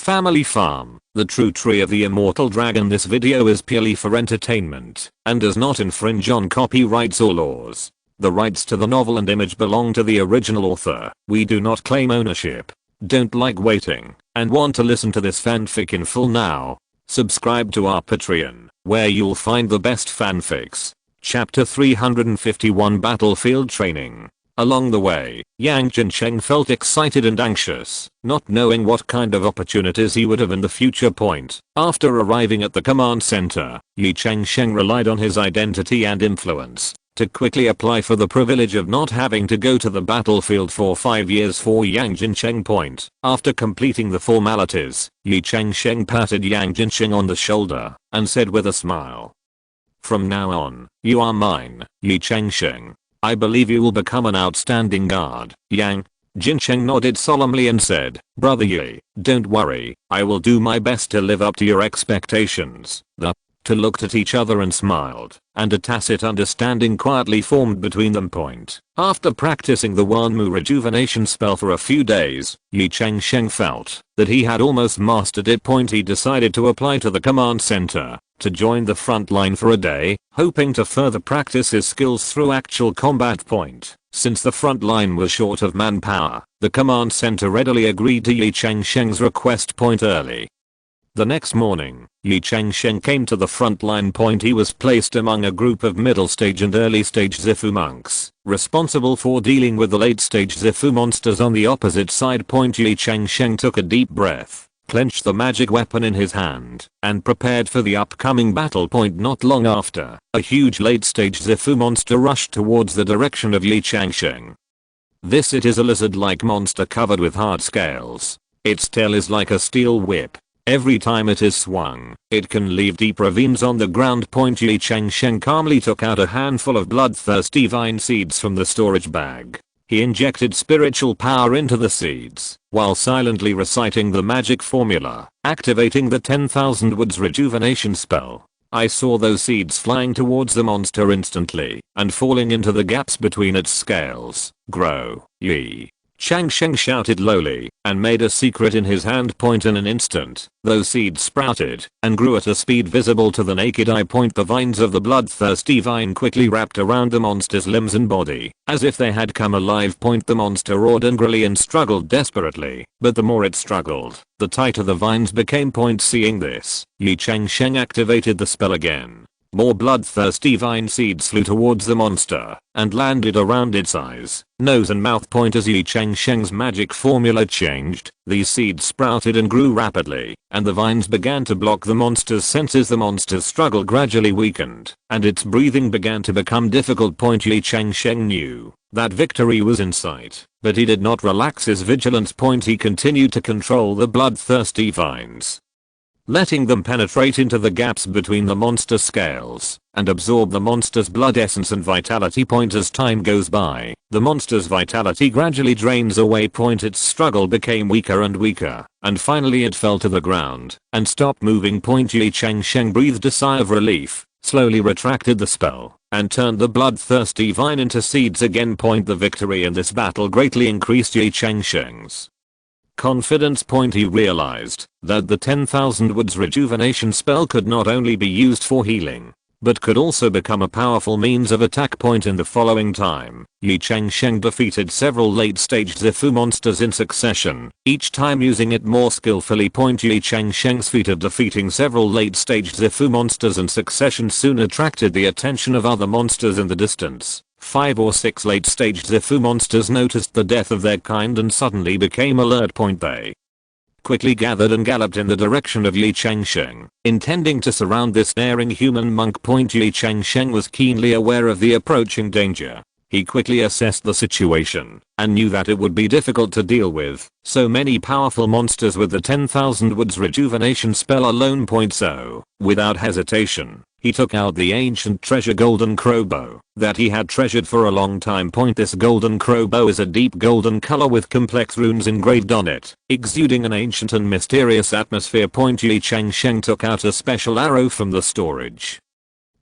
family farm, the true tree of the immortal dragon. This video is purely for entertainment and does not infringe on copyrights or laws. The rights to the novel and image belong to the original author. We do not claim ownership. Don't like waiting and want to listen to this fanfic in full now? Subscribe to our Patreon, where you'll find the best fanfics. Chapter 351 Battlefield Training. Along the way, Ye Changsheng felt excited and anxious, not knowing what kind of opportunities he would have in the future. After arriving at the command center, Ye Changsheng relied on his identity and influence to quickly apply for the privilege of not having to go to the battlefield for 5 years for Ye Changsheng. After completing the formalities, Ye Changsheng patted Ye Changsheng on the shoulder and said with a smile, "From now on, you are mine, Ye Changsheng. I believe you will become an outstanding guard." Ye Changsheng nodded solemnly and said, "Brother Ye, don't worry, I will do my best to live up to your expectations." The two looked at each other and smiled, and a tacit understanding quietly formed between them. After practicing the Wanmu rejuvenation spell for a few days, Ye Changsheng felt that he had almost mastered it. He decided to apply to the command center to join the front line for a day, hoping to further practice his skills through actual combat. Since the front line was short of manpower, the command center readily agreed to Ye Changsheng's request. Early the next morning, Ye Changsheng came to the front line. He was placed among a group of middle stage and early stage Zifu monks, responsible for dealing with the late stage Zifu monsters on the opposite side. Ye Changsheng took a deep breath, clenched the magic weapon in his hand, and prepared for the upcoming battle. Not long after, a huge late stage Zifu monster rushed towards the direction of Ye Changsheng. It is a lizard-like monster covered with hard scales. Its tail is like a steel whip. Every time it is swung, it can leave deep ravines on the ground. Ye Changsheng calmly took out a handful of bloodthirsty vine seeds from the storage bag. He injected spiritual power into the seeds, while silently reciting the magic formula, activating the 10,000 Woods rejuvenation spell. I saw those seeds flying towards the monster instantly, and falling into the gaps between its scales. "Grow, Ye Changsheng shouted lowly, and made a secret in his hand. In an instant, those seeds sprouted, and grew at a speed visible to the naked eye. The vines of the bloodthirsty vine quickly wrapped around the monster's limbs and body, as if they had come alive. The monster roared angrily and struggled desperately, but the more it struggled, the tighter the vines became. Seeing this, Ye Changsheng activated the spell again. More bloodthirsty vine seeds flew towards the monster and landed around its eyes, nose and mouth. As Ye Changsheng's magic formula changed, these seeds sprouted and grew rapidly, and the vines began to block the monster's senses. The monster's struggle gradually weakened, and its breathing began to become difficult. Ye Changsheng knew that victory was in sight, but he did not relax his vigilance. He continued to control the bloodthirsty vines, letting them penetrate into the gaps between the monster's scales and absorb the monster's blood essence and vitality. As time goes by, the monster's vitality gradually drains away. Its struggle became weaker and weaker, and finally it fell to the ground and stopped moving. Ye Changsheng breathed a sigh of relief, slowly retracted the spell, and turned the bloodthirsty vine into seeds again. The victory in this battle greatly increased Ye Changsheng's confidence. He realized that the 10,000 Woods rejuvenation spell could not only be used for healing, but could also become a powerful means of attack. In the following time, Ye Changsheng defeated several late-stage Zifu monsters in succession, each time using it more skillfully. Ye Changsheng's feat of defeating several late-stage Zifu monsters in succession soon attracted the attention of other monsters in the distance. 5 or 6 late-stage Zifu monsters noticed the death of their kind and suddenly became alert. They quickly gathered and galloped in the direction of Ye Changsheng, intending to surround this daring human monk. Ye Changsheng was keenly aware of the approaching danger. He quickly assessed the situation and knew that it would be difficult to deal with so many powerful monsters with the 10,000 Woods rejuvenation spell alone. So, without hesitation, he took out the ancient treasure golden crowbow that he had treasured for a long time. This golden crowbow is a deep golden color with complex runes engraved on it, exuding an ancient and mysterious atmosphere. Ye Changsheng took out a special arrow from the storage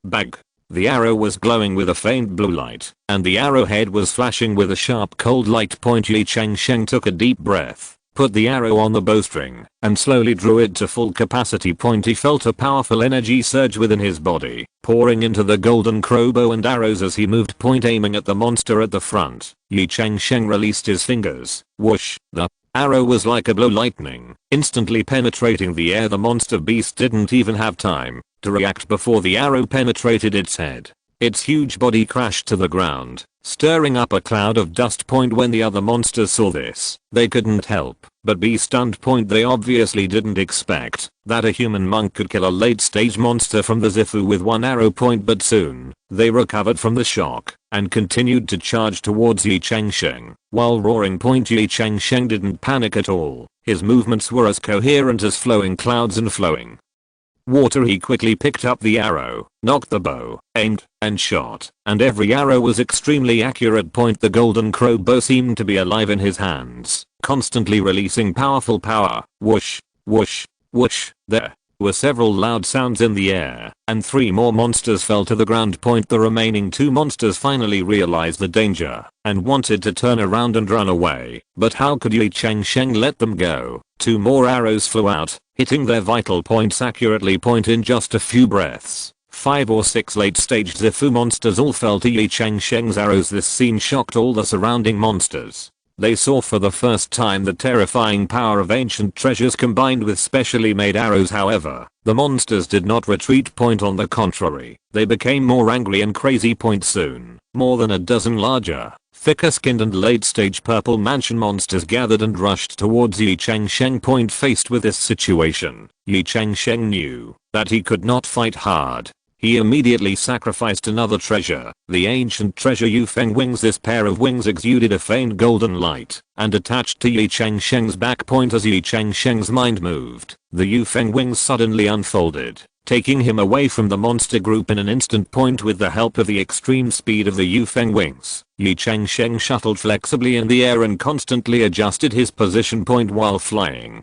bag. The arrow was glowing with a faint blue light, and the arrowhead was flashing with a sharp cold light. Ye Changsheng took a deep breath, put the arrow on the bowstring, and slowly drew it to full capacity. He felt a powerful energy surge within his body, pouring into the golden crow bow and arrows as he moved. Aiming at the monster at the front. Ye Changsheng released his fingers. Whoosh! The arrow was like a blow lightning, instantly penetrating the air. The monster beast didn't even have time to react before the arrow penetrated its head. Its huge body crashed to the ground, stirring up a cloud of dust. When the other monsters saw this, they couldn't help but be stunned. They obviously didn't expect that a human monk could kill a late stage monster from the Zifu with one arrow. But soon, they recovered from the shock and continued to charge towards Ye Changsheng, while roaring. Ye Changsheng didn't panic at all. His movements were as coherent as flowing clouds and flowing water. He quickly picked up the arrow, knocked the bow, aimed, and shot, and every arrow was extremely accurate. The golden crow bow seemed to be alive in his hands, constantly releasing powerful power. Whoosh, whoosh, whoosh. There were several loud sounds in the air, and 3 more monsters fell to the ground. The remaining 2 monsters finally realized the danger and wanted to turn around and run away, but how could Ye Changsheng let them go? 2 more arrows flew out, hitting their vital points accurately. In just a few breaths, 5 or 6 late stage Zifu monsters all fell to Ye Changsheng's arrows. This scene shocked all the surrounding monsters. They saw for the first time the terrifying power of ancient treasures combined with specially made arrows. However, the monsters did not retreat. On the contrary, they became more angry and crazy. Soon, more than a dozen larger, thicker skinned and late stage purple mansion monsters gathered and rushed towards Ye Changsheng. Faced with this situation, Ye Changsheng knew that he could not fight hard. He immediately sacrificed another treasure, the ancient treasure Yufeng wings. This pair of wings exuded a faint golden light and attached to Ye Changsheng's back. As Ye Changsheng's mind moved, the Yufeng wings suddenly unfolded, taking him away from the monster group in an instant. With the help of the extreme speed of the Yufeng wings, Ye Changsheng shuttled flexibly in the air and constantly adjusted his position. While flying,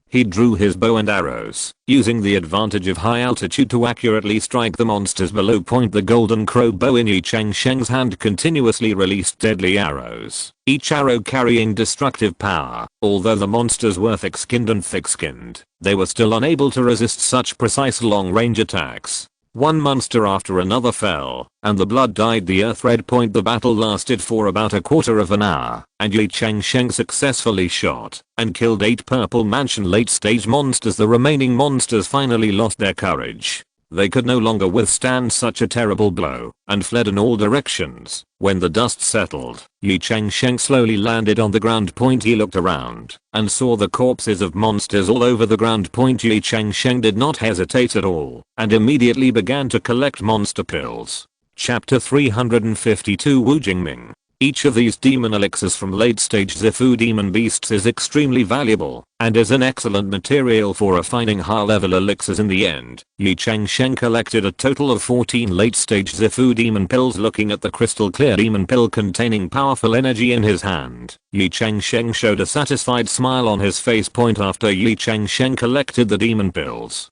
he drew his bow and arrows, using the advantage of high altitude to accurately strike the monsters below. The golden crow bow in Ye Changsheng's hand continuously released deadly arrows, each arrow carrying destructive power. Although the monsters were thick-skinned and thick-skinned, they were still unable to resist such precise long-range attacks. One monster after another fell, and the blood dyed the earth red. The battle lasted for about a quarter of an hour, and Ye Changsheng successfully shot and killed 8 purple mansion late stage monsters. The remaining monsters finally lost their courage. They could no longer withstand such a terrible blow and fled in all directions. When the dust settled, Ye Changsheng slowly landed on the ground. He looked around and saw the corpses of monsters all over the ground. Ye Changsheng did not hesitate at all and immediately began to collect monster pills. Chapter 352 Wu Jingming. Each of these demon elixirs from late stage Zifu demon beasts is extremely valuable and is an excellent material for refining high level elixirs. In the end, Ye Changsheng collected a total of 14 late stage Zifu demon pills. Looking at the crystal clear demon pill containing powerful energy in his hand, Ye Changsheng showed a satisfied smile on his face. After Ye Changsheng collected the demon pills,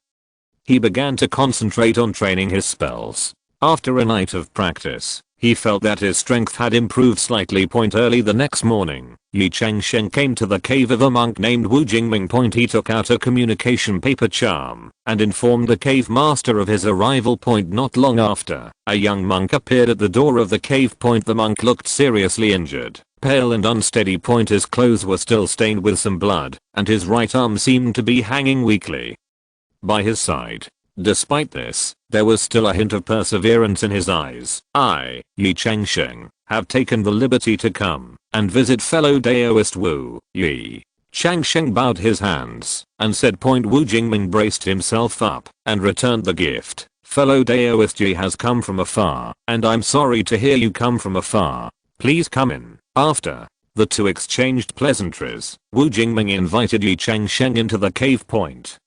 he began to concentrate on training his spells. After a night of practice, he felt that his strength had improved slightly. Early the next morning, Ye Changsheng came to the cave of a monk named Wu Jingming. He took out a communication paper charm and informed the cave master of his arrival. Not long after, a young monk appeared at the door of the cave. The monk looked seriously injured, pale and unsteady. His clothes were still stained with some blood, and his right arm seemed to be hanging weakly by his side. Despite this, there was still a hint of perseverance in his eyes. I, Ye Changsheng, have taken the liberty to come and visit fellow Daoist Wu. Ye Changsheng bowed his hands and said. Wu Jingming braced himself up and returned the gift. Fellow Daoist Ye has come from afar, and I'm sorry to hear you come from afar. Please come in. After the two exchanged pleasantries, Wu Jingming invited Ye Changsheng into the cave.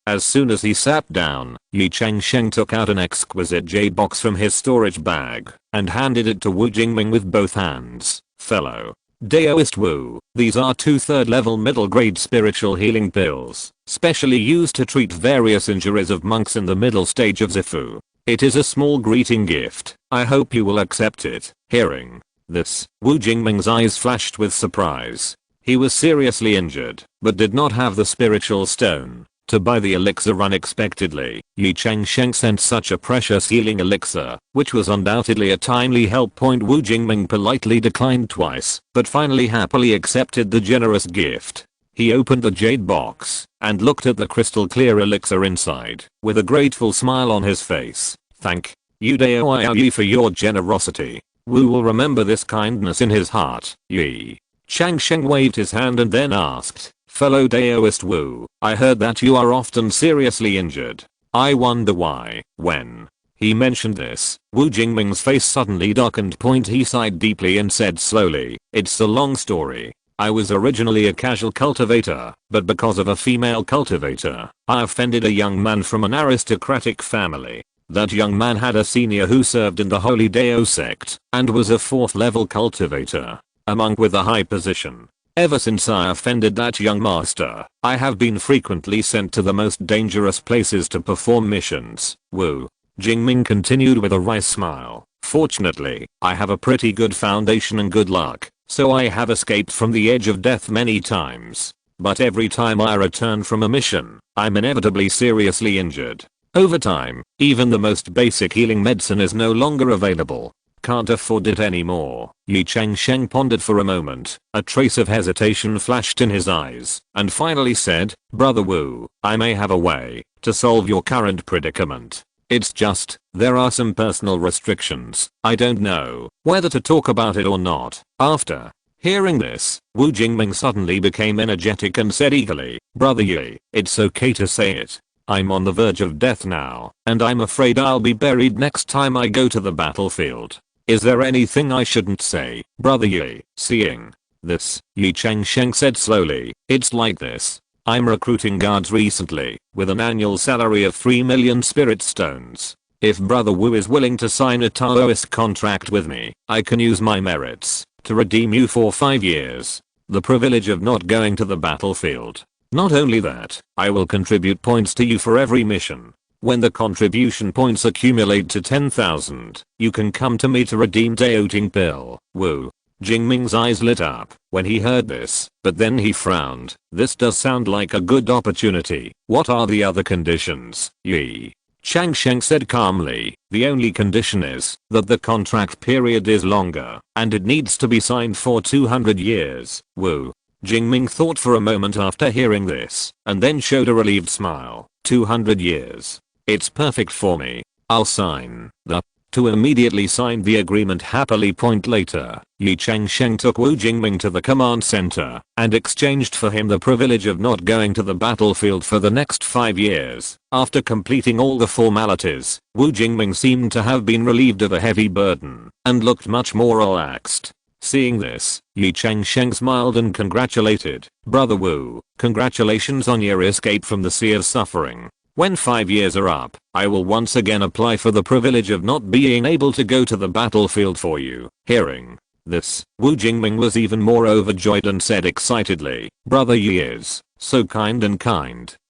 As soon as he sat down, Ye Changsheng took out an exquisite jade box from his storage bag and handed it to Wu Jingming with both hands. Fellow Daoist Wu, these are 2 third-level middle-grade spiritual healing pills, specially used to treat various injuries of monks in the middle stage of Zifu. It is a small greeting gift. I hope you will accept it. Hearing this, Wu Jingming's eyes flashed with surprise. He was seriously injured, but did not have the spiritual stone to buy the elixir unexpectedly. Ye Changsheng sent such a precious healing elixir, which was undoubtedly a timely help. Wu Jingming politely declined twice, but finally happily accepted the generous gift. He opened the jade box and looked at the crystal clear elixir inside with a grateful smile on his face. Thank you Dao Yi for your generosity. Wu will remember this kindness in his heart. Ye Changsheng waved his hand and then asked, fellow Daoist Wu, I heard that you are often seriously injured. I wonder why. When he mentioned this, Wu Jingming's face suddenly darkened. He sighed deeply and said slowly, it's a long story. I was originally a casual cultivator, but because of a female cultivator, I offended a young man from an aristocratic family. That young man had a senior who served in the Holy Dao sect and was a 4th level cultivator, a monk with a high position. Ever since I offended that young master, I have been frequently sent to the most dangerous places to perform missions. Wu Jingming continued with a wry smile. Fortunately, I have a pretty good foundation and good luck, so I have escaped from the edge of death many times. But every time I return from a mission, I'm inevitably seriously injured. Over time, even the most basic healing medicine is no longer available. Can't afford it anymore. Ye Changsheng pondered for a moment, a trace of hesitation flashed in his eyes, and finally said, Brother Wu, I may have a way to solve your current predicament. It's just, there are some personal restrictions. I don't know whether to talk about it or not. After hearing this, Wu Jingming suddenly became energetic and said eagerly, Brother Ye, it's okay to say it. I'm on the verge of death now, and I'm afraid I'll be buried next time I go to the battlefield. Is there anything I shouldn't say, Brother Ye? Seeing this, Ye Changsheng said slowly, it's like this. I'm recruiting guards recently, with an annual salary of 3 million spirit stones. If Brother Wu is willing to sign a Taoist contract with me, I can use my merits to redeem you for 5 years. The privilege of not going to the battlefield. Not only that, I will contribute points to you for every mission. When the contribution points accumulate to 10,000, you can come to me to redeem Dao Ting Pill. Wu Jingming's eyes lit up when he heard this, but then he frowned. This does sound like a good opportunity. What are the other conditions? Ye Changsheng said calmly, the only condition is that the contract period is longer, and it needs to be signed for 200 years. Wu Jingming thought for a moment after hearing this, and then showed a relieved smile. 200 years. It's perfect for me. I'll sign the to immediately signed the agreement happily. Later, Ye Changsheng took Wu Jingming to the command center and exchanged for him the privilege of not going to the battlefield for the next 5 years. After completing all the formalities, Wu Jingming seemed to have been relieved of a heavy burden and looked much more relaxed. Seeing this, Ye Changsheng smiled and congratulated, Brother Wu, congratulations on your escape from the sea of suffering. When 5 years are up, I will once again apply for the privilege of not being able to go to the battlefield for you. Hearing this, Wu Jingming was even more overjoyed and said excitedly, Brother Ye is so kind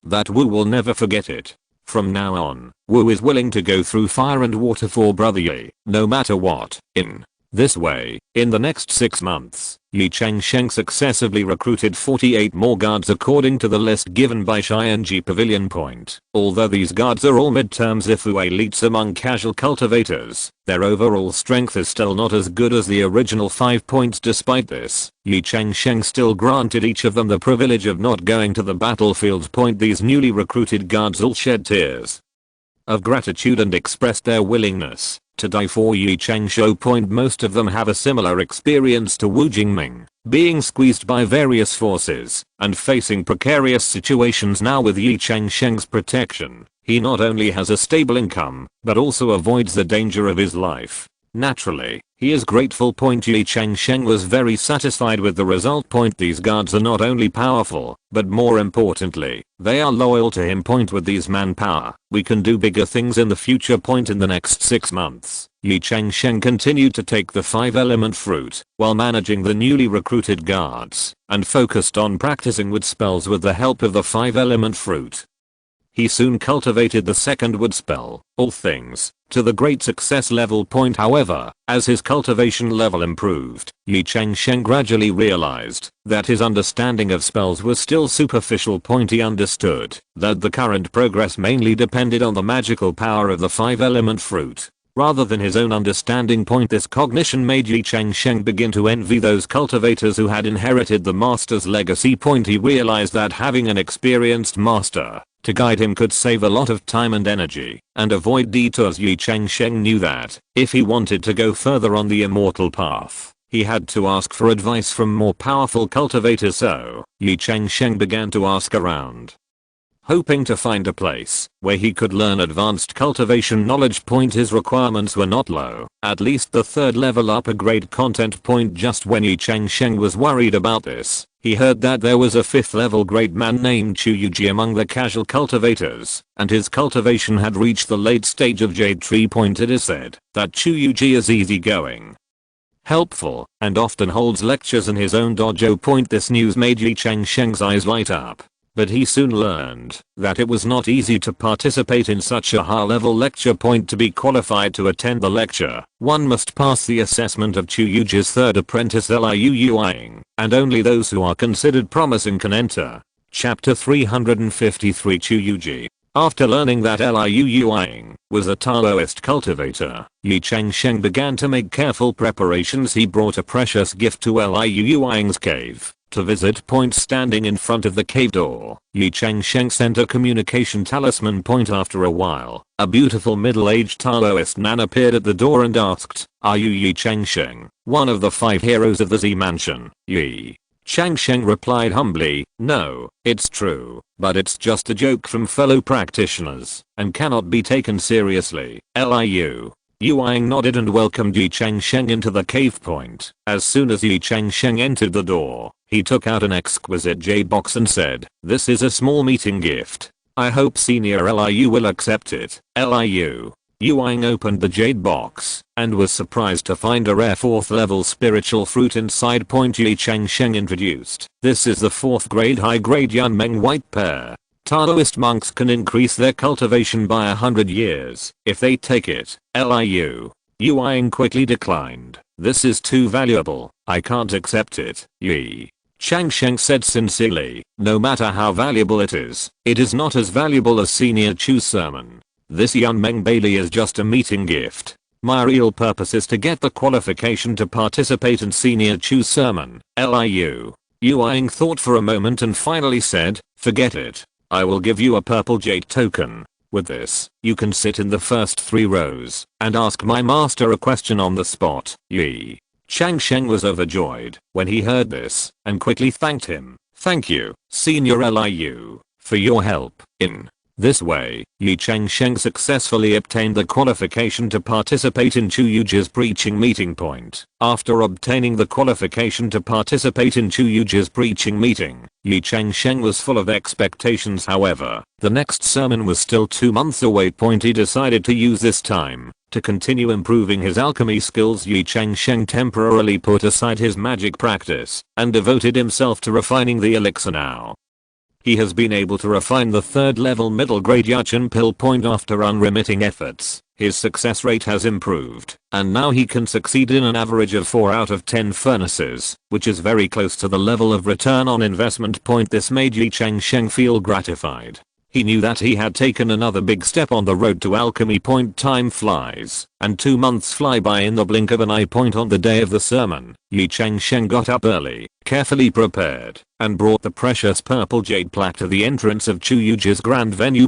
that Wu will never forget it. From now on, Wu is willing to go through fire and water for Brother Ye, no matter what. In this way, in the next 6 months, Ye Changsheng successively recruited 48 more guards according to the list given by Xianji Pavilion Point. Although these guards are all mid-term Zifu elites among casual cultivators, their overall strength is still not as good as the original 5 points. Despite this, Ye Changsheng still granted each of them the privilege of not going to the battlefield. These newly recruited guards all shed tears of gratitude and expressed their willingness to die for Ye Changsheng. Most of them have a similar experience to Wu Jingming, being squeezed by various forces and facing precarious situations. Now with Ye Changsheng's protection, he not only has a stable income, but also avoids the danger of his life. Naturally, he is grateful. Ye Changsheng was very satisfied with the result. These guards are not only powerful, but more importantly, they are loyal to him. With these manpower, we can do bigger things in the future. In the next 6 months, Ye Changsheng continued to take the 5-element fruit while managing the newly recruited guards and focused on practicing with spells with the help of the 5-element fruit. He soon cultivated the second wood spell, All Things, to the great success level point. However, as his cultivation level improved, Ye Changsheng gradually realized that his understanding of spells was still superficial. He understood that the current progress mainly depended on the magical power of the 5-element fruit, rather than his own understanding. This cognition made Ye Changsheng begin to envy those cultivators who had inherited the master's legacy. He realized that having an experienced master to guide him could save a lot of time and energy and avoid detours. Ye Changsheng knew that if he wanted to go further on the immortal path, he had to ask for advice from more powerful cultivators. So Ye Changsheng began to ask around, hoping to find a place where he could learn advanced cultivation knowledge. His requirements were not low, at least the third level upper grade content. Just when Ye Changsheng was worried about this, he heard that there was a 5th level great man named Chu Yuji among the casual cultivators, and his cultivation had reached the late stage of Jade Tree. It is said that Chu Yuji is easygoing, helpful, and often holds lectures in his own dojo. This news made Ye Changsheng's eyes light up. But he soon learned that it was not easy to participate in such a high-level lecture. To be qualified to attend the lecture, one must pass the assessment of Chu Yuji's third apprentice Liu Ying, and only those who are considered promising can enter. Chapter 353 Chu Yuji. After learning that Liu Ying was a Taoist cultivator, Ye Changsheng began to make careful preparations. He brought a precious gift to Liu Ying's cave to visit. Standing in front of the cave door, Ye Changsheng sent a communication talisman. After a while, a beautiful middle-aged Taoist man appeared at the door and asked, "Are you Ye Changsheng, one of the 5 heroes of the Z Mansion?" Ye Changsheng replied humbly, "No, it's true, but it's just a joke from fellow practitioners and cannot be taken seriously." Liu Ying nodded and welcomed Ye Changsheng into the cave. As soon as Ye Changsheng entered the door, he took out an exquisite jade box and said, "This is a small meeting gift. I hope Senior Liu will accept it." Liu Ying opened the jade box and was surprised to find a rare 4th level spiritual fruit inside. Ye Changsheng introduced, "This is the 4th grade high grade Yunmeng white pear. Taoist monks can increase their cultivation by 100 years if they take it." Liu Ying quickly declined. "This is too valuable. I can't accept it." Ye Changsheng said sincerely, "No matter how valuable it is not as valuable as Senior Chu's sermon. This Yunmeng Bailey is just a meeting gift. My real purpose is to get the qualification to participate in Senior Chu's sermon." Liu Ying thought for a moment and finally said, "Forget it. I will give you a purple jade token. With this, you can sit in the first 3 rows and ask my master a question on the spot." Ye Changsheng was overjoyed when he heard this and quickly thanked him. "Thank you, Senior Liu, for your help." In this way, Ye Changsheng successfully obtained the qualification to participate in Chu Yuji's preaching meeting. After obtaining the qualification to participate in Chu Yuji's preaching meeting, Ye Changsheng was full of expectations. However, the next sermon was still 2 months away. He decided to use this time to continue improving his alchemy skills. Ye Changsheng temporarily put aside his magic practice and devoted himself to refining the elixir. Now he has been able to refine the 3rd level middle grade Yachin pill. After unremitting efforts, his success rate has improved, and now he can succeed in an average of 4 out of 10 furnaces, which is very close to the level of return on investment. This made Ye Changsheng feel gratified. He knew that he had taken another big step on the road to alchemy. Time flies, and 2 months fly by in the blink of an eye. On the day of the sermon, Ye Changsheng got up early, carefully prepared, and brought the precious purple jade plaque to the entrance of Chu Yuji's grand venue.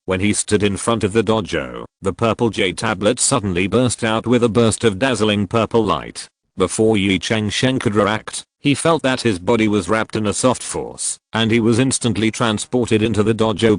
When he stood in front of the dojo, the purple jade tablet suddenly burst out with a burst of dazzling purple light. Before Ye Changsheng could react, he felt that his body was wrapped in a soft force, and he was instantly transported into the dojo.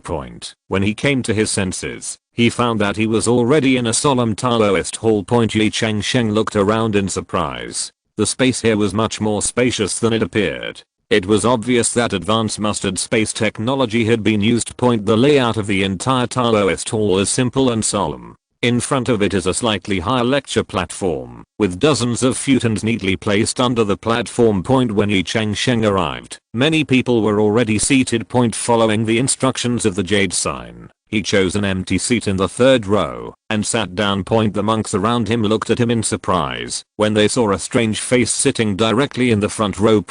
When he came to his senses, he found that he was already in a solemn Taoist hall. Ye Changsheng looked around in surprise. The space here was much more spacious than it appeared. It was obvious that advanced mustard space technology had been used. The layout of the entire Taoist hall is simple and solemn. In front of it is a slightly higher lecture platform, with dozens of futons neatly placed under the platform. When Ye Changsheng arrived, many people were already seated. Following the instructions of the jade sign, he chose an empty seat in the third row and sat down. The monks around him looked at him in surprise when they saw a strange face sitting directly in the front row. Ye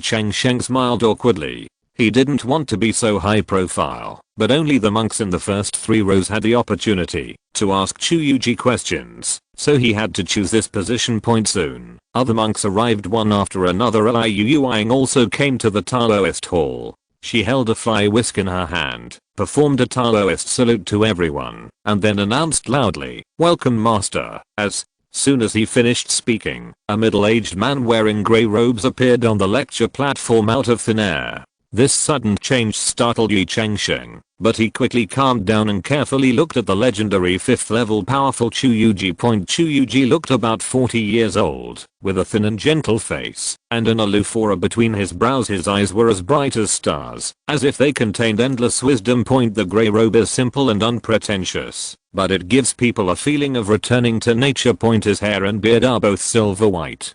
Changsheng smiled awkwardly. He didn't want to be so high profile, but only the monks in the first 3 rows had the opportunity to ask Chu Yuji questions, so he had to choose this position. Soon, other monks arrived one after another. Liu Yuang also came to the Taoist hall. She held a fly whisk in her hand, performed a Taoist salute to everyone, and then announced loudly, "Welcome, Master." As soon as he finished speaking, a middle-aged man wearing grey robes appeared on the lecture platform out of thin air. This sudden change startled Ye Changsheng, but he quickly calmed down and carefully looked at the legendary 5th level powerful Chu Yuji. Chu Yuji looked about 40 years old, with a thin and gentle face, and an aloof aura between his brows. His eyes were as bright as stars, as if they contained endless wisdom. The grey robe is simple and unpretentious, but it gives people a feeling of returning to nature. His hair and beard are both silver white,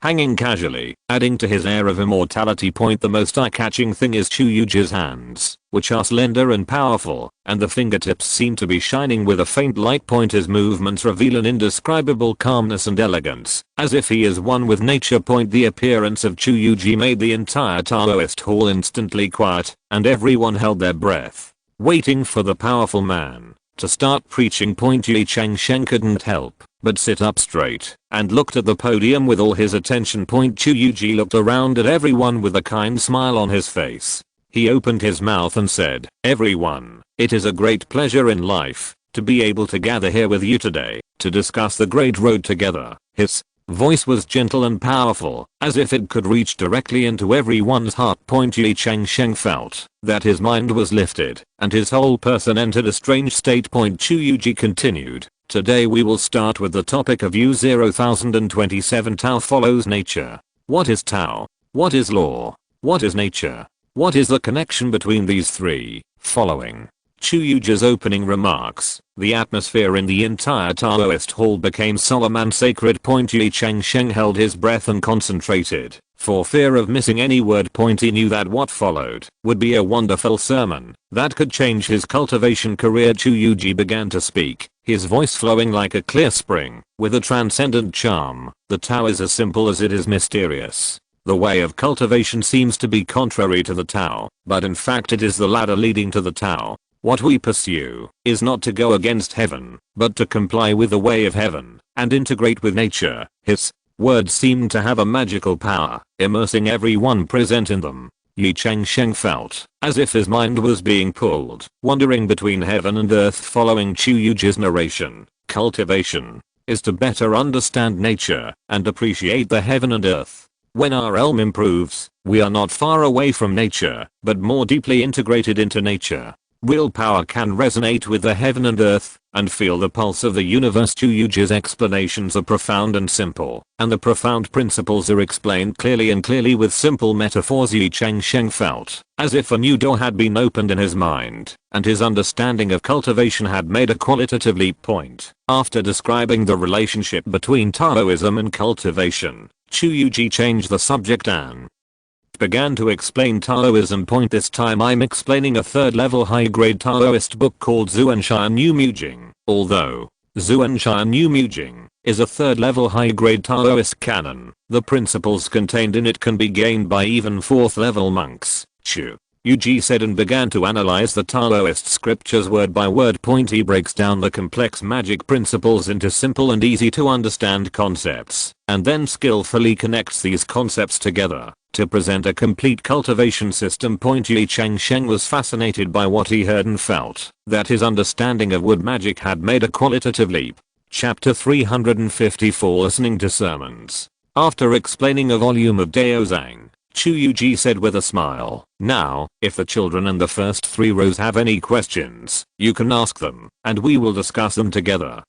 hanging casually, adding to his air of immortality. The most eye-catching thing is Chu Yuji's hands, which are slender and powerful, and the fingertips seem to be shining with a faint light. His movements reveal an indescribable calmness and elegance, as if he is one with nature. The appearance of Chu Yuji made the entire Taoist hall instantly quiet, and everyone held their breath, waiting for the powerful man to start preaching. Ye Changsheng couldn't help but sit up straight and looked at the podium with all his attention. Chu Yuji looked around at everyone with a kind smile on his face. He opened his mouth and said, "Everyone, it is a great pleasure in life to be able to gather here with you today to discuss the great road together." His voice was gentle and powerful, as if it could reach directly into everyone's heart. Ye Changsheng felt that his mind was lifted and his whole person entered a strange state. Chu Yuji continued, "Today we will start with the topic of U-0,027. Tao follows nature. What is Tao? What is law? What is nature? What is the connection between these three?" Following Chu Yuji's opening remarks, the atmosphere in the entire Taoist hall became solemn and sacred. Ye Changsheng held his breath and concentrated, for fear of missing any word. He knew that what followed would be a wonderful sermon that could change his cultivation career. Chu Yuji began to speak, his voice flowing like a clear spring, with a transcendent charm. The Tao is as simple as it is mysterious. The way of cultivation seems to be contrary to the Tao, but in fact it is the ladder leading to the Tao. What we pursue is not to go against heaven, but to comply with the way of heaven and integrate with nature. His words seemed to have a magical power, immersing everyone present in them. Ye Changsheng felt as if his mind was being pulled, wandering between heaven and earth. Following Chu Yuji's narration, cultivation is to better understand nature and appreciate the heaven and earth. When our realm improves, we are not far away from nature, but more deeply integrated into nature. Real power can resonate with the heaven and earth and feel the pulse of the universe. Chu Yuji's explanations are profound and simple, and the profound principles are explained clearly with simple metaphors. Ye Changsheng felt as if a new door had been opened in his mind, and his understanding of cultivation had made a qualitative leap. After describing the relationship between Taoism and cultivation, Chu Yuji changed the subject and began to explain Taoism. This time I'm explaining a third level high grade Taoist book called Zuanshan New Mujing. Although Zuanshan New Mujing is a third level high grade Taoist canon, the principles contained in it can be gained by even 4th level monks. Chu Yuji said and began to analyze the Taoist scriptures word by word. He breaks down the complex magic principles into simple and easy to understand concepts, and then skillfully connects these concepts together to present a complete cultivation system. Ye Changsheng was fascinated by what he heard and felt that his understanding of wood magic had made a qualitative leap. Chapter 354 Listening to Sermons. After explaining a volume of Dao Zhang, Chu Yuji said with a smile, "Now, if the children in the first 3 rows have any questions, you can ask them, and we will discuss them together."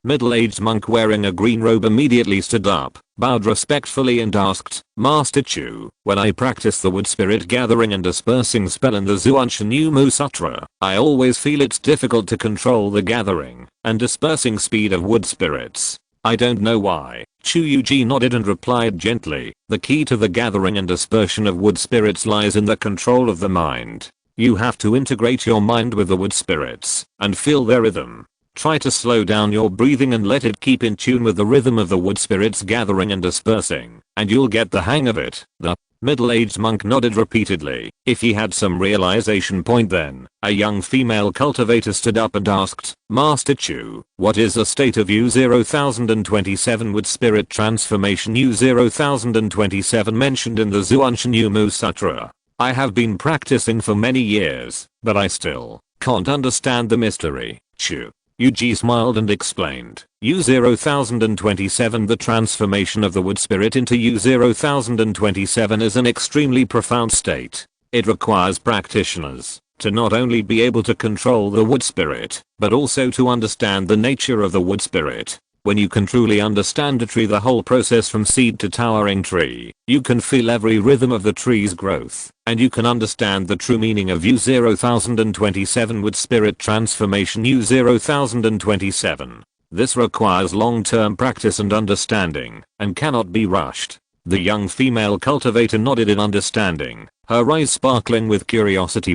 Middle-aged monk wearing a green robe immediately stood up, bowed respectfully and asked, Master Chu, when I practice the wood spirit gathering and dispersing spell in the Zhuanshan Sutra, I always feel it's difficult to control the gathering and dispersing speed of wood spirits. I don't know why. Chu Yuji nodded and replied gently, the key to the gathering and dispersion of wood spirits lies in the control of the mind. You have to integrate your mind with the wood spirits and feel their rhythm. Try to slow down your breathing and let it keep in tune with the rhythm of the wood spirits gathering and dispersing, and you'll get the hang of it. The middle-aged monk nodded repeatedly. If he had some realization point then, a young female cultivator stood up and asked, Master Chu, what is the state of U-00027 wood spirit transformation U-00027 mentioned in the Zhuanshan Sutra? I have been practicing for many years, but I still can't understand the mystery, Chu. Yuji smiled and explained, U-00027 the transformation of the wood spirit into U-00027 is an extremely profound state. It requires practitioners to not only be able to control the wood spirit, but also to understand the nature of the wood spirit. When you can truly understand a tree, the whole process from seed to towering tree, you can feel every rhythm of the tree's growth, and you can understand the true meaning of U-00027 wood spirit transformation U-00027. This requires long-term practice and understanding, and cannot be rushed. The young female cultivator nodded in understanding, her eyes sparkling with curiosity.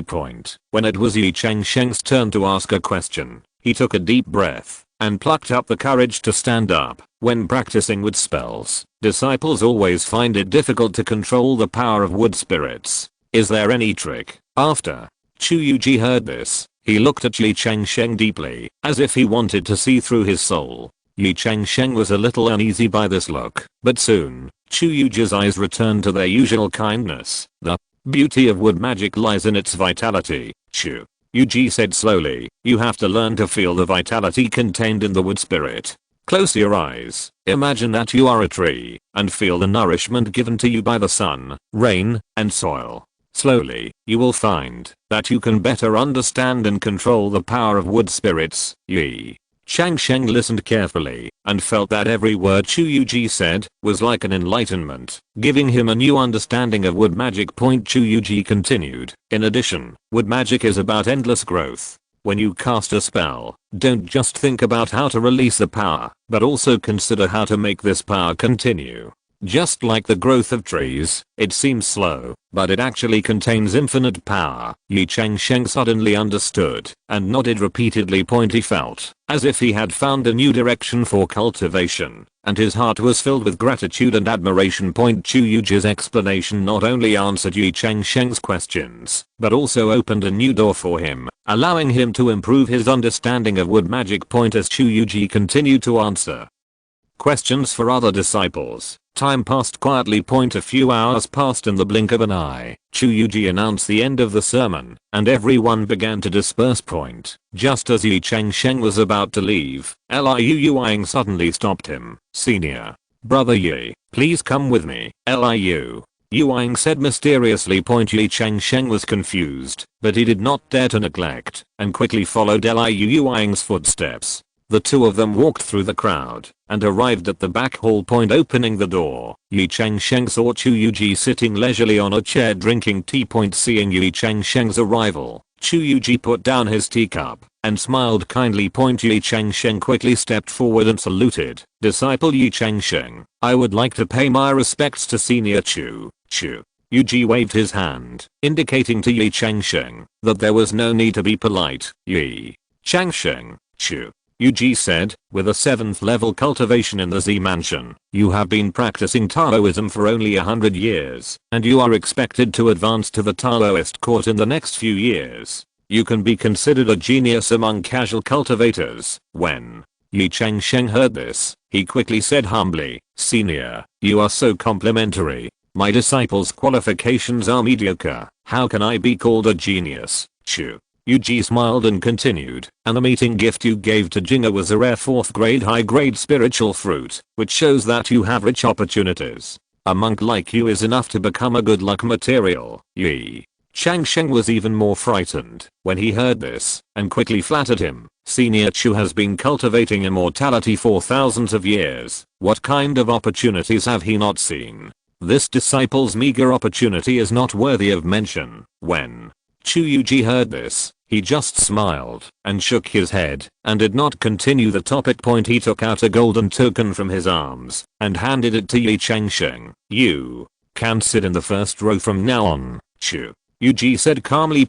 When it was Ye Changsheng's turn to ask a question, he took a deep breath and plucked up the courage to stand up. When practicing wood spells, disciples always find it difficult to control the power of wood spirits. Is there any trick? After Chu Yuji heard this, he looked at Ye Changsheng deeply, as if he wanted to see through his soul. Ye Changsheng was a little uneasy by this look, but soon, Chu Yuji's eyes returned to their usual kindness. The beauty of wood magic lies in its vitality, Chu Yuji said slowly, you have to learn to feel the vitality contained in the wood spirit. Close your eyes, imagine that you are a tree, and feel the nourishment given to you by the sun, rain, and soil. Slowly, you will find that you can better understand and control the power of wood spirits. Ye Changsheng listened carefully and felt that every word Chu Yuji said was like an enlightenment, giving him a new understanding of wood magic. Chu Yuji continued, in addition, wood magic is about endless growth. When you cast a spell, don't just think about how to release the power, but also consider how to make this power continue. Just like the growth of trees, it seems slow, but it actually contains infinite power. Ye Changsheng suddenly understood and nodded repeatedly. He felt as if he had found a new direction for cultivation, and his heart was filled with gratitude and admiration. Chu Yuji's explanation not only answered Ye Changsheng's questions, but also opened a new door for him, allowing him to improve his understanding of wood magic. As Chu Yuji continued to answer questions for other disciples, time passed quietly. A few hours passed in the blink of an eye. Chu Yuji announced the end of the sermon, and everyone began to disperse. Just as Ye Changsheng was about to leave, Liu Yuang suddenly stopped him. Senior brother Ye, please come with me. Liu Yuang said mysteriously. Ye Changsheng was confused, but he did not dare to neglect, and quickly followed Liu Yuang's footsteps. The two of them walked through the crowd and arrived at the back hall. Opening the door, Ye Changsheng saw Chu Yuji sitting leisurely on a chair drinking tea. Seeing Ye Changsheng's arrival, Chu Yuji put down his teacup and smiled kindly. Ye Changsheng quickly stepped forward and saluted. Disciple Ye Changsheng, I would like to pay my respects to Senior Chu. Chu Yuji waved his hand, indicating to Ye Changsheng that there was no need to be polite. Ye Changsheng, Chu Yuji said, with a 7th level cultivation in the Z mansion, you have been practicing Taoism for only 100 years, and you are expected to advance to the Taoist court in the next few years. You can be considered a genius among casual cultivators. When Ye Changsheng heard this, he quickly said humbly, Senior, you are so complimentary. My disciples' qualifications are mediocre. How can I be called a genius? Chu Yuji smiled and continued, and the meeting gift you gave to Jinga was a rare 4th grade high grade spiritual fruit, which shows that you have rich opportunities. A monk like you is enough to become a good luck material. Ye Changsheng was even more frightened when he heard this, and quickly flattered him. Senior Chu has been cultivating immortality for thousands of years. What kind of opportunities have he not seen? This disciple's meager opportunity is not worthy of mention. When Chu Yuji heard this, he just smiled and shook his head and did not continue the topic point. He took out a golden token from his arms and handed it to Ye Changsheng. You can sit in the first row from now on, Chu Yuji said calmly. Ye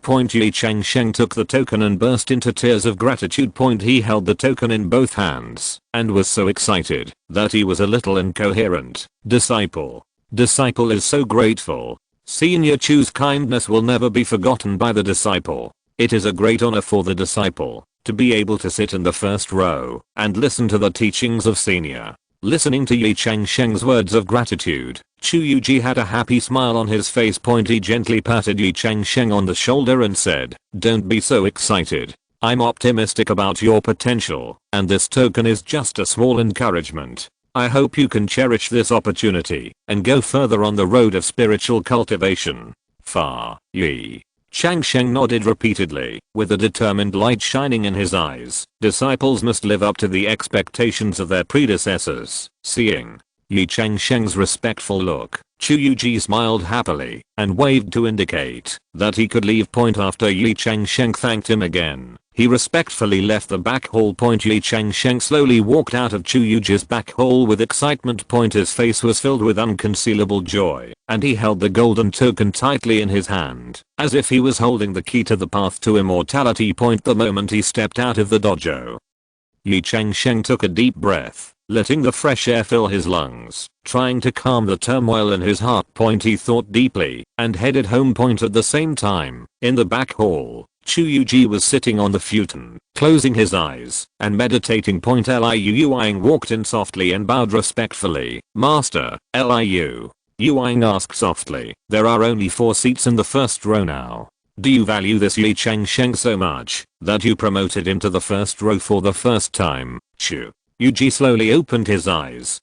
Changsheng took the token and burst into tears of gratitude. He held the token in both hands and was so excited that he was a little incoherent. Disciple is so grateful. Senior Chu's kindness will never be forgotten by the disciple. It is a great honor for the disciple to be able to sit in the first row and listen to the teachings of Senior. Listening to Ye Changsheng's words of gratitude, Chu Yuji had a happy smile on his face. He gently patted Ye Changsheng on the shoulder and said, "Don't be so excited. I'm optimistic about your potential, and this token is just a small encouragement. I hope you can cherish this opportunity and go further on the road of spiritual cultivation." Ye Changsheng nodded repeatedly, with a determined light shining in his eyes. Disciples must live up to the expectations of their predecessors. Seeing Ye Changsheng's respectful look, Chu Yuji smiled happily and waved to indicate that he could leave. After Ye Changsheng thanked him again, he respectfully left the back hall. Ye Changsheng slowly walked out of Chu Yuji's back hall with excitement. His face was filled with unconcealable joy, and he held the golden token tightly in his hand, as if he was holding the key to the path to immortality. The moment he stepped out of the dojo, Ye Changsheng took a deep breath, letting the fresh air fill his lungs, trying to calm the turmoil in his heart. He thought deeply and headed home. At the same time, in the back hall, Chu Yuji was sitting on the futon, closing his eyes and meditating. Liu Yuang walked in softly and bowed respectfully. "Master." Liu Yuang asked softly, "There are only 4 seats in the first row now. Do you value this Ye Changsheng so much that you promoted him to the first row for the first time?" Chu Yuji slowly opened his eyes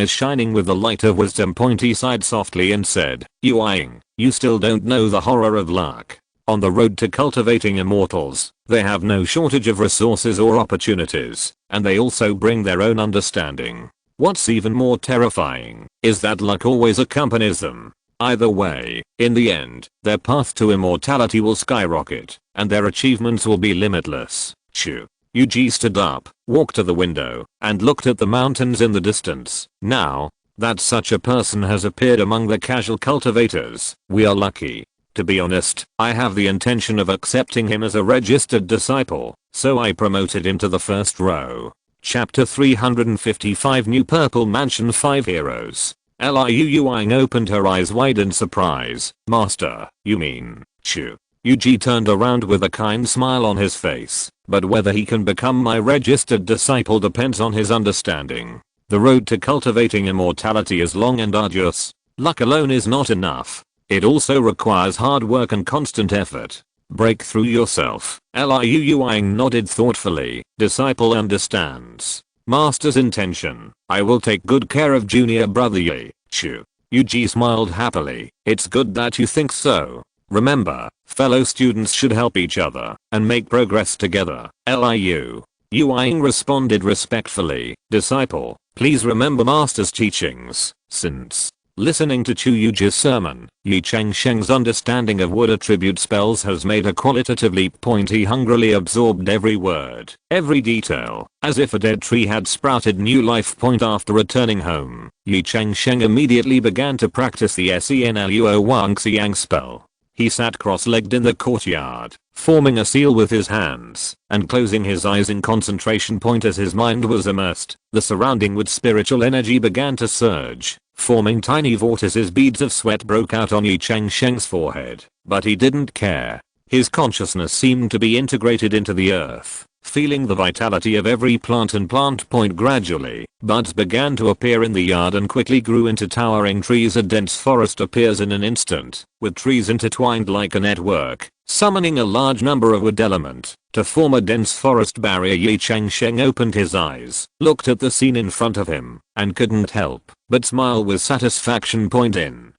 shining with the light of wisdom. He sighed softly and said, "Yuang, you still don't know the horror of luck. On the road to cultivating immortals, they have no shortage of resources or opportunities, and they also bring their own understanding. What's even more terrifying is that luck always accompanies them. Either way, in the end, their path to immortality will skyrocket, and their achievements will be limitless." Chu Yuji stood up, walked to the window, and looked at the mountains in the distance. "Now that such a person has appeared among the casual cultivators, we are lucky. To be honest, I have the intention of accepting him as a registered disciple, so I promoted him to the first row." Chapter 355 New Purple Mansion 5 Heroes. Liu Yuang opened her eyes wide in surprise. "Master, you mean?" Chu Yuji turned around with a kind smile on his face. "But whether he can become my registered disciple depends on his understanding. The road to cultivating immortality is long and arduous. Luck alone is not enough. It also requires hard work and constant effort. Break through yourself." Liu Yuang nodded thoughtfully. "Disciple understands Master's intention. I will take good care of junior brother Ye." Chu Yuji smiled happily. "It's good that you think so. Remember, fellow students should help each other and make progress together." Liu Yuang responded respectfully. "Disciple, please remember Master's teachings." Since listening to Chu Yuji's sermon, Ye Changsheng's understanding of wood attribute spells has made a qualitative leap. He hungrily absorbed every word, every detail, as if a dead tree had sprouted new life. After returning home, Ye Changsheng immediately began to practice the SYNOPSIS Wang Xiang spell. He sat cross-legged in the courtyard, forming a seal with his hands and closing his eyes in concentration. As his mind was immersed, the surrounding wood spiritual energy began to surge, forming tiny vortices. Beads of sweat broke out on Ye Changsheng's forehead, but he didn't care. His consciousness seemed to be integrated into the earth, feeling the vitality of every plant and plant. Gradually, buds began to appear in the yard and quickly grew into towering trees. A dense forest appears in an instant, with trees intertwined like a network, summoning a large number of wood element to form a dense forest barrier. Ye Changsheng opened his eyes, looked at the scene in front of him, and couldn't help but smile with satisfaction. In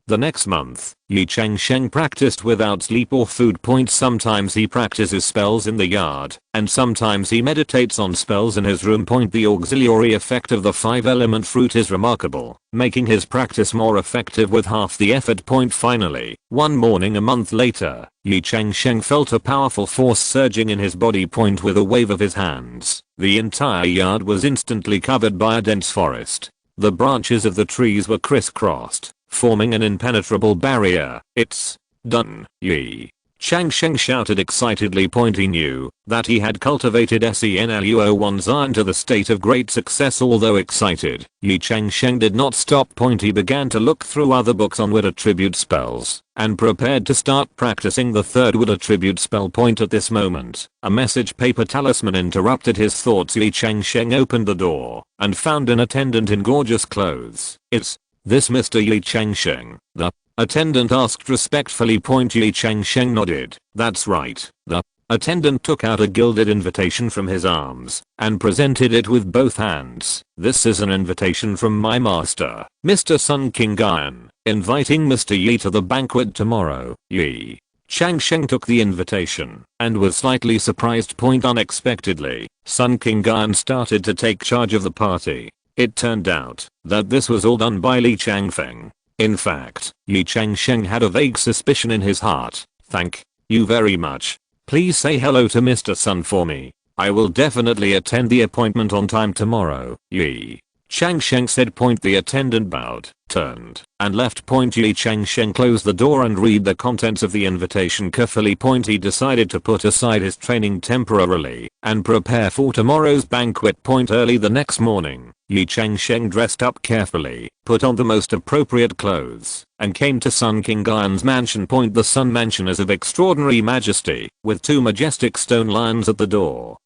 The next month, Ye Changsheng practiced without sleep or food. Sometimes he practices spells in the yard, and sometimes he meditates on spells in his room. The auxiliary effect of the 5-element fruit is remarkable, making his practice more effective with half the effort. Finally, one morning a month later, Ye Changsheng felt a powerful force surging in his body. With a wave of his hands, the entire yard was instantly covered by a dense forest. The branches of the trees were crisscrossed, forming an impenetrable barrier. "It's done," Ye Changsheng shouted excitedly. He knew that he had cultivated SYNOPSIS to the state of great success. Although excited, Ye Changsheng did not stop. He began to look through other books on wood attribute spells and prepared to start practicing the third wood attribute spell. At this moment, a message paper talisman interrupted his thoughts. Ye Changsheng opened the door and found an attendant in gorgeous clothes. "Is this Mr. Ye Changsheng?" the attendant asked respectfully. Ye Changsheng nodded. "That's right." The attendant took out a gilded invitation from his arms and presented it with both hands. "This is an invitation from my master, Mr. Sun King Gayan, inviting Mr. Ye to the banquet tomorrow." Ye Changsheng took the invitation and was slightly surprised. Unexpectedly, Sun King Gayan started to take charge of the party. It turned out that this was all done by Ye Changsheng. In fact, Ye Changsheng had a vague suspicion in his heart. "Thank you very much. Please say hello to Mr. Sun for me. I will definitely attend the appointment on time tomorrow." Ye Changsheng said. The attendant bowed, turned, and left. Ye Changsheng closed the door and read the contents of the invitation carefully. He decided to put aside his training temporarily and prepare for tomorrow's banquet. Early the next morning, Ye Changsheng dressed up carefully, put on the most appropriate clothes, and came to Sun King Gayan's mansion. The Sun Mansion is of extraordinary majesty, with 2 majestic stone lions at the door,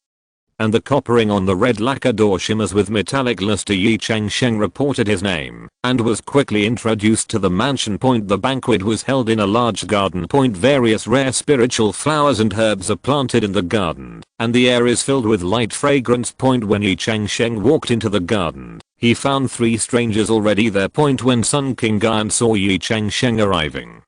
and the coppering on the red lacquer door shimmers with metallic luster. Ye Changsheng reported his name and was quickly introduced to the mansion. The banquet was held in a large garden. Various rare spiritual flowers and herbs are planted in the garden, and the air is filled with light fragrance. When Ye Changsheng walked into the garden, he found 3 strangers already there. When Sun King Gayan saw Ye Changsheng arriving,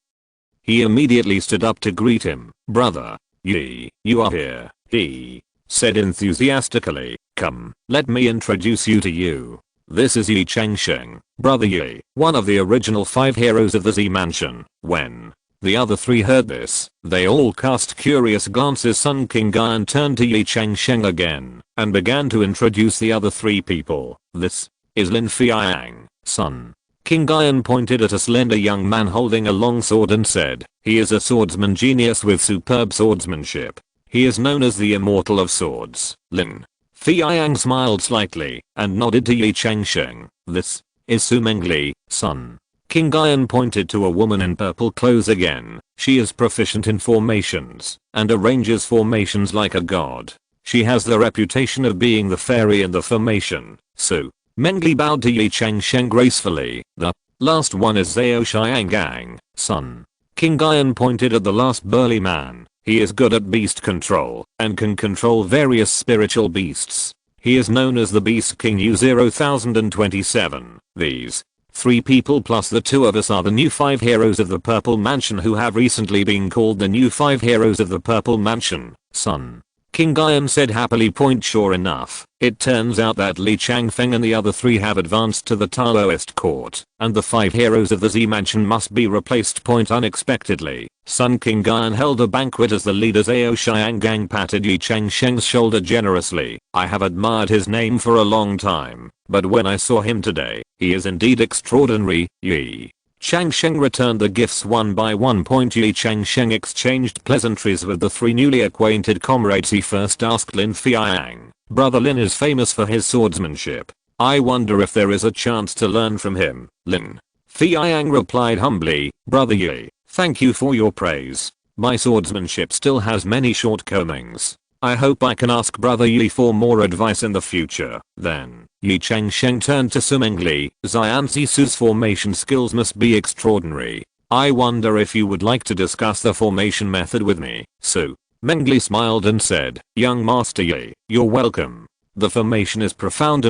he immediately stood up to greet him. "Brother Ye, you are here," he said enthusiastically. "Come, let me introduce you to you. This is Ye Changsheng, Brother Ye, one of the original 5 heroes of the Z Mansion." When the other 3 heard this, they all cast curious glances. Sun King Gayan turned to Ye Changsheng again and began to introduce the other 3 people. "This is Lin Fiang." Sun King Gayan pointed at a slender young man holding a long sword and said, "He is a swordsman genius with superb swordsmanship. He is known as the Immortal of Swords." Lin Fiang smiled slightly and nodded to Ye Changsheng. "This is Su Mengli." Sun King Gayan pointed to a woman in purple clothes again. "She is proficient in formations and arranges formations like a god. She has the reputation of being the fairy in the formation." Su Mengli bowed to Ye Changsheng gracefully. "The last one is Zhao Xiangang." Sun King Gayan pointed at the last burly man. "He is good at beast control and can control various spiritual beasts. He is known as the Beast King U-0,027. These 3 people plus the 2 of us are the new 5 heroes of the Purple Mansion who have recently been called the new 5 heroes of the Purple Mansion." Sun King Gayan said happily. Sure enough, it turns out that Ye Changsheng and the other 3 have advanced to the Taoist court, and the 5 heroes of the Z Mansion must be replaced. Unexpectedly, Sun King Gayan held a banquet as the leader. Zhao Xiangang patted Ye Changsheng's shoulder generously. "I have admired his name for a long time, but when I saw him today, he is indeed extraordinary." Ye Changsheng returned the gifts one by one. Ye Changsheng exchanged pleasantries with the 3 newly acquainted comrades. He first asked Lin Fiang, "Brother Lin is famous for his swordsmanship. I wonder if there is a chance to learn from him." Lin Fiang replied humbly, "Brother Ye, thank you for your praise. My swordsmanship still has many shortcomings. I hope I can ask Brother Ye for more advice in the future." Then Ye Changsheng turned to Su Mengli. "Xianzi Su's formation skills must be extraordinary. I wonder if you would like to discuss the formation method with me." Su Mengli smiled and said, "Young Master Ye, you're welcome. The formation is profound,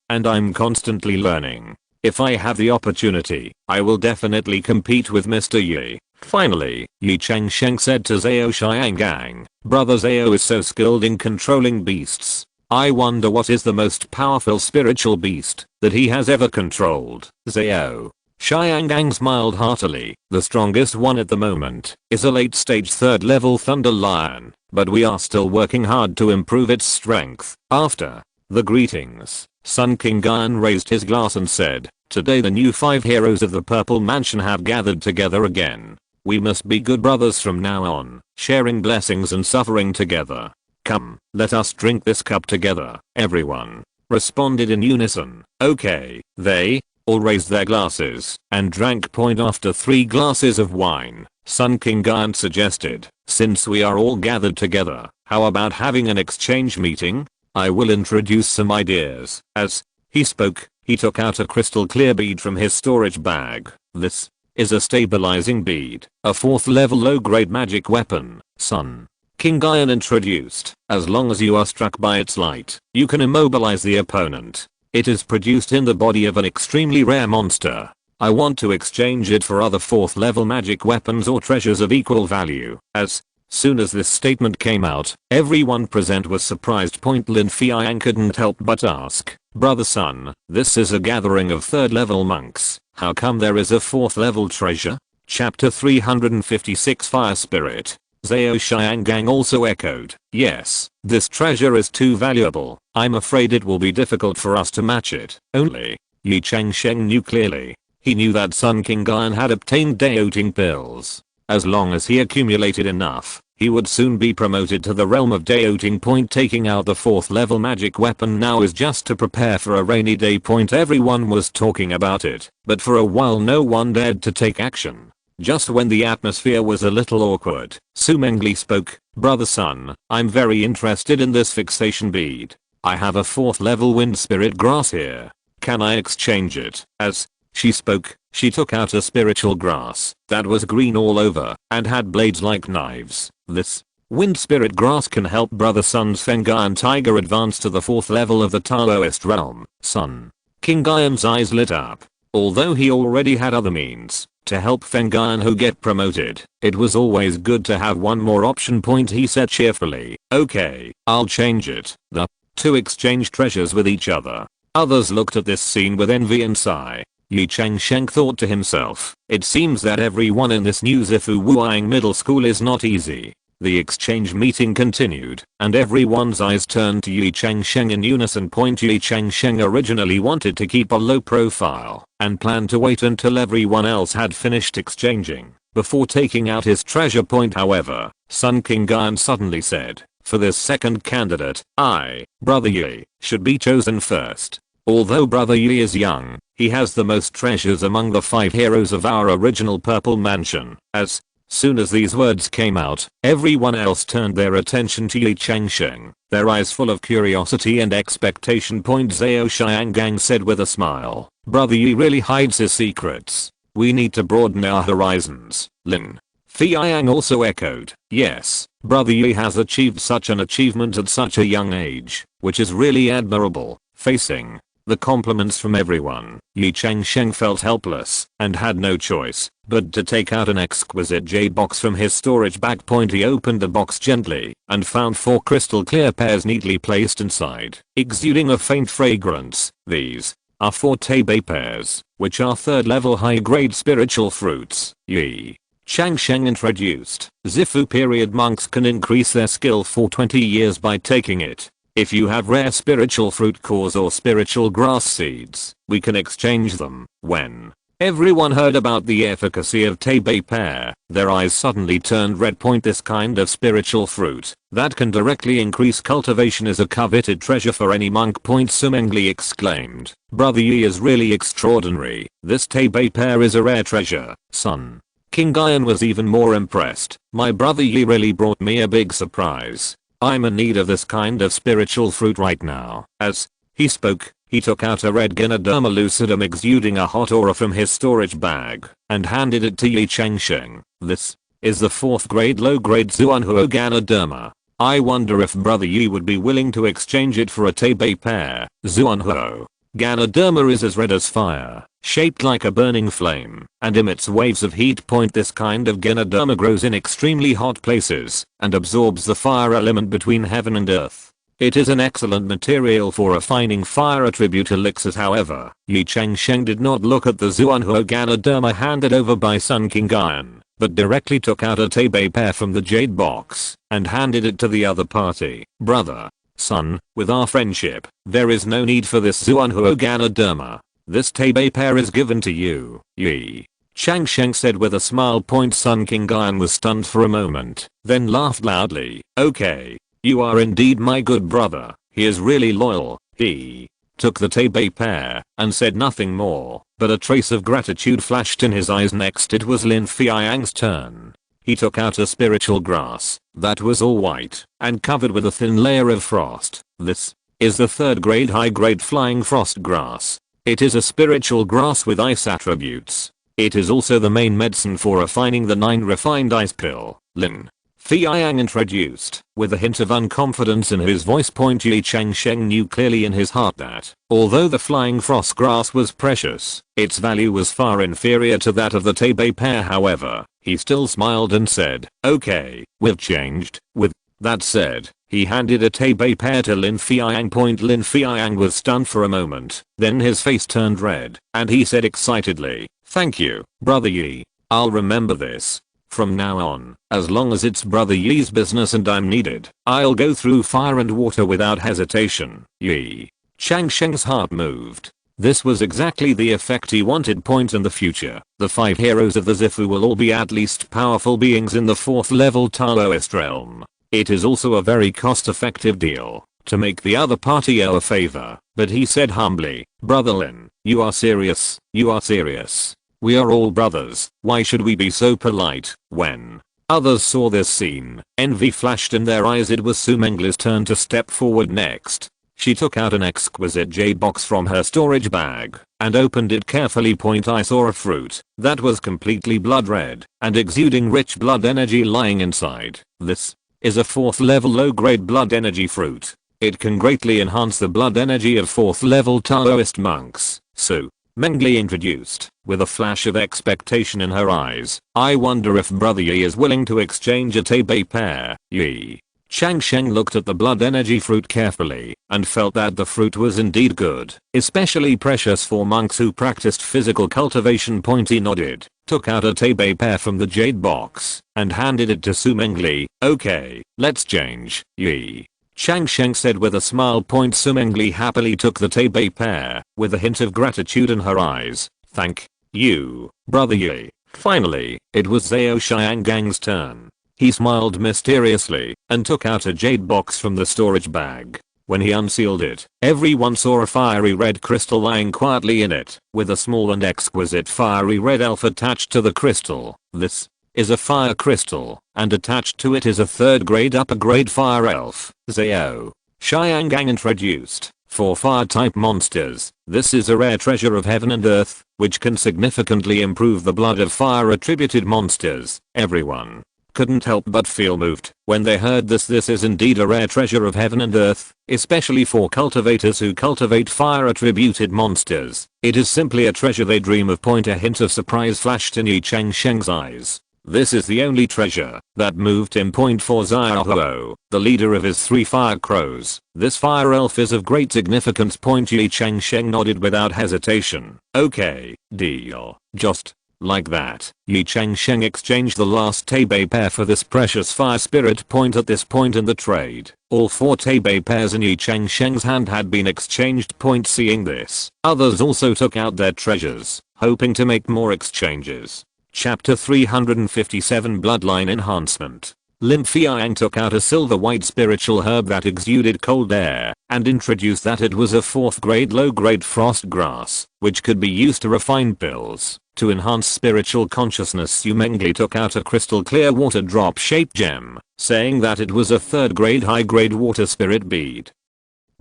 and I'm constantly learning. If I have the opportunity, I will definitely compete with Mr. Ye. Finally, Ye Changsheng said to Zhao Xiangang, brother Zhao is so skilled in controlling beasts. I wonder what is the most powerful spiritual beast that he has ever controlled. Zhao Xiangang smiled heartily. The strongest one at the moment is a late stage 3rd level thunder lion, but we are still working hard to improve its strength. After the greetings, Sun King Gan raised his glass and said, today the new 5 heroes of the Purple Mansion have gathered together again. We must be good brothers from now on, sharing blessings and suffering together. Come, let us drink this cup together. Everyone responded in unison. Okay, they all raised their glasses and drank point after 3 glasses of wine. Sun King Gan suggested, since we are all gathered together, how about having an exchange meeting? I will introduce some ideas. As he spoke, he took out a crystal clear bead from his storage bag. This is a stabilizing bead, a 4th level low grade magic weapon. Sun King Gan introduced, as long as you are struck by its light, you can immobilize the opponent. It is produced in the body of an extremely rare monster. I want to exchange it for other 4th level magic weapons or treasures of equal value. As soon as this statement came out, everyone present was surprised. Lin Fiang couldn't help but ask, brother Sun, this is a gathering of 3rd level monks. How come there is a 4th level treasure? Chapter 356 Fire Spirit. Zhao Xiangang also echoed, yes, this treasure is too valuable. I'm afraid it will be difficult for us to match it. Only Ye Changsheng knew clearly. He knew that Sun King Gan had obtained Daoting pills. As long as he accumulated enough, he would soon be promoted to the realm of Daoting. Taking out the 4th level magic weapon now is just to prepare for a rainy day. Everyone was talking about it, but for a while no one dared to take action. Just when the atmosphere was a little awkward, Su Mengli spoke, brother Sun, I'm very interested in this fixation bead. I have a 4th level wind spirit grass here. Can I exchange it? As she spoke, she took out a spiritual grass that was green all over and had blades like knives. This wind spirit grass can help brother Sun's Fengyang tiger advance to the 4th level of the Taoist realm. Sun King Gaian's eyes lit up. Although he already had other means to help Fengyang Ho get promoted, it was always good to have one more option. He said cheerfully, okay, I'll change it. The two exchanged treasures with each other. Others looked at this scene with envy and sigh. Ye Changsheng thought to himself, it seems that everyone in this new Zifu Wuang middle school is not easy. The exchange meeting continued, and everyone's eyes turned to Ye Changsheng in unison. Ye Changsheng originally wanted to keep a low profile, and planned to wait until everyone else had finished exchanging, before taking out his treasure. However, Sun King Gan suddenly said, for this second candidate, Brother Ye, should be chosen first. Although Brother Ye is young, he has the most treasures among the 5 heroes of our original Purple Mansion. As soon as these words came out, everyone else turned their attention to Ye Changsheng, their eyes full of curiosity and expectation. Zhao Xiangang said with a smile, brother Ye really hides his secrets. We need to broaden our horizons. Lin Fiang also echoed, yes, brother Ye has achieved such an achievement at such a young age, which is really admirable. Facing the compliments from everyone, Ye Changsheng felt helpless and had no choice but to take out an exquisite jade box from his storage bag. He opened the box gently and found 4 crystal clear pears neatly placed inside, exuding a faint fragrance. These are 4 Taibei pears, which are 3rd level high grade spiritual fruits. Ye Changsheng introduced, Zifu period monks can increase their skill for 20 years by taking it. If you have rare spiritual fruit cores or spiritual grass seeds, we can exchange them. When everyone heard about the efficacy of Taibei pear, their eyes suddenly turned red. This kind of spiritual fruit that can directly increase cultivation is a coveted treasure for any monk. Su Mengli exclaimed, brother Ye is really extraordinary. This Taibei pear is a rare treasure. Sun King Gaian was even more impressed. My brother Ye really brought me a big surprise. I'm in need of this kind of spiritual fruit right now. As he spoke, he took out a red Ganoderma lucidum exuding a hot aura from his storage bag and handed it to Ye Changsheng. This is the 4th grade low grade Zuanhuo Ganoderma. I wonder if brother Ye would be willing to exchange it for a Taibei pear. Zuanhuo Ganoderma is as red as fire, shaped like a burning flame, and emits waves of heat. This kind of Ganoderma grows in extremely hot places and absorbs the fire element between heaven and earth. It is an excellent material for refining fire attribute elixirs. However, Ye Changsheng did not look at the Zuanhuo Ganoderma handed over by Sun King Guyan, but directly took out a Tebe pear from the jade box and handed it to the other party. Brother, son, with our friendship, there is no need for this Zuanhuo Ganoderma. This Tebe pear is given to you, Ye Changsheng said with a smile. Sun King Guyan was stunned for a moment, then laughed loudly. Okay. You are indeed my good brother. He is really loyal. He took the Tebe pear and said nothing more, but a trace of gratitude flashed in his eyes. Next it was Lin Fiayang's turn. He took out a spiritual grass that was all white and covered with a thin layer of frost. This is the third grade high grade flying frost grass. It is a spiritual grass with ice attributes. It is also the main medicine for refining the 9 refined ice pill. Lin Fiayang introduced, with a hint of unconfidence in his voice. Ye Changsheng knew clearly in his heart that, although the flying frost grass was precious, its value was far inferior to that of the Tebe pear. However, he still smiled and said, okay, we've changed. With that said, he handed a Tebe pear to Lin Fiayang. Lin Fiayang was stunned for a moment, then his face turned red, and he said excitedly, thank you, brother Ye. I'll remember this. From now on, as long as it's brother Ye's business and I'm needed, I'll go through fire and water without hesitation. Ye Changsheng's heart moved. This was exactly the effect he wanted. In the future, the 5 heroes of the Zifu will all be at least powerful beings in the 4th level Taoist realm. It is also a very cost-effective deal to make the other party owe a favor, but he said humbly, brother Lin, you are serious? You are serious? We are all brothers, why should we be so polite? When others saw this scene, envy flashed in their eyes. It was Su Mengli's turn to step forward next. She took out an exquisite jade box from her storage bag and opened it carefully. I saw a fruit that was completely blood red and exuding rich blood energy lying inside. This is a 4th level low grade blood energy fruit. It can greatly enhance the blood energy of 4th level Taoist monks. Su Mengli introduced, with a flash of expectation in her eyes. I wonder if brother Ye is willing to exchange a Tebe pear. Ye Changsheng looked at the blood energy fruit carefully and felt that the fruit was indeed good, especially precious for monks who practiced physical cultivation. He nodded, took out a Tebe pear from the jade box and handed it to Su Mengli. Okay, let's change. Ye Changsheng said with a smile. Su Mengli happily took the Tebe pear, with a hint of gratitude in her eyes. Thank you, brother Ye. Finally, it was Zhao Xianggang's turn. He smiled mysteriously and took out a jade box from the storage bag. When he unsealed it, everyone saw a fiery red crystal lying quietly in it, with a small and exquisite fiery red elf attached to the crystal. This is a fire crystal, and attached to it is a 3rd grade upper grade fire elf. Zhao Xianggang introduced, for fire type monsters, this is a rare treasure of heaven and earth, which can significantly improve the blood of fire attributed monsters. Everyone couldn't help but feel moved when they heard this. This is indeed a rare treasure of heaven and earth, especially for cultivators who cultivate fire attributed monsters. It is simply a treasure they dream of. A hint of surprise flashed in Ye Changsheng's eyes. This is the only treasure that moved him. For Xiaohuo, the leader of his 3 fire crows, this fire elf is of great significance. Ye Changsheng nodded without hesitation. Okay, deal. Just like that, Ye Changsheng exchanged the last Tebe pear for this precious fire spirit. At this point in the trade, all 4 Tebe pears in Ye Changsheng's hand had been exchanged. Seeing this, others also took out their treasures, hoping to make more exchanges. Chapter 357 Bloodline Enhancement. Lin Fiayang took out a silver white spiritual herb that exuded cold air and introduced that it was a 4th grade low grade frost grass, which could be used to refine pills to enhance spiritual consciousness. Su Mengli took out a crystal clear water drop shaped gem, saying that it was a 3rd grade high grade water spirit bead.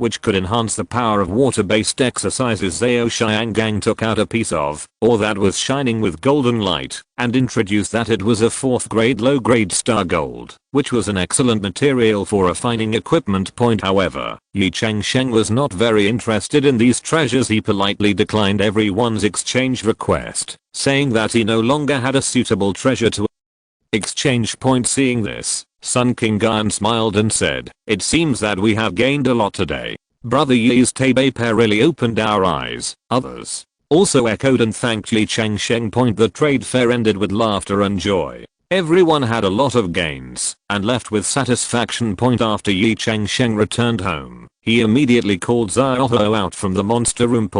which could enhance the power of water-based exercises Ye Changsheng took out a piece of, or that was shining with golden light, and introduced that it was a 4th grade low-grade star gold, which was an excellent material for refining equipment. However, Ye Changsheng was not very interested in these treasures. He politely declined everyone's exchange request, saying that he no longer had a suitable treasure to exchange. Seeing this, Sun King Gan smiled and said, "It seems that we have gained a lot today. Brother Ye's Tabe pair really opened our eyes." Others also echoed and thanked Ye Changsheng. The trade fair ended with laughter and joy. Everyone had a lot of gains and left with satisfaction. After Ye Changsheng returned home, he immediately called Xiaohou out from the monster room.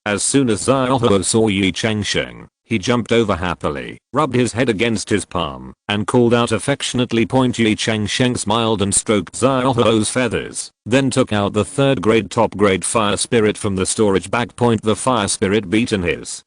As soon as Xiaohou saw Ye Changsheng, he jumped over happily, rubbed his head against his palm, and called out affectionately. Ye Changsheng smiled and stroked Xiaohou's feathers, then took out the 3rd grade top grade fire spirit from the storage bag. The fire spirit beat in his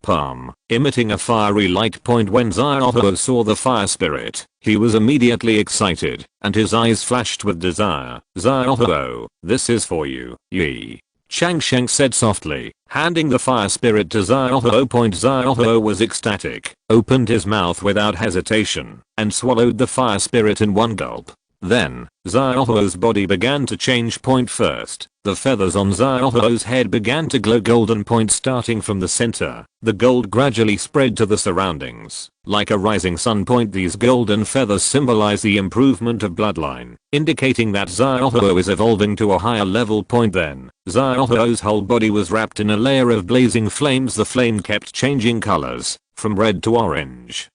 palm, emitting a fiery light. When Xiaohou saw the fire spirit, he was immediately excited, and his eyes flashed with desire. "Xiaohou, this is for you," Ye Changsheng said softly, handing the fire spirit to Xiaohou. Xiaohou was ecstatic, opened his mouth without hesitation, and swallowed the fire spirit in one gulp. Then, Xiaohou's body began to change. First, the feathers on Xiaohou's head began to glow golden. Starting from the center, the gold gradually spread to the surroundings, like a rising sun. These golden feathers symbolize the improvement of bloodline, indicating that Xiaohou is evolving to a higher level. Then, Xiaohou's whole body was wrapped in a layer of blazing flames. The flame kept changing colors, from red to orange,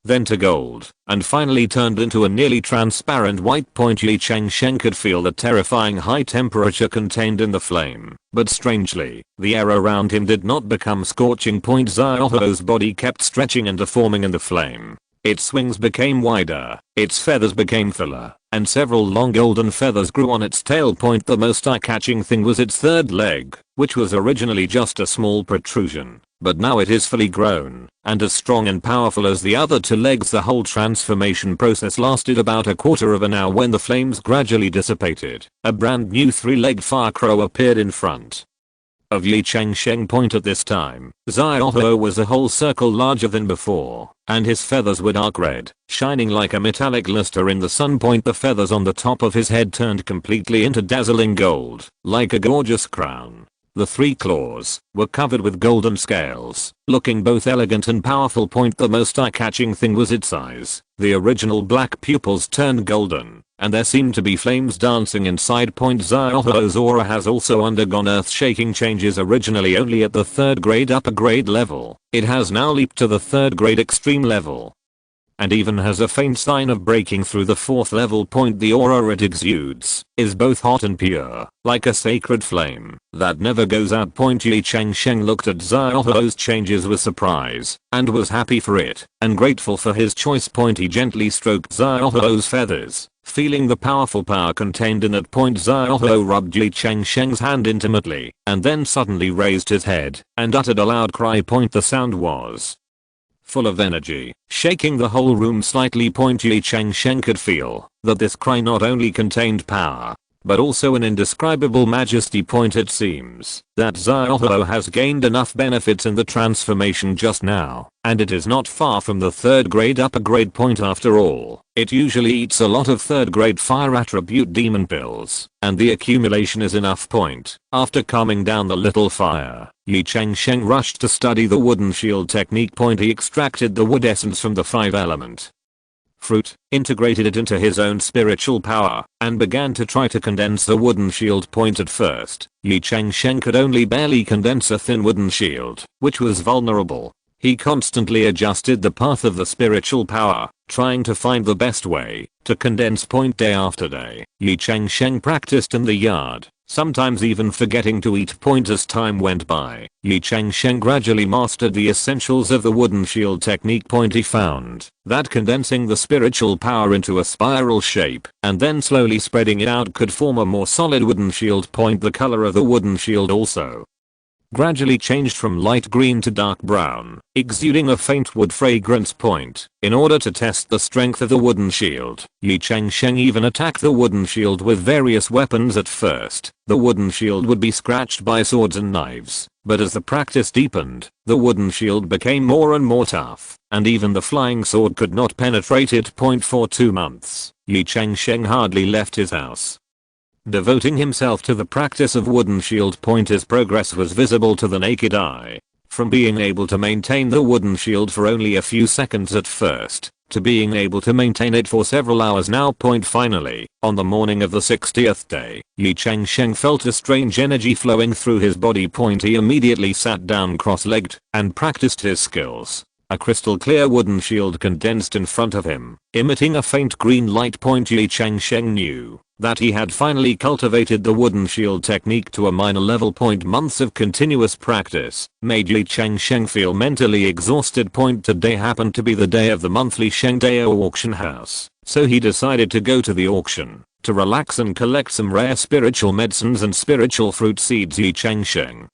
then to gold, and finally turned into a nearly transparent white. Ye Changsheng could feel the terrifying high temperature contained in the flame, but strangely, the air around him did not become scorching. Xiaohou's body kept stretching and deforming in the flame. Its wings became wider, its feathers became fuller, and several long golden feathers grew on its tail. The most eye-catching thing was its 3rd leg, which was originally just a small protrusion, but now it is fully grown, and as strong and powerful as the other 2 legs. The whole transformation process lasted about a quarter of an hour. When the flames gradually dissipated, a brand new 3-legged fire crow appeared in front of Ye Changsheng. At this time, Xiaohou was a whole circle larger than before, and his feathers were dark red, shining like a metallic luster in the sun. The feathers on the top of his head turned completely into dazzling gold, like a gorgeous crown. The 3 claws were covered with golden scales, looking both elegant and powerful. The most eye-catching thing was its eyes. The original black pupils turned golden, and there seemed to be flames dancing inside. Xiaohou's aura has also undergone earth-shaking changes. Originally only at the 3rd grade upper grade level, it has now leaped to the 3rd grade extreme level, and even has a faint sign of breaking through the 4th level. The aura it exudes is both hot and pure, like a sacred flame that never goes out. Ye Changsheng looked at Xiaohou's changes with surprise, and was happy for it, and grateful for his choice. He gently stroked Xiaohou's feathers, feeling the powerful power contained in it. Xiaohou rubbed Ye Changsheng's hand intimately, and then suddenly raised his head, and uttered a loud cry. The sound was full of energy, shaking the whole room slightly. Ye Changsheng could feel that this cry not only contained power, but also an indescribable majesty. It seems that Xiaohou has gained enough benefits in the transformation just now, and it is not far from the 3rd grade upper grade. After all, it usually eats a lot of 3rd grade fire attribute demon pills, and the accumulation is enough. After calming down the little fire, Ye Changsheng rushed to study the wooden shield technique. He extracted the wood essence from the 5-element fruit, integrated it into his own spiritual power, and began to try to condense the wooden shield. At first, Ye Changsheng could only barely condense a thin wooden shield, which was vulnerable. He constantly adjusted the path of the spiritual power, trying to find the best way to condense. Day after day, Ye Changsheng practiced in the yard, sometimes even forgetting to eat. As time went by, Ye Changsheng gradually mastered the essentials of the wooden shield technique. He found that condensing the spiritual power into a spiral shape and then slowly spreading it out could form a more solid wooden shield. The color of the wooden shield also gradually changed from light green to dark brown, exuding a faint wood fragrance point. In order to test the strength of the wooden shield, Ye Changsheng even attacked the wooden shield with various weapons. At first, the wooden shield would be scratched by swords and knives, but as the practice deepened, the wooden shield became more and more tough, and even the flying sword could not penetrate it. For 2 months, Ye Changsheng hardly left his house, devoting himself to the practice of wooden shield. His progress was visible to the naked eye. From being able to maintain the wooden shield for only a few seconds at first, to being able to maintain it for several hours now. Finally, on the morning of the 60th day, Ye Changsheng felt a strange energy flowing through his body. He immediately sat down cross-legged and practiced his skills. A crystal clear wooden shield condensed in front of him, emitting a faint green light. Ye Changsheng knew that he had finally cultivated the wooden shield technique to a minor level. Months of continuous practice made Ye Changsheng feel mentally exhausted. Today happened to be the day of the monthly Shengdao auction house, so he decided to go to the auction to relax and collect some rare spiritual medicines and spiritual fruit seeds. Ye Changsheng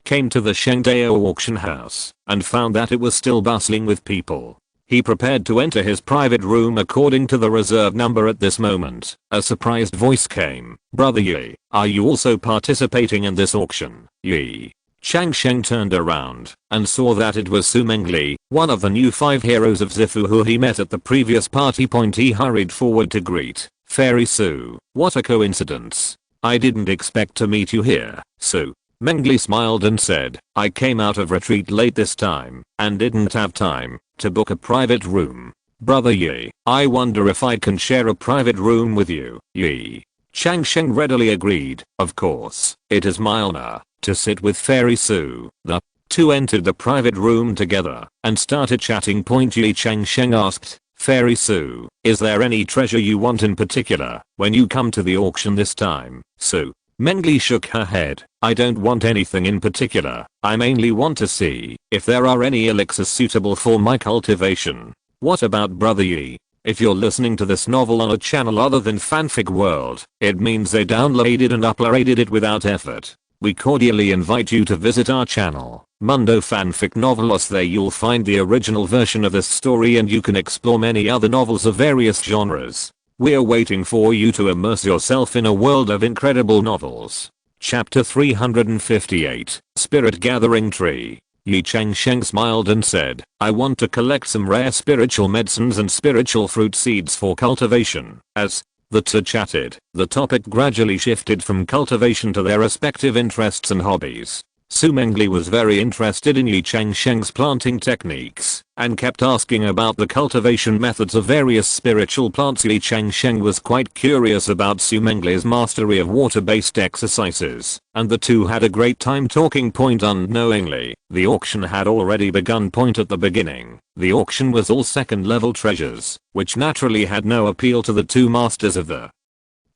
came to the Shengdao auction house and found that it was still bustling with people. He prepared to enter his private room according to the reserve number. At this moment, a surprised voice came. "Brother Ye, are you also participating in this auction?" Ye Changsheng turned around and saw that it was Su Mengli, one of the new 5 heroes of Zifu who he met at the previous party. He hurried forward to greet Fairy Su. "What a coincidence. I didn't expect to meet you here, Su." Mengli smiled and said, "I came out of retreat late this time and didn't have time to book a private room. Brother Ye, I wonder if I can share a private room with you." Ye Changsheng readily agreed. Of course, it is my honor to sit with Fairy Su. The two entered the private room together and started chatting. Ye Changsheng asked, "Fairy Su, is there any treasure you want in particular when you come to the auction this time?" Su Mengli shook her head. "I don't want anything in particular. I mainly want to see if there are any elixirs suitable for my cultivation." "What about Brother Yi? If you're listening to this novel on a channel other than Fanfic World, it means they downloaded and uploaded it without effort. We cordially invite you to visit our channel, Mundo Fanfic Novelos. There you'll find the original version of this story and you can explore many other novels of various genres. We're waiting for you to immerse yourself in a world of incredible novels." Chapter 358, Spirit Gathering Tree. Ye Changsheng smiled and said, "I want to collect some rare spiritual medicines and spiritual fruit seeds for cultivation." As the two chatted, the topic gradually shifted from cultivation to their respective interests and hobbies. Su Mengli was very interested in Ye Changsheng's planting techniques and kept asking about the cultivation methods of various spiritual plants. Ye Changsheng was quite curious about Su Mengli's mastery of water-based exercises, and the two had a great time talking. Unknowingly, the auction had already begun. At the beginning, the auction was all second-level treasures, which naturally had no appeal to the two masters of the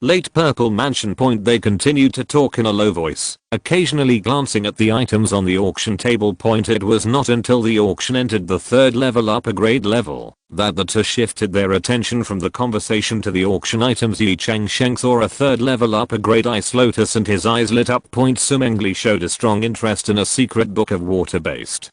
late Purple Mansion. They continued to talk in a low voice, occasionally glancing at the items on the auction table. It was not until the auction entered the third level upper grade level that the two shifted their attention from the conversation to the auction items. Ye Changsheng saw a third level upper grade ice lotus and his eyes lit up. Su Mengli showed a strong interest in a secret book of water-based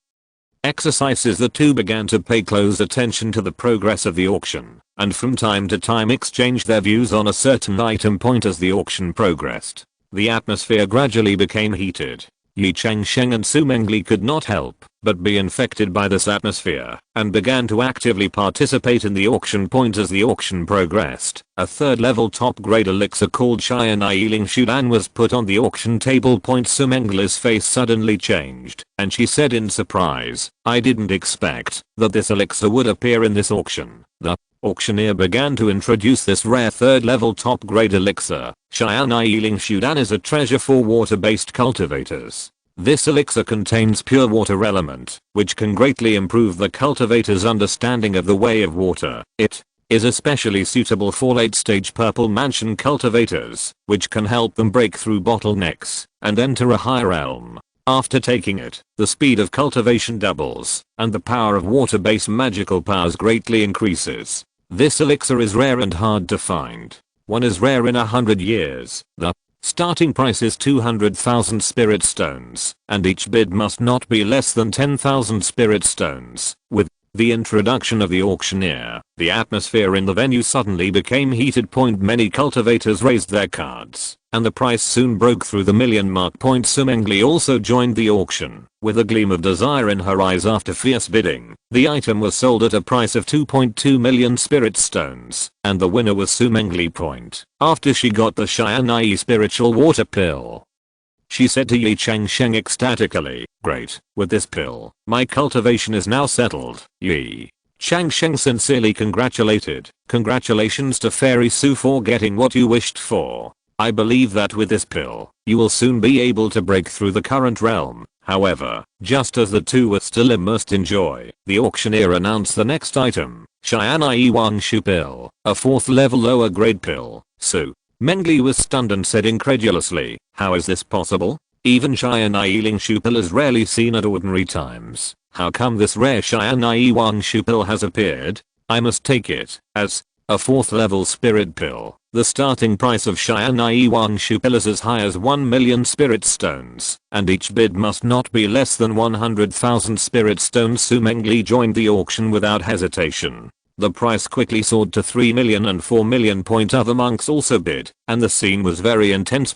exercises. The two began to pay close attention to the progress of the auction, and from time to time exchanged their views on a certain item. As the auction progressed, the atmosphere gradually became heated. Ye Changsheng and Su Mengli could not help but be infected by this atmosphere and began to actively participate in the auction. As the auction progressed, a third level top grade elixir called Xianyiling Shudan was put on the auction table. Su Mengli's face suddenly changed and she said in surprise, "I didn't expect that this elixir would appear in this auction." The auctioneer began to introduce this rare third level top grade elixir. Xianyiling Shudan is a treasure for water-based cultivators. This elixir contains pure water element, which can greatly improve the cultivator's understanding of the way of water. It is especially suitable for late-stage Purple Mansion cultivators, which can help them break through bottlenecks and enter a higher realm. After taking it, the speed of cultivation doubles, and the power of water-based magical powers greatly increases. This elixir is rare and hard to find. One is rare in 100 years. The Starting price is 200,000 spirit stones, and each bid must not be less than 10,000 spirit stones. With the introduction of the auctioneer, the atmosphere in the venue suddenly became heated. Many cultivators raised their cards, and the price soon broke through the million mark. Sumengli also joined the auction, with a gleam of desire in her eyes. After fierce bidding, the item was sold at a price of 2.2 million spirit stones, and the winner was Sumengli. After she got the Shianai spiritual water pill, she said to Ye Changsheng ecstatically, "Great, with this pill, my cultivation is now settled." Ye Changsheng sincerely congratulated. "Congratulations to Fairy Su for getting what you wished for. I believe that with this pill, you will soon be able to break through the current realm." However, just as the two were still immersed in joy, the auctioneer announced the next item, Shianai Wangshu pill, a 4th level lower grade pill. Su Mengli was stunned and said incredulously, "How is this possible? Even Shianai Lingshu pill is rarely seen at ordinary times. How come this rare Shianai Wangshu pill has appeared? I must take it, as a 4th level spirit pill. The starting price of Shianai Wangshu pill is as high as 1 million spirit stones, and each bid must not be less than 100,000 spirit stones." Sumengli joined the auction without hesitation. The price quickly soared to 3 million and 4 million. Other monks also bid, and the scene was very intense.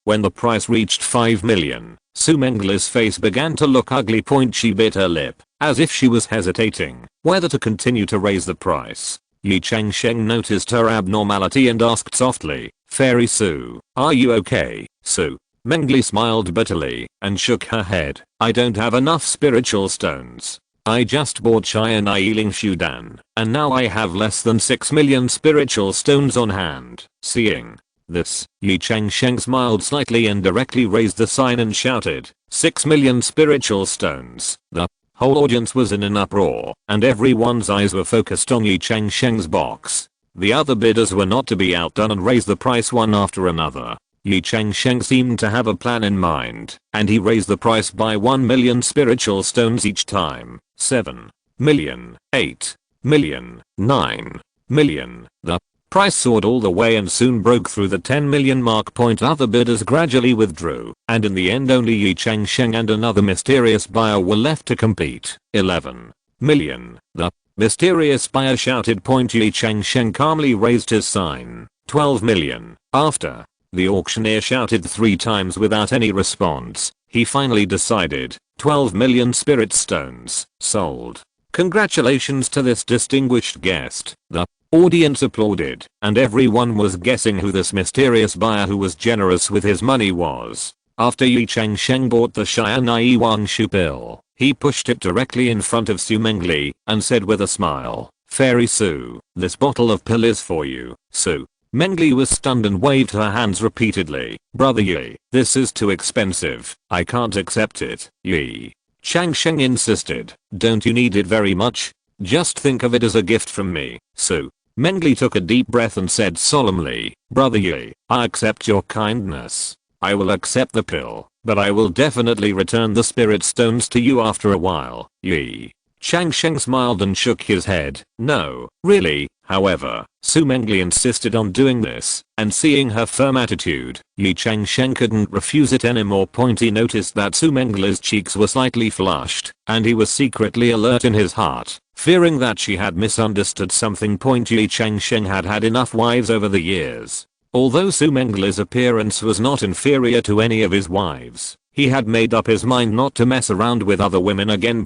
When the price reached 5 million, Sumengli's face began to look ugly. She bit her lip, as if she was hesitating whether to continue to raise the price. Ye Changsheng noticed her abnormality and asked softly, "Fairy Su, are you okay?" Su Mengli smiled bitterly and shook her head. "I don't have enough spiritual stones. I just bought Shianai Lingshu Dan, and now I have less than 6 million spiritual stones on hand." Seeing this, Ye Changsheng smiled slightly and directly raised the sign and shouted, "6 million spiritual stones." The whole audience was in an uproar, and everyone's eyes were focused on Ye Changsheng's box. The other bidders were not to be outdone and raised the price one after another. Ye Changsheng seemed to have a plan in mind, and he raised the price by 1 million spiritual stones each time. 7 million, 8 million, 9 million. The price soared all the way and soon broke through the 10 million mark. Other bidders gradually withdrew, and in the end only Ye Changsheng and another mysterious buyer were left to compete. 11 million. The mysterious buyer shouted. Ye Changsheng calmly raised his sign. 12 million. After the auctioneer shouted 3 times without any response, he finally decided, 12 million spirit stones, sold. Congratulations to this distinguished guest. The audience applauded, and everyone was guessing who this mysterious buyer who was generous with his money was. After Ye Changsheng bought the Shianai Wangshu pill, he pushed it directly in front of Sumengli and said with a smile, "Fairy Su, this bottle of pill is for you." Su Mengli was stunned and waved her hands repeatedly. "Brother Ye, this is too expensive. I can't accept it." Ye Changsheng insisted, "Don't you need it very much? Just think of it as a gift from me." Su Mengli took a deep breath and said solemnly, "Brother Ye, I accept your kindness. I will accept the pill, but I will definitely return the spirit stones to you after a while." Ye Changsheng smiled and shook his head. "No, really." However, Sumengli insisted on doing this, and seeing her firm attitude, Ye Changsheng couldn't refuse it anymore. He noticed that Sumengli's cheeks were slightly flushed, and he was secretly alert in his heart, fearing that she had misunderstood something. Ye Changsheng had had enough wives over the years. Although Sumengli's appearance was not inferior to any of his wives, he had made up his mind not to mess around with other women again.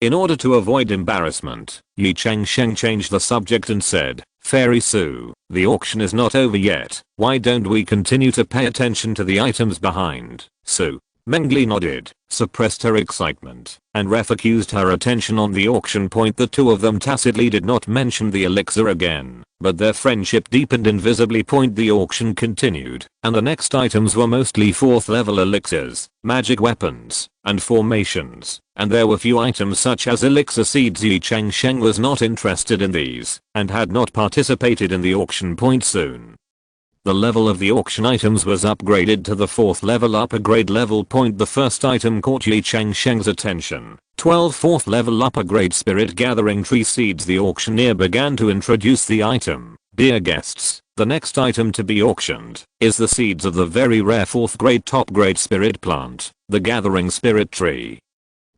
In order to avoid embarrassment, Ye Changsheng changed the subject and said, "Fairy Su, the auction is not over yet. Why don't we continue to pay attention to the items behind?" Su Mengli nodded, suppressed her excitement, and refocused her attention on the auction. The two of them tacitly did not mention the elixir again, but their friendship deepened invisibly. The auction continued, and the next items were mostly 4th level elixirs, magic weapons, and formations, and there were few items such as elixir seeds. Ye Changsheng was not interested in these, and had not participated in the auction. Soon the level of the auction items was upgraded to the 4th level upper grade level. The first item caught Ye Changsheng's attention. 12 4th level upper grade spirit gathering tree seeds. The auctioneer began to introduce the item, Dear guests, the next item to be auctioned is the seeds of the very rare 4th grade top grade spirit plant, the Gathering Spirit Tree.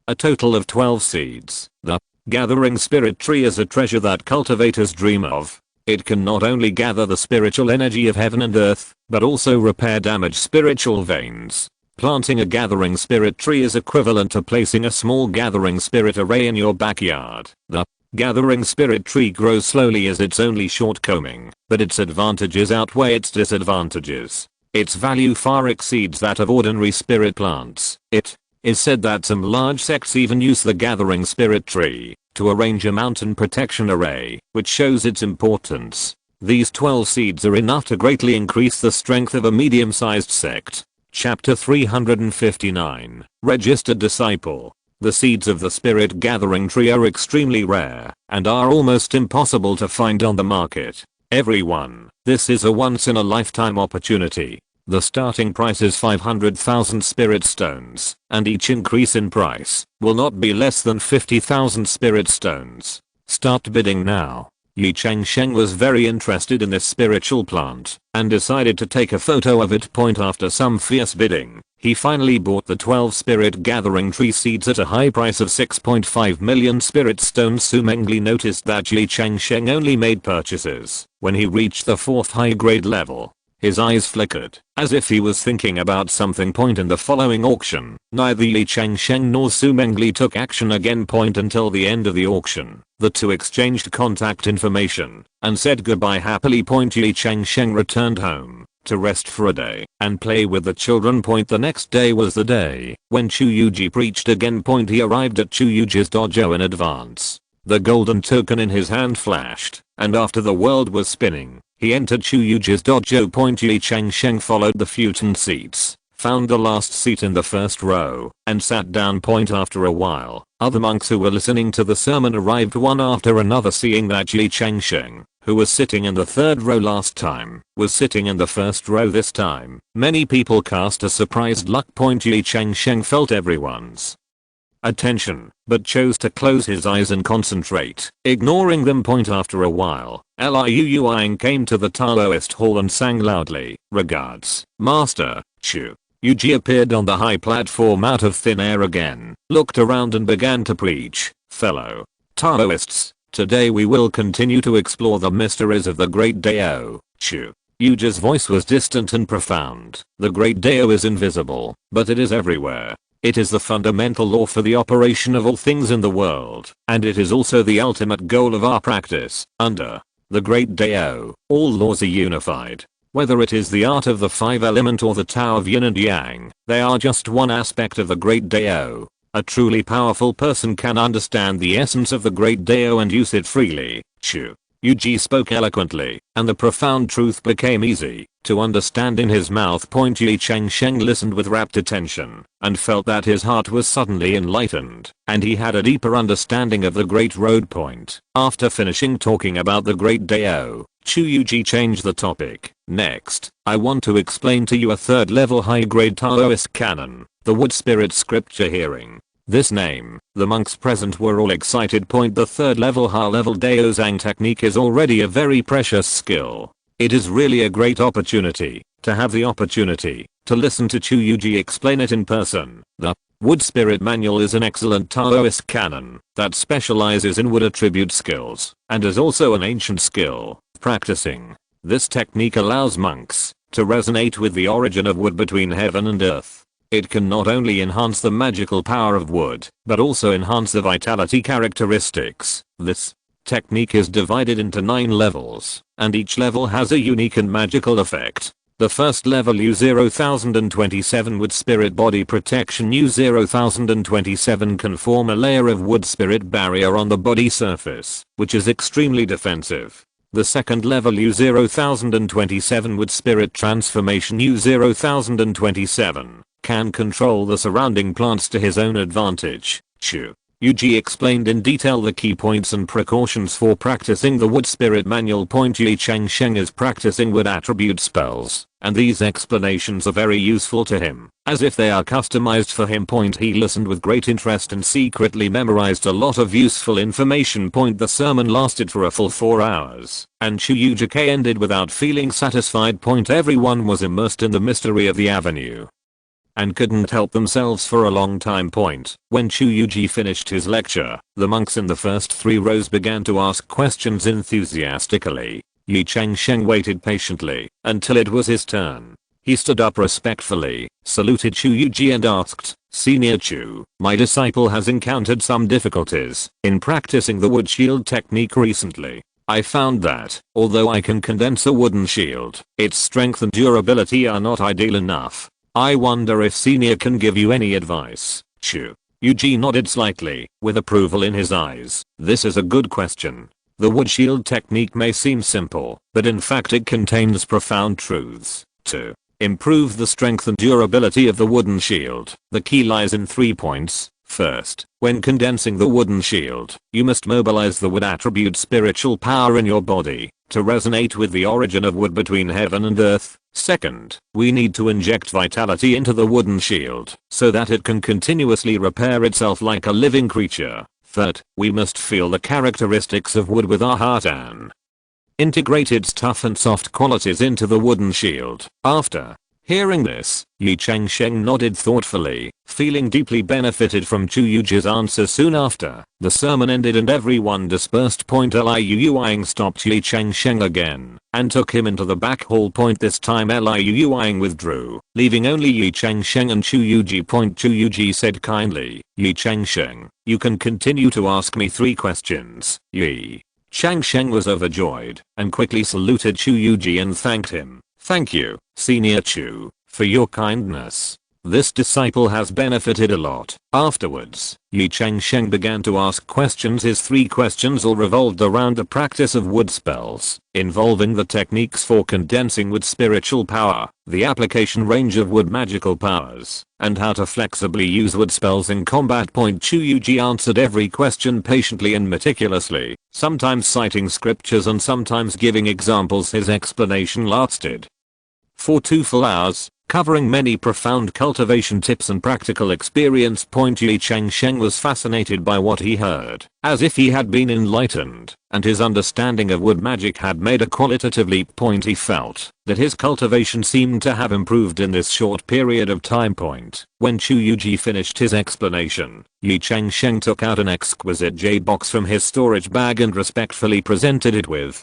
A total of 12 seeds. The Gathering Spirit Tree is a treasure that cultivators dream of. It can not only gather the spiritual energy of heaven and earth, but also repair damaged spiritual veins. Planting a Gathering Spirit Tree is equivalent to placing a small Gathering Spirit array in your backyard. The Gathering Spirit Tree grows slowly as its only shortcoming, but its advantages outweigh its disadvantages. Its value far exceeds that of ordinary spirit plants. It is said that some large sects even use the Gathering Spirit Tree to arrange a mountain protection array, which shows its importance. These 12 seeds are enough to greatly increase the strength of a medium-sized sect. Chapter 359, Registered Disciple. The seeds of the Spirit Gathering Tree are extremely rare and are almost impossible to find on the market. Everyone, this is a once-in-a-lifetime opportunity. The starting price is 500,000 spirit stones, and each increase in price will not be less than 50,000 spirit stones. Start bidding now. Ye Changsheng was very interested in this spiritual plant and decided to take a photo of it. After some fierce bidding, he finally bought the 12 Spirit Gathering Tree seeds at a high price of 6.5 million spirit stones. Su Mengli noticed that Ye Changsheng only made purchases when he reached the 4th high grade level. His eyes flickered, as if he was thinking about something. In the following auction, neither Ye Changsheng nor Su Mengli took action again. Until the end of the auction, the two exchanged contact information and said goodbye happily. Ye Changsheng returned home to rest for a day and play with the children. The next day was the day when Chu Yuji preached again. He arrived at Chu Yuji's dojo in advance. The golden token in his hand flashed, and after the world was spinning, he entered Chu Yuji's dojo. Ye Changsheng followed the futon seats, found the last seat in the first row, and sat down. After a while, other monks who were listening to the sermon arrived one after another. Seeing that Ye Changsheng, who was sitting in the 3rd row last time, was sitting in the 1st row this time, many people cast a surprised look. Ye Changsheng felt everyone's attention, but chose to close his eyes and concentrate, ignoring them. After a while, Liu Yuang came to the Taoist hall and sang loudly, "Regards, Master." Chu Yuji appeared on the high platform out of thin air again, looked around and began to preach. "Fellow Taoists, today we will continue to explore the mysteries of the Great Dao." Chu Yuji's voice was distant and profound. The Great Dao is invisible, but it is everywhere. It is the fundamental law for the operation of all things in the world, and it is also the ultimate goal of our practice. Under the Great Dao, all laws are unified. Whether it is the art of the 5 element or the Tao of Yin and Yang, they are just one aspect of the Great Dao. A truly powerful person can understand the essence of the Great Dao and use it freely. Chu Yuji spoke eloquently, and the profound truth became easy to understand in his mouth. Ye Changsheng listened with rapt attention and felt that his heart was suddenly enlightened, and he had a deeper understanding of the Great Road. After finishing talking about the Great Dao, Chu Yuji changed the topic. "Next, I want to explain to you a 3rd level high grade Taoist canon, the Wood Spirit Scripture Hearing." This name, the monks present were all excited. The 3rd level high level Dao Zhang technique is already a very precious skill. It is really a great opportunity to have the opportunity to listen to Chu Yuji explain it in person. The Wood Spirit Manual is an excellent Taoist canon that specializes in wood attribute skills and is also an ancient skill. Practicing this technique allows monks to resonate with the origin of wood between heaven and earth. It can not only enhance the magical power of wood, but also enhance the vitality characteristics. This technique is divided into 9 levels, and each level has a unique and magical effect. The first level U0027 Wood Spirit Body Protection. U0027 can form a layer of wood spirit barrier on the body surface, which is extremely defensive. The second level U0027 Wood Spirit Transformation. U0027 can control the surrounding plants to his own advantage. Chu Yuji explained in detail the key points and precautions for practicing the wood spirit manual. Ye Changsheng is practicing wood attribute spells, and these explanations are very useful to him, as if they are customized for him. He listened with great interest and secretly memorized a lot of useful information. The sermon lasted for a full 4 hours, and Chuyuji ended without feeling satisfied. Everyone was immersed in the mystery of the avenue and couldn't help themselves for a long time. When Chuyuji finished his lecture, the monks in the first 3 rows began to ask questions enthusiastically. Ye Changsheng waited patiently until it was his turn. He stood up respectfully, saluted Chuyuji and asked, "Senior Chu, my disciple has encountered some difficulties in practicing the wood shield technique recently. I found that, although I can condense a wooden shield, its strength and durability are not ideal enough. I wonder if Senior can give you any advice." Chu. Yuji nodded slightly, with approval in his eyes. "This is a good question. The wood shield technique may seem simple, but in fact it contains profound truths. To improve the strength and durability of the wooden shield, the key lies in 3 points. First, when condensing the wooden shield, you must mobilize the wood attribute spiritual power in your body to resonate with the origin of wood between heaven and earth. Second, we need to inject vitality into the wooden shield so that it can continuously repair itself like a living creature. Third, we must feel the characteristics of wood with our heart and integrate its tough and soft qualities into the wooden shield." After hearing this, Ye Changsheng nodded thoughtfully, feeling deeply benefited from Chuyuji's answer. Soon after, the sermon ended and everyone dispersed. Liu Yuang stopped Ye Changsheng again and took him into the back hall. This time Liu Yuang withdrew, leaving only Ye Changsheng and Chuyuji. Chuyuji said kindly, "Ye Changsheng, you can continue to ask me 3 questions." Ye Changsheng was overjoyed and quickly saluted Chuyuji and thanked him. "Thank you, Senior Chu, for your kindness. This disciple has benefited a lot." Afterwards, Ye Changsheng began to ask questions. His 3 questions all revolved around the practice of wood spells, involving the techniques for condensing wood spiritual power, the application range of wood magical powers, and how to flexibly use wood spells in combat. Chuyuji answered every question patiently and meticulously, sometimes citing scriptures and sometimes giving examples. His explanation lasted for 2 full hours, covering many profound cultivation tips and practical experience. Ye Changsheng was fascinated by what he heard, as if he had been enlightened, and his understanding of wood magic had made a qualitative leap. He felt that his cultivation seemed to have improved in this short period of time. When Chuyuji finished his explanation, Ye Changsheng took out an exquisite jade box from his storage bag and respectfully presented it with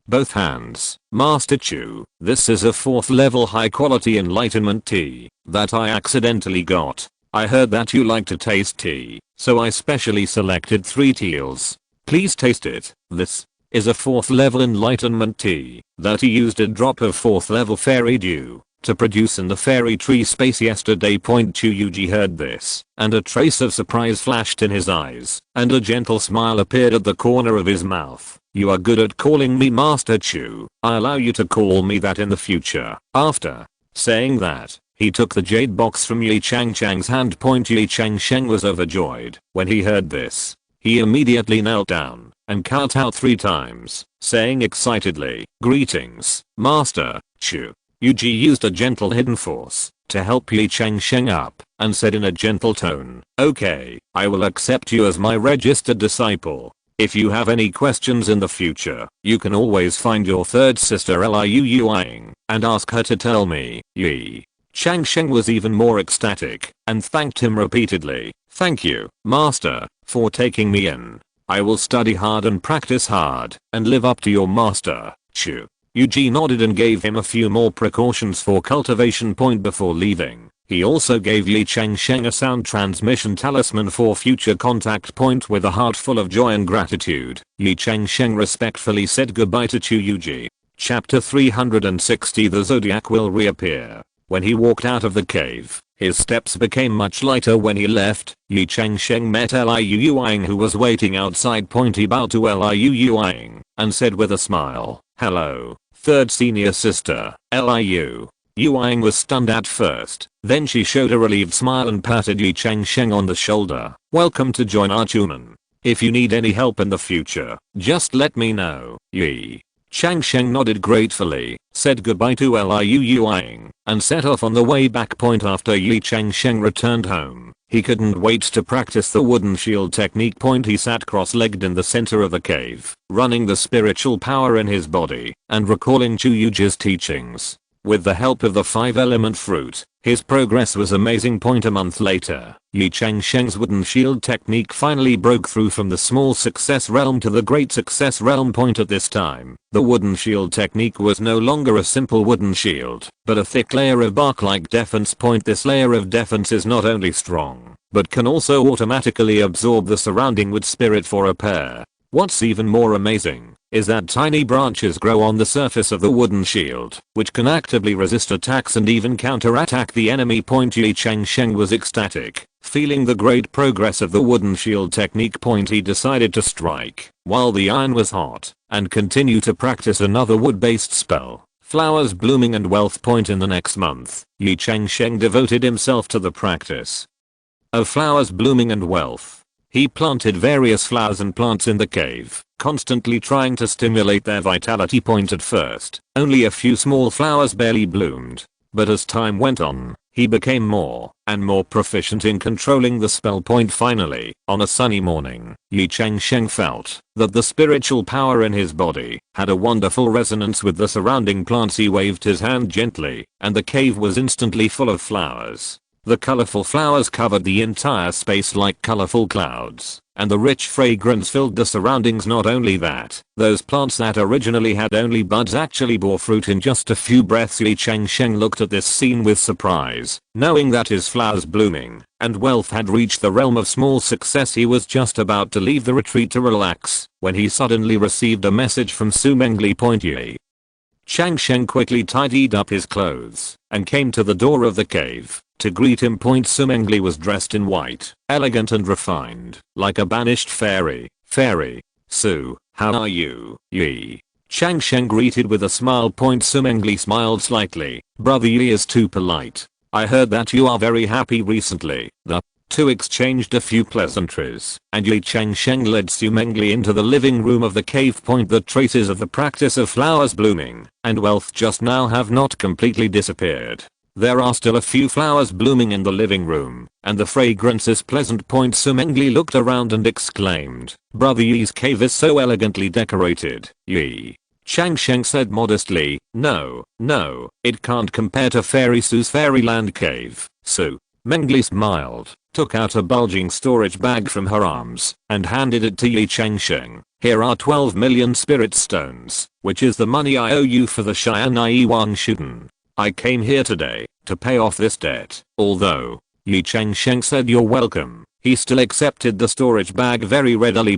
both hands. "Master Chu, this is a 4th level high quality enlightenment tea that I accidentally got. I heard that you like to taste tea, so I specially selected 3 teals. Please taste it. This is a 4th level enlightenment tea that he used a drop of 4th level fairy dew to produce in the fairy tree space yesterday." Chuyuji heard this, and a trace of surprise flashed in his eyes, and a gentle smile appeared at the corner of his mouth. "You are good at calling me Master Chu. I allow you to call me that in the future." After saying that, he took the jade box from Ye Changsheng's hand. Ye Changsheng was overjoyed when he heard this. He immediately knelt down and cut out 3 times, saying excitedly, "Greetings, Master Chu." Yuji used a gentle hidden force to help Ye Changsheng up and said in a gentle tone, "Okay, I will accept you as my registered disciple. If you have any questions in the future, you can always find your 3rd sister Liu Yuang and ask her to tell me." Ye Changsheng was even more ecstatic and thanked him repeatedly. "Thank you, Master, for taking me in. I will study hard and practice hard and live up to your Master Chu." Yuji nodded and gave him a few more precautions for cultivation. Before leaving, he also gave Ye Changsheng a sound transmission talisman for future contact. With a heart full of joy and gratitude, Ye Changsheng respectfully said goodbye to Chuyuji. Chapter 360. The Zodiac will reappear. When he walked out of the cave, his steps became much lighter. When he left, Ye Changsheng met Liu Yuang, who was waiting outside. He bowed to Liu Yuang and said with a smile, "Hello, 3rd senior sister, Liu." Yuang was stunned at first, then she showed a relieved smile and patted Ye Changsheng on the shoulder. Welcome to join our human. If you need any help in the future, just let me know. Ye Changsheng nodded gratefully, said goodbye to Liu Yuang, and set off on the way back. After Ye Changsheng returned home, he couldn't wait to practice the wooden shield technique. He sat cross-legged in the center of the cave, running the spiritual power in his body, and recalling Chu Yuji's teachings. With the help of the 5-element fruit, his progress was amazing. A month later, Ye Changsheng's wooden shield technique finally broke through from the small success realm to the great success realm. At this time, the wooden shield technique was no longer a simple wooden shield, but a thick layer of bark-like defense. This layer of defense is not only strong, but can also automatically absorb the surrounding wood spirit for a pair. What's even more amazing is that tiny branches grow on the surface of the wooden shield, which can actively resist attacks and even counterattack the enemy. Ye Changsheng was ecstatic, feeling the great progress of the wooden shield technique. He decided to strike while the iron was hot and continue to practice another wood-based spell, flowers blooming and wealth. In the next month, Ye Changsheng devoted himself to the practice of flowers blooming and wealth. He planted various flowers and plants in the cave, constantly trying to stimulate their vitality. At first, only a few small flowers barely bloomed, but as time went on, he became more and more proficient in controlling the spell. Finally, on a sunny morning, Ye Changsheng felt that the spiritual power in his body had a wonderful resonance with the surrounding plants. He waved his hand gently, and the cave was instantly full of flowers. The colorful flowers covered the entire space like colorful clouds, and the rich fragrance filled the surroundings. Not only that, those plants that originally had only buds actually bore fruit in just a few breaths. Ye Changsheng looked at this scene with surprise, knowing that his flowers blooming and wealth had reached the realm of small success. He was just about to leave the retreat to relax when he suddenly received a message from Su Mengli. Ye Changsheng quickly tidied up his clothes and came to the door of the cave to greet him. Su Mengli was dressed in white, elegant and refined, like a banished fairy. Fairy Su, how are you? Ye Changsheng greeted with a smile. Su Mengli smiled slightly. Brother Ye is too polite. I heard that you are very happy recently. The two exchanged a few pleasantries, and Ye Changsheng led Su Mengli into the living room of the cave. The traces of the practice of flowers blooming and wealth just now have not completely disappeared. There are still a few flowers blooming in the living room, and the fragrance is pleasant. Su Mengli looked around and exclaimed, Brother Ye's cave is so elegantly decorated. Ye Changsheng said modestly, no, it can't compare to Fairy Su's fairyland cave. Su Mengli smiled, took out a bulging storage bag from her arms, and handed it to Ye Changsheng. Here are 12 million spirit stones, which is the money I owe you for the Xianai Wang Shuden. I came here today to pay off this debt. Although Ye Changsheng said you're welcome, he still accepted the storage bag very readily.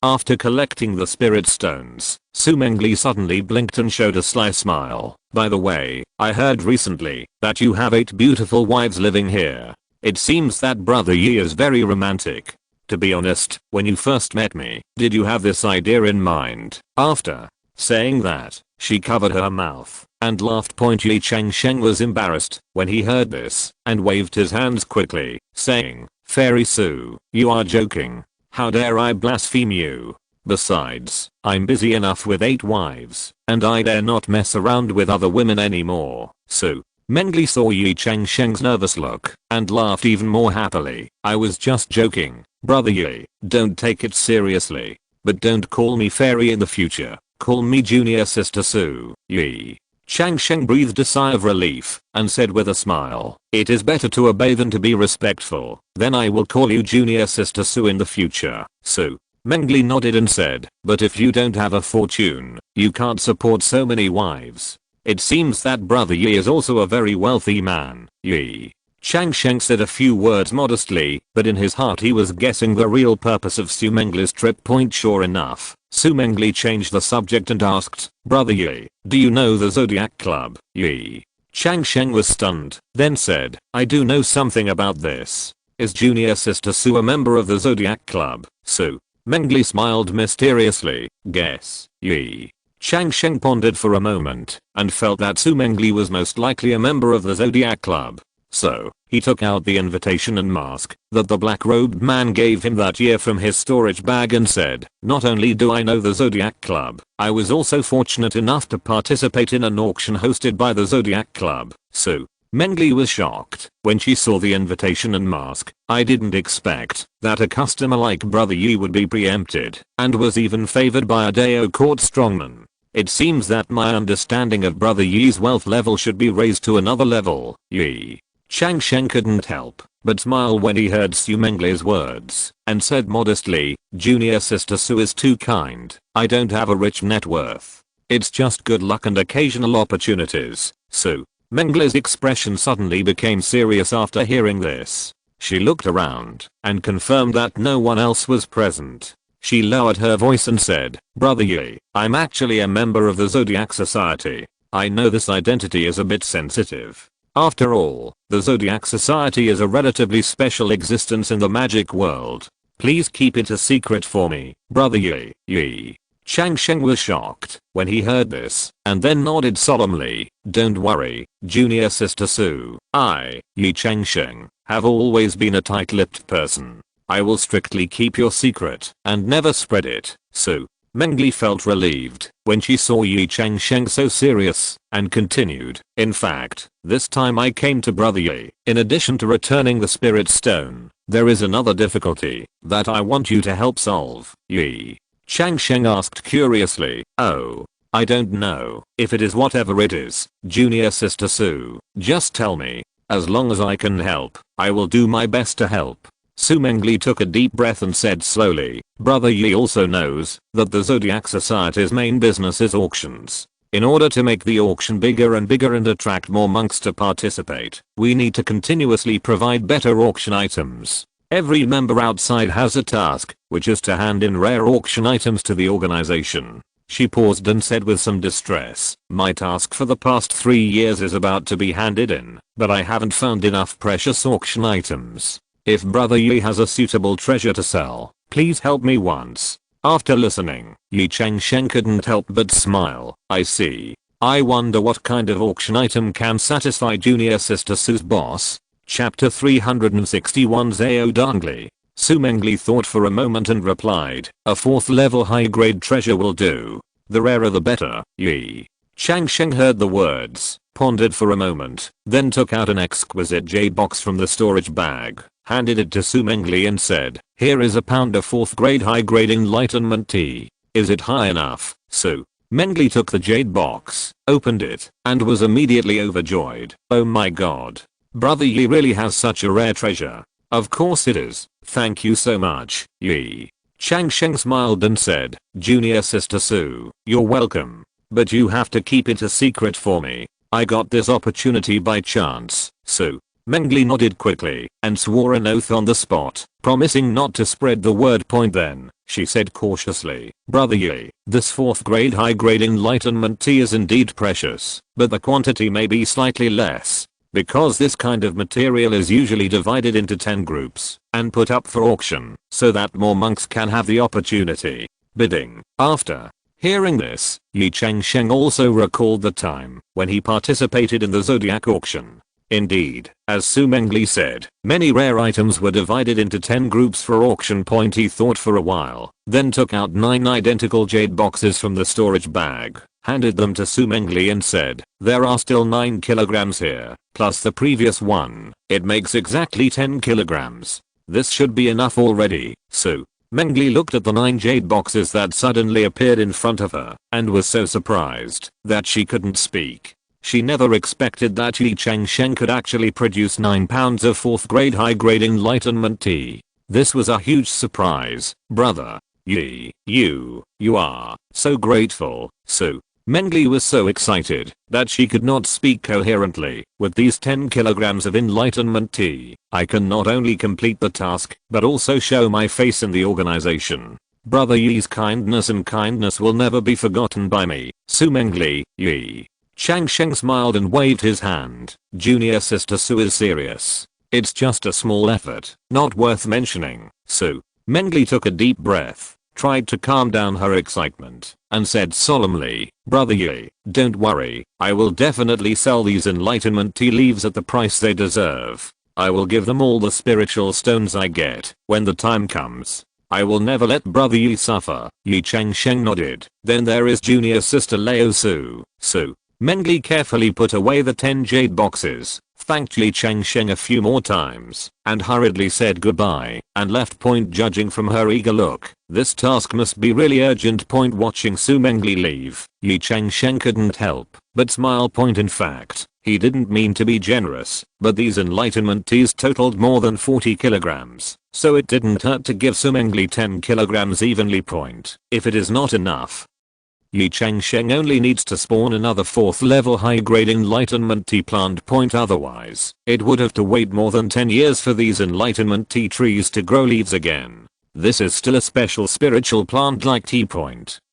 After collecting the spirit stones, Su Mengli suddenly blinked and showed a sly smile. By the way, I heard recently that you have 8 beautiful wives living here. It seems that Brother Ye is very romantic. To be honest, when you first met me, did you have this idea in mind? After saying that, she covered her mouth and laughed. Ye Changsheng was embarrassed when he heard this and waved his hands quickly, saying, Fairy Su, you are joking. How dare I blaspheme you? Besides, I'm busy enough with 8 wives, and I dare not mess around with other women anymore. Su Mengli saw Ye Changsheng's nervous look and laughed even more happily. I was just joking, Brother Ye, don't take it seriously. But don't call me fairy in the future. Call me junior sister Su. Ye Changsheng breathed a sigh of relief and said with a smile, it is better to obey than to be respectful. Then I will call you junior sister Su in the future. Su Mengli nodded and said, but if you don't have a fortune, you can't support so many wives. It seems that Brother Ye is also a very wealthy man. Ye Changsheng said a few words modestly, but in his heart he was guessing the real purpose of Su Mengli's trip. Sure enough, Su Mengli changed the subject and asked, Brother Ye, do you know the Zodiac Club? Ye Changsheng was stunned, then said, I do know something about this. Is junior sister Su a member of the Zodiac Club? Su Mengli smiled mysteriously. Guess. Ye Changsheng pondered for a moment and felt that Su Mengli was most likely a member of the Zodiac Club. So, He took out the invitation and mask that the black-robed man gave him that year from his storage bag and said, "Not only do I know the Zodiac Club, I was also fortunate enough to participate in an auction hosted by the Zodiac Club." So, Mengli was shocked when she saw the invitation and mask. "I didn't expect that a customer like Brother Ye would be preempted and was even favored by a Dao court strongman. It seems that my understanding of Brother Ye's wealth level should be raised to another level." Ye Changsheng couldn't help but smile when he heard Su Mengli's words and said modestly, "Junior Sister Su is too kind. I don't have a rich net worth. It's just good luck and occasional opportunities." Su Mengli's expression suddenly became serious after hearing this. She looked around and confirmed that no one else was present. She lowered her voice and said, "Brother Ye, I'm actually a member of the Zodiac Society. I know this identity is a bit sensitive. After all, the Zodiac Society is a relatively special existence in the magic world. Please keep it a secret for me, Brother Ye." Ye Changsheng was shocked when he heard this and then nodded solemnly. "Don't worry, Junior Sister Su. I, Ye Changsheng, have always been a tight-lipped person. I will strictly keep your secret and never spread it." So, Mengli felt relieved when she saw Ye Changsheng so serious and continued, "In fact, this time I came to Brother Ye. In addition to returning the spirit stone, there is another difficulty that I want you to help solve." Ye Changsheng asked curiously, "Oh, I don't know if it is whatever it is, Junior Sister Su. Just tell me. As long as I can help, I will do my best to help." Su Mengli took a deep breath and said slowly, "Brother Ye also knows that the Zodiac Society's main business is auctions. In order to make the auction bigger and bigger and attract more monks to participate, we need to continuously provide better auction items. Every member outside has a task, which is to hand in rare auction items to the organization." She paused and said with some distress, "My task for the past 3 years is about to be handed in, but I haven't found enough precious auction items. If Brother Ye has a suitable treasure to sell, please help me once." After listening, Ye Changsheng couldn't help but smile. "I see. I wonder what kind of auction item can satisfy Junior Sister Su's boss." Chapter 361 Zao Dangli. Su Mengli thought for a moment and replied, "A 4th level high grade treasure will do. The rarer the better." Ye Changsheng heard the words, pondered for a moment, then took out an exquisite jade box from the storage bag, handed it to Su Mengli and said, "Here is a pound of 4th grade high grade enlightenment tea. Is it high enough?" Su Mengli took the jade box, opened it, and was immediately overjoyed. "Oh my god. Brother Ye really has such a rare treasure." "Of course it is. Thank you so much." Ye Changsheng smiled and said, "Junior Sister Su, you're welcome. But you have to keep it a secret for me. I got this opportunity by chance." Su Mengli nodded quickly and swore an oath on the spot, promising not to spread the word. Then, she said cautiously, "Brother Ye, this 4th grade high grade enlightenment tea is indeed precious, but the quantity may be slightly less. Because this kind of material is usually divided into 10 groups and put up for auction so that more monks can have the opportunity bidding." After hearing this, Ye Changsheng also recalled the time when he participated in the Zodiac auction. Indeed, as Su Mengli said, many rare items were divided into 10 groups for auction. He thought for a while, then took out 9 identical jade boxes from the storage bag, handed them to Su Mengli and said, "There are still 9 kilograms here, plus the previous one. It makes exactly 10 kilograms. This should be enough already." Su Mengli looked at the 9 jade boxes that suddenly appeared in front of her and was so surprised that she couldn't speak. She never expected that Ye Changsheng could actually produce 9 pounds of 4th grade high grade enlightenment tea. This was a huge surprise. "Brother Ye, you are so grateful." Su Mengli was so excited that she could not speak coherently. "With these 10 kilograms of enlightenment tea, I can not only complete the task, but also show my face in the organization. Brother Ye's kindness and kindness will never be forgotten by me." Su Mengli. Ye Changsheng smiled and waved his hand. "Junior Sister Su is serious. It's just a small effort, not worth mentioning." Su Mengli took a deep breath, tried to calm down her excitement, and said solemnly, "Brother Ye, don't worry, I will definitely sell these enlightenment tea leaves at the price they deserve." I will give them all the spiritual stones I get when the time comes. I will never let brother Ye suffer. Ye Changsheng nodded. Then there is junior sister Lao Su. Mengli carefully put away the 10 jade boxes, thanked Ye Changsheng a few more times, and hurriedly said goodbye, and left. Judging from her eager look, this task must be really urgent. Watching Su Mengli leave, Ye Changsheng couldn't help but smile. In fact, he didn't mean to be generous, but these enlightenment teas totaled more than 40 kilograms, so it didn't hurt to give Su Mengli 10 kilograms evenly. If it is not enough, Ye Changsheng only needs to spawn another 4th level high grade enlightenment tea plant. Otherwise, it would have to wait more than 10 years for these enlightenment tea trees to grow leaves again. This is still a special spiritual plant like tea.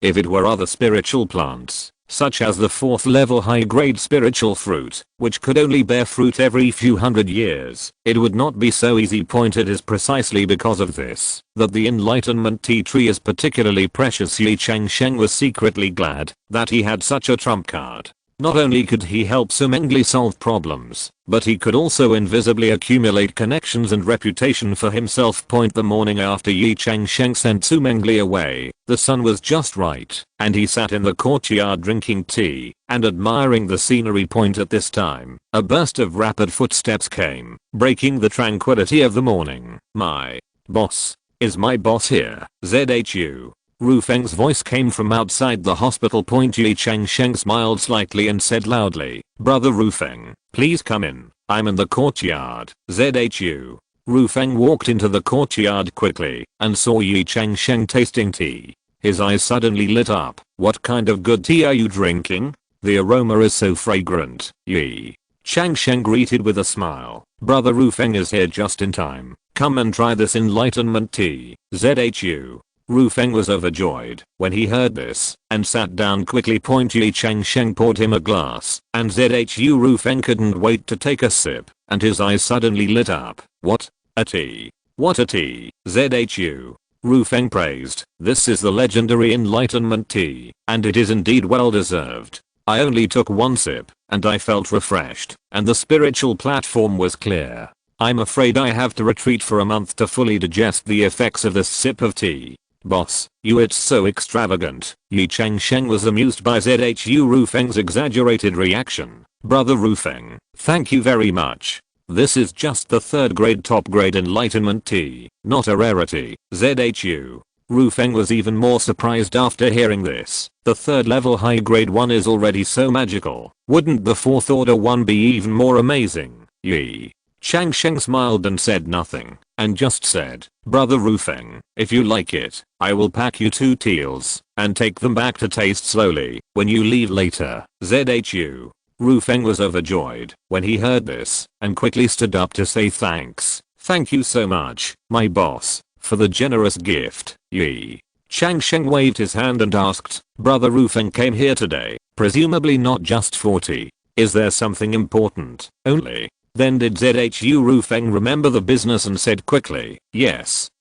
If it were other spiritual plants, such as the 4th level high grade spiritual fruit, which could only bear fruit every few hundred years, it would not be so easy. It is precisely because of this that the enlightenment tea tree is particularly precious. Ye Changsheng was secretly glad that he had such a trump card. Not only could he help Su Mengli solve problems, but he could also invisibly accumulate connections and reputation for himself. The morning after Ye Changsheng sent Su Mengli away, the sun was just right, and he sat in the courtyard drinking tea and admiring the scenery. At this time, a burst of rapid footsteps came, breaking the tranquility of the morning. My boss. Is my boss here? Zhu. Ru Feng's voice came from outside the hospital. Ye Changsheng smiled slightly and said loudly, "Brother Ru Feng, please come in. I'm in the courtyard." Zhu. Ru Feng walked into the courtyard quickly and saw Ye Changsheng tasting tea. His eyes suddenly lit up. "What kind of good tea are you drinking? The aroma is so fragrant." Ye Changsheng greeted with a smile. "Brother Ru Feng is here just in time. Come and try this enlightenment tea." Zhu. Ru Feng was overjoyed when he heard this and sat down quickly. Ye Changsheng poured him a glass, and Zhu Ru Feng couldn't wait to take a sip, and his eyes suddenly lit up. "What? A tea? What a tea?" Zhu. Ru Feng praised. "This is the legendary enlightenment tea, and it is indeed well deserved. I only took one sip, and I felt refreshed, and the spiritual platform was clear. I'm afraid I have to retreat for a month to fully digest the effects of this sip of tea." "Boss, it's so extravagant." Ye Changsheng was amused by Zhu Ru Feng's exaggerated reaction. "Brother Ru Feng, thank you very much. This is just the 3rd grade top grade enlightenment tea, not a rarity." Zhu. Ru Feng was even more surprised after hearing this. The 3rd level high grade one is already so magical. Wouldn't the 4th order one be even more amazing? Ye Changsheng smiled and said nothing, and just said, "Brother Ru Feng, if you like it, I will pack you 2 teals and take them back to taste slowly when you leave later." Zhu. Ru Feng was overjoyed when he heard this and quickly stood up to say thanks. "Thank you so much, my boss, for the generous gift." Ye Changsheng waved his hand and asked, "Brother Ru Feng came here today, presumably not just for tea. Is there something important?" "Only." Then did Zhu Ru Feng remember the business and said quickly, yes,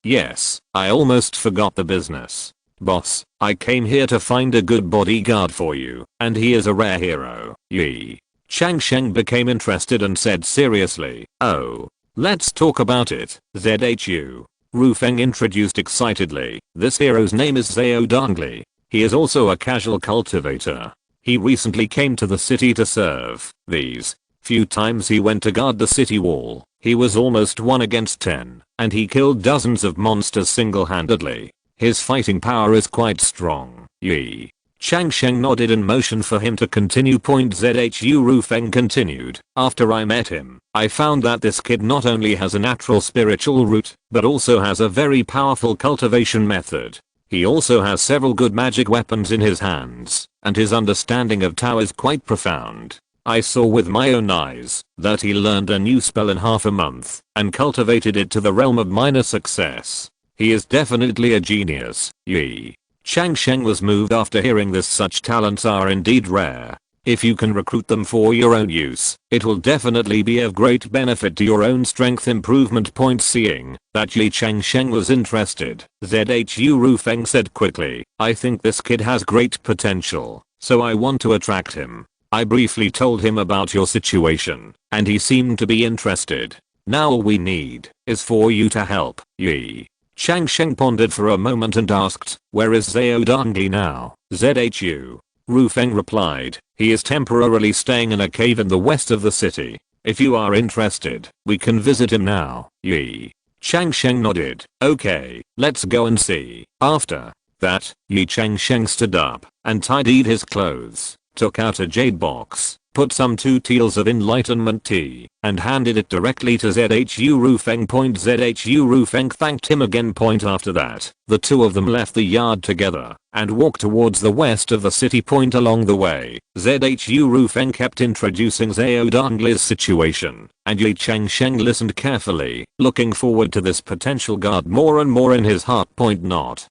I almost forgot the business. "Boss, I came here to find a good bodyguard for you, and he is a rare hero." Ye Changsheng became interested and said seriously, "Oh, let's talk about it." Zhu Ru Feng introduced excitedly. "This hero's name is Zhao Dongli. He is also a casual cultivator. He recently came to the city to serve. These few times he went to guard the city wall, he was almost 1 against 10, and he killed dozens of monsters single-handedly. His fighting power is quite strong." Ye Changsheng nodded and motioned for him to continue. Zhu Ru Feng continued, "After I met him, I found that this kid not only has a natural spiritual root, but also has a very powerful cultivation method. He also has several good magic weapons in his hands, and his understanding of Tao is quite profound. I saw with my own eyes that he learned a new spell in half a month and cultivated it to the realm of minor success. He is definitely a genius." Ye Changsheng was moved after hearing this. Such talents are indeed rare. If you can recruit them for your own use, it will definitely be of great benefit to your own strength improvement. Seeing that Ye Changsheng was interested, Zhu Ru Feng said quickly, "I think this kid has great potential, so I want to attract him." I briefly told him about your situation, and he seemed to be interested. Now all we need is for you to help. Ye Changsheng pondered for a moment and asked, where is Zhao Dongli now? Zhu Rufeng replied, he is temporarily staying in a cave in the west of the city. If you are interested, we can visit him now. Ye Changsheng nodded. Okay, let's go and see. After that, Ye Changsheng stood up and tidied his clothes, took out a jade box, put some 2 teals of enlightenment tea, and handed it directly to Zhu Rufeng. Zhu Rufeng thanked him again. After that, the two of them left the yard together and walked towards the west of the city. Along the way, Zhu Rufeng kept introducing Zhao Dongli's situation, and Ye Changsheng listened carefully, looking forward to this potential guard more and more in his heart. Not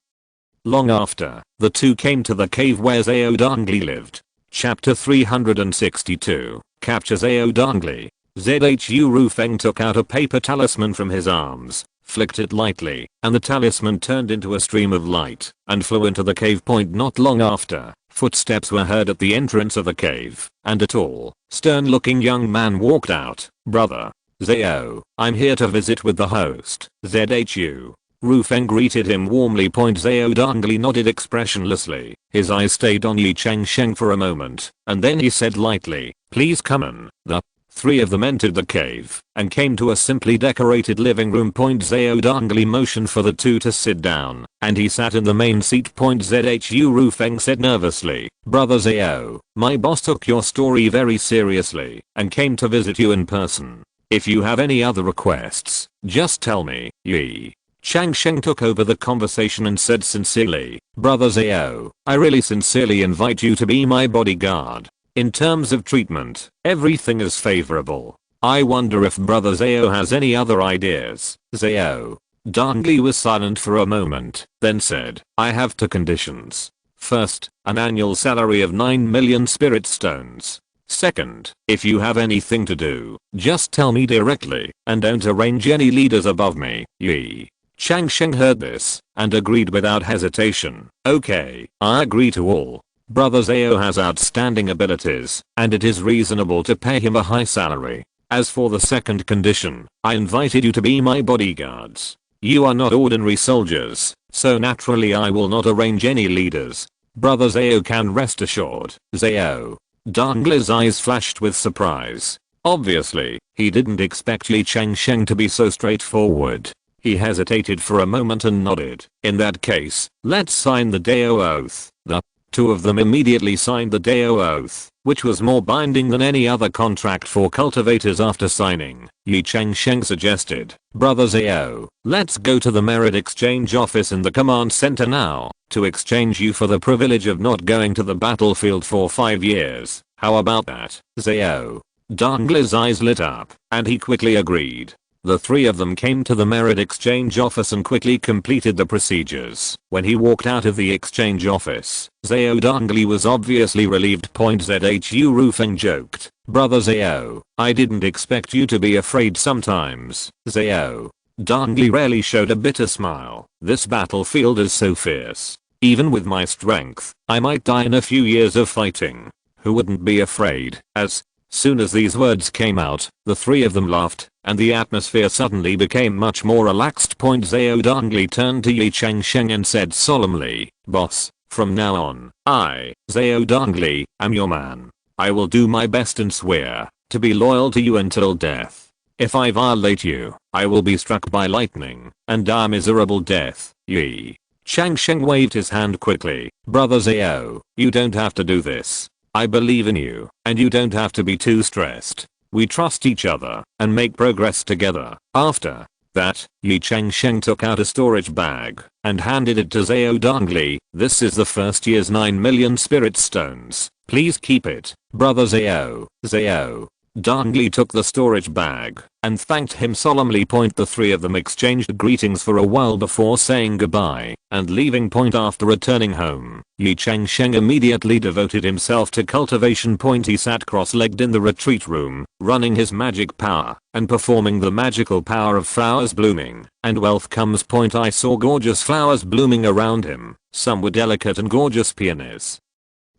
long after, the two came to the cave where Zhao Dongli lived. Chapter 362, Capture Zhao Dongli. Zhu Rufeng took out a paper talisman from his arms, flicked it lightly, and the talisman turned into a stream of light and flew into the cave. Not long after, footsteps were heard at the entrance of the cave, and a tall, stern-looking young man walked out. Brother Zhao, I'm here to visit with the host. Zhu Rufeng greeted him warmly. Zhao Dongli nodded expressionlessly. His eyes stayed on Ye Changsheng for a moment, and then he said lightly, please come in. The three of them entered the cave and came to a simply decorated living room. Zhao Dongli motioned for the two to sit down, and he sat in the main seat. Zhu Rufeng said nervously, Brother Zhao, my boss took your story very seriously and came to visit you in person. If you have any other requests, just tell me. Ye Changsheng took over the conversation and said sincerely, Brother Zhao, I really sincerely invite you to be my bodyguard. In terms of treatment, everything is favorable. I wonder if Brother Zhao has any other ideas. Zhao Dongli was silent for a moment, then said, I have 2 conditions. First, an annual salary of 9 million spirit stones. Second, if you have anything to do, just tell me directly and don't arrange any leaders above me. Ye Changsheng heard this and agreed without hesitation. Okay, I agree to all. Brother Zhao has outstanding abilities, and it is reasonable to pay him a high salary. As for the second condition, I invited you to be my bodyguards. You are not ordinary soldiers, so naturally I will not arrange any leaders. Brother Zhao can rest assured. Zhao Dongli's eyes flashed with surprise. Obviously, he didn't expect Ye Changsheng to be so straightforward. He hesitated for a moment and nodded. In that case, let's sign the Dao oath. The two of them immediately signed the Dao oath, which was more binding than any other contract for cultivators. After signing, Ye Changsheng suggested, Brother Zhao, let's go to the merit exchange office in the command center now, to exchange you for the privilege of not going to the battlefield for 5 years. How about that? Zhao Dongli's eyes lit up, and he quickly agreed. The three of them came to the merit exchange office and quickly completed the procedures. When he walked out of the exchange office, Zhao Dongli was obviously relieved. Zhu Rufeng joked, Brother Zhao, I didn't expect you to be afraid sometimes. Zhao Dongli rarely showed a bitter smile. This battlefield is so fierce. Even with my strength, I might die in a few years of fighting. Who wouldn't be afraid? As soon as these words came out, the three of them laughed, and the atmosphere suddenly became much more relaxed. Zhao Dongli turned to Ye Changsheng and said solemnly, Boss, from now on, I, Zhao Dongli, am your man. I will do my best and swear to be loyal to you until death. If I violate you, I will be struck by lightning and die a miserable death. Ye Changsheng waved his hand quickly. Brother Zhao, you don't have to do this. I believe in you, and you don't have to be too stressed. We trust each other and make progress together. After that, Ye Changsheng took out a storage bag and handed it to Zhao Dongli. This is the first year's 9 million spirit stones. Please keep it, Brother Zhao. Zhao Dongli took the storage bag and thanked him solemnly. The three of them exchanged greetings for a while before saying goodbye and leaving. After returning home, Ye Changsheng immediately devoted himself to cultivation. He sat cross-legged in the retreat room, running his magic power and performing the magical power of flowers blooming, and wealth comes. I saw gorgeous flowers blooming around him. Some were delicate and gorgeous peonies.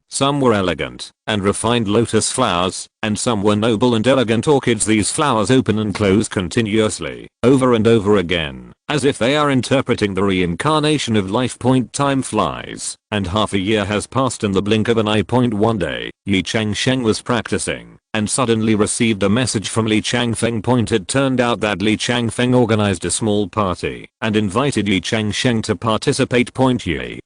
Some were elegant and refined lotus flowers, and some were noble and elegant orchids. These flowers open and close continuously, over and over again, as if they are interpreting the reincarnation of life. Time flies, and half a year has passed in the blink of an eye. One day, Ye Changsheng was practicing, and suddenly received a message from Ye Changsheng. It turned out that Ye Changsheng organized a small party, and invited Ye Changsheng to participate. Ye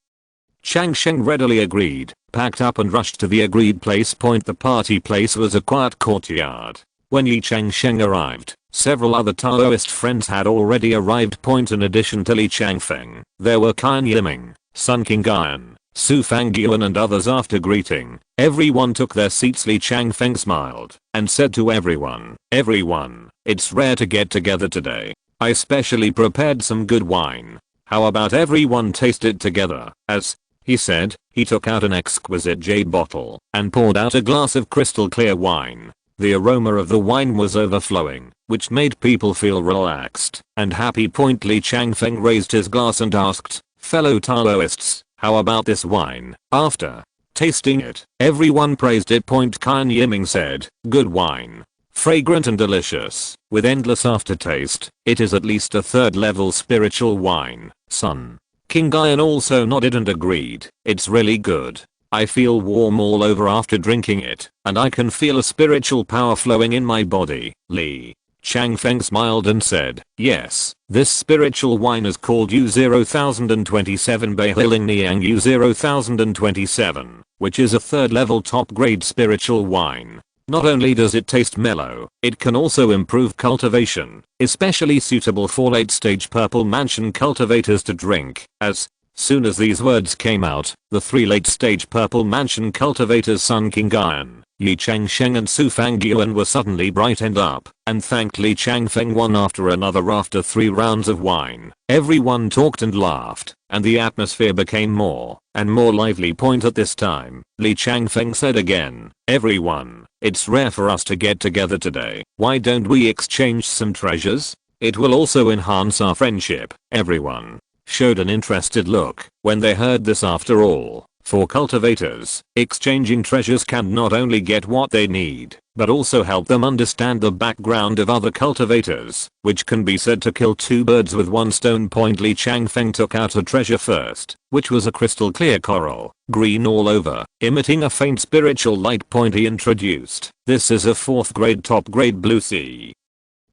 Changsheng readily agreed, packed up and rushed to the agreed place. The party place was a quiet courtyard. When Ye Changsheng arrived, several other Taoist friends had already arrived. In addition to Ye Changsheng, there were Qian Yiming, Sun King Guyan, Su Fangyuan and others. After greeting, everyone took their seats. Ye Changsheng smiled and said to everyone, it's rare to get together today. I specially prepared some good wine. How about everyone taste it together? As he said, he took out an exquisite jade bottle and poured out a glass of crystal clear wine. The aroma of the wine was overflowing, which made people feel relaxed and happy. Ye Changsheng raised his glass and asked, fellow Taoists, how about this wine? After tasting it, everyone praised it. Qian Yiming said, good wine. Fragrant and delicious, with endless aftertaste. It is at least a third level spiritual wine. Sun King Guyan also nodded and agreed, it's really good. I feel warm all over after drinking it, and I can feel a spiritual power flowing in my body. Ye Changsheng smiled and said, yes, this spiritual wine is called U-0,027 Beihiling Niang U-0,027, which is a third level top grade spiritual wine. Not only does it taste mellow, it can also improve cultivation, especially suitable for late stage purple mansion cultivators to drink. As soon as these words came out, the three late stage purple mansion cultivators Sun King Guyan, Ye Changsheng and Su Fangyuan were suddenly brightened up and thanked Ye Changsheng one after another. After 3 rounds of wine, everyone talked and laughed, and the atmosphere became more and more lively. At this time, Ye Changsheng said again, everyone, it's rare for us to get together today. Why don't we exchange some treasures? It will also enhance our friendship. Everyone showed an interested look when they heard this. After all, for cultivators, exchanging treasures can not only get what they need, but also help them understand the background of other cultivators, which can be said to kill 2 birds with 1 stone. Ye Changsheng took out a treasure first, which was a crystal clear coral, green all over, emitting a faint spiritual light. He introduced, this is a 4th grade top grade blue sea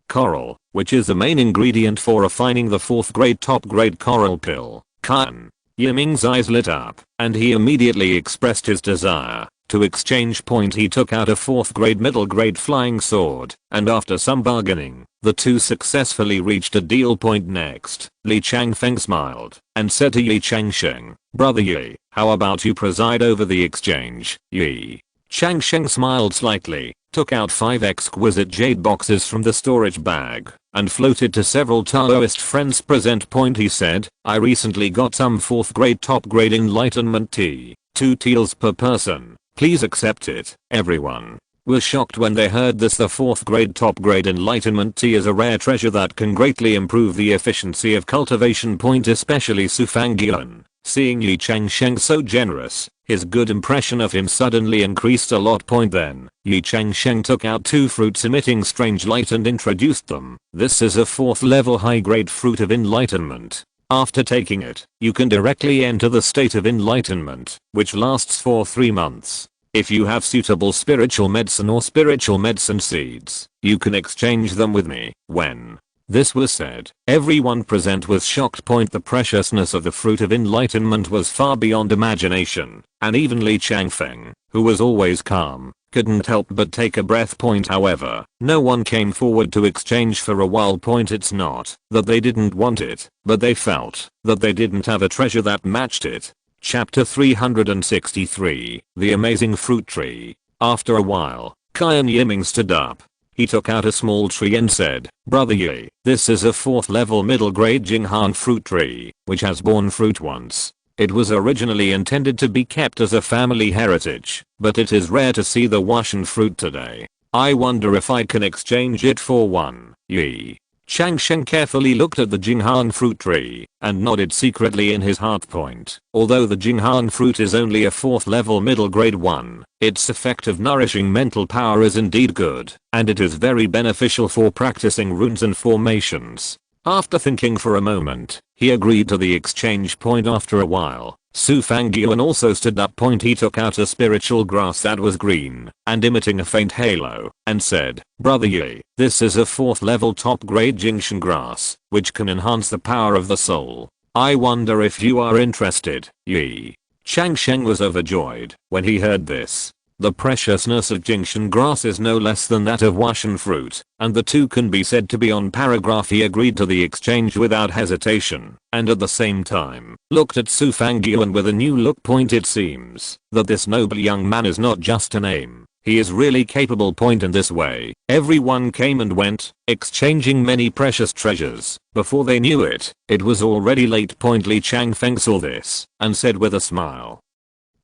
coral, which is the main ingredient for refining the 4th grade top grade coral pill. Qian Yiming's eyes lit up, and he immediately expressed his desire to exchange. He took out a 4th grade middle grade flying sword, and after some bargaining, the two successfully reached a deal. Next, Ye Changsheng smiled and said to Ye Changsheng, brother Ye, how about you preside over the exchange? Ye Changsheng smiled slightly, took out 5 exquisite jade boxes from the storage bag, and floated to several Taoist friends present. He said, I recently got some 4th grade top grade enlightenment tea, 2 teals per person, please accept it. Everyone was shocked when they heard this. The 4th grade top grade enlightenment tea is a rare treasure that can greatly improve the efficiency of cultivation. Especially Su Fangyuan, seeing Ye Changsheng so generous, his good impression of him suddenly increased a lot. Then, Ye Changsheng took out 2 fruits emitting strange light and introduced them. This is a 4th level high grade fruit of enlightenment. After taking it, you can directly enter the state of enlightenment, which lasts for 3 months. If you have suitable spiritual medicine or spiritual medicine seeds, you can exchange them with me. When this was said, everyone present was shocked. The preciousness of the fruit of enlightenment was far beyond imagination, and even Ye Changsheng, who was always calm, couldn't help but take a breath. However, no one came forward to exchange for a while. It's not that they didn't want it, but they felt that they didn't have a treasure that matched it. Chapter 363, The Amazing Fruit Tree. After a while, Qian Yiming stood up. He took out a small tree and said, brother Ye, this is a 4th level middle grade Jinghan fruit tree, which has borne fruit once. It was originally intended to be kept as a family heritage, but it is rare to see the Washan fruit today. I wonder if I can exchange it for one. Ye Changsheng carefully looked at the Jinghan fruit tree and nodded secretly in his heart point. Although the Jinghan fruit is only a 4th level middle grade one, its effective nourishing mental power is indeed good, and it is very beneficial for practicing runes and formations. After thinking for a moment, he agreed to the exchange point. After a while, Su Fangyuan also stood up. He took out a spiritual grass that was green and emitting a faint halo and said, "Brother Ye, this is a 4th level top grade Jingsheng grass, which can enhance the power of the soul. I wonder if you are interested, Ye." Changsheng was overjoyed when he heard this. The preciousness of Jingsheng grass is no less than that of Washan fruit, and the two can be said to be on paragraph. He agreed to the exchange without hesitation, and at the same time, looked at Su Fangyuan with a new look. It seems that this noble young man is not just a name, he is really capable. In this way, everyone came and went, exchanging many precious treasures. Before they knew it, it was already late. Li Changfeng saw this, and said with a smile,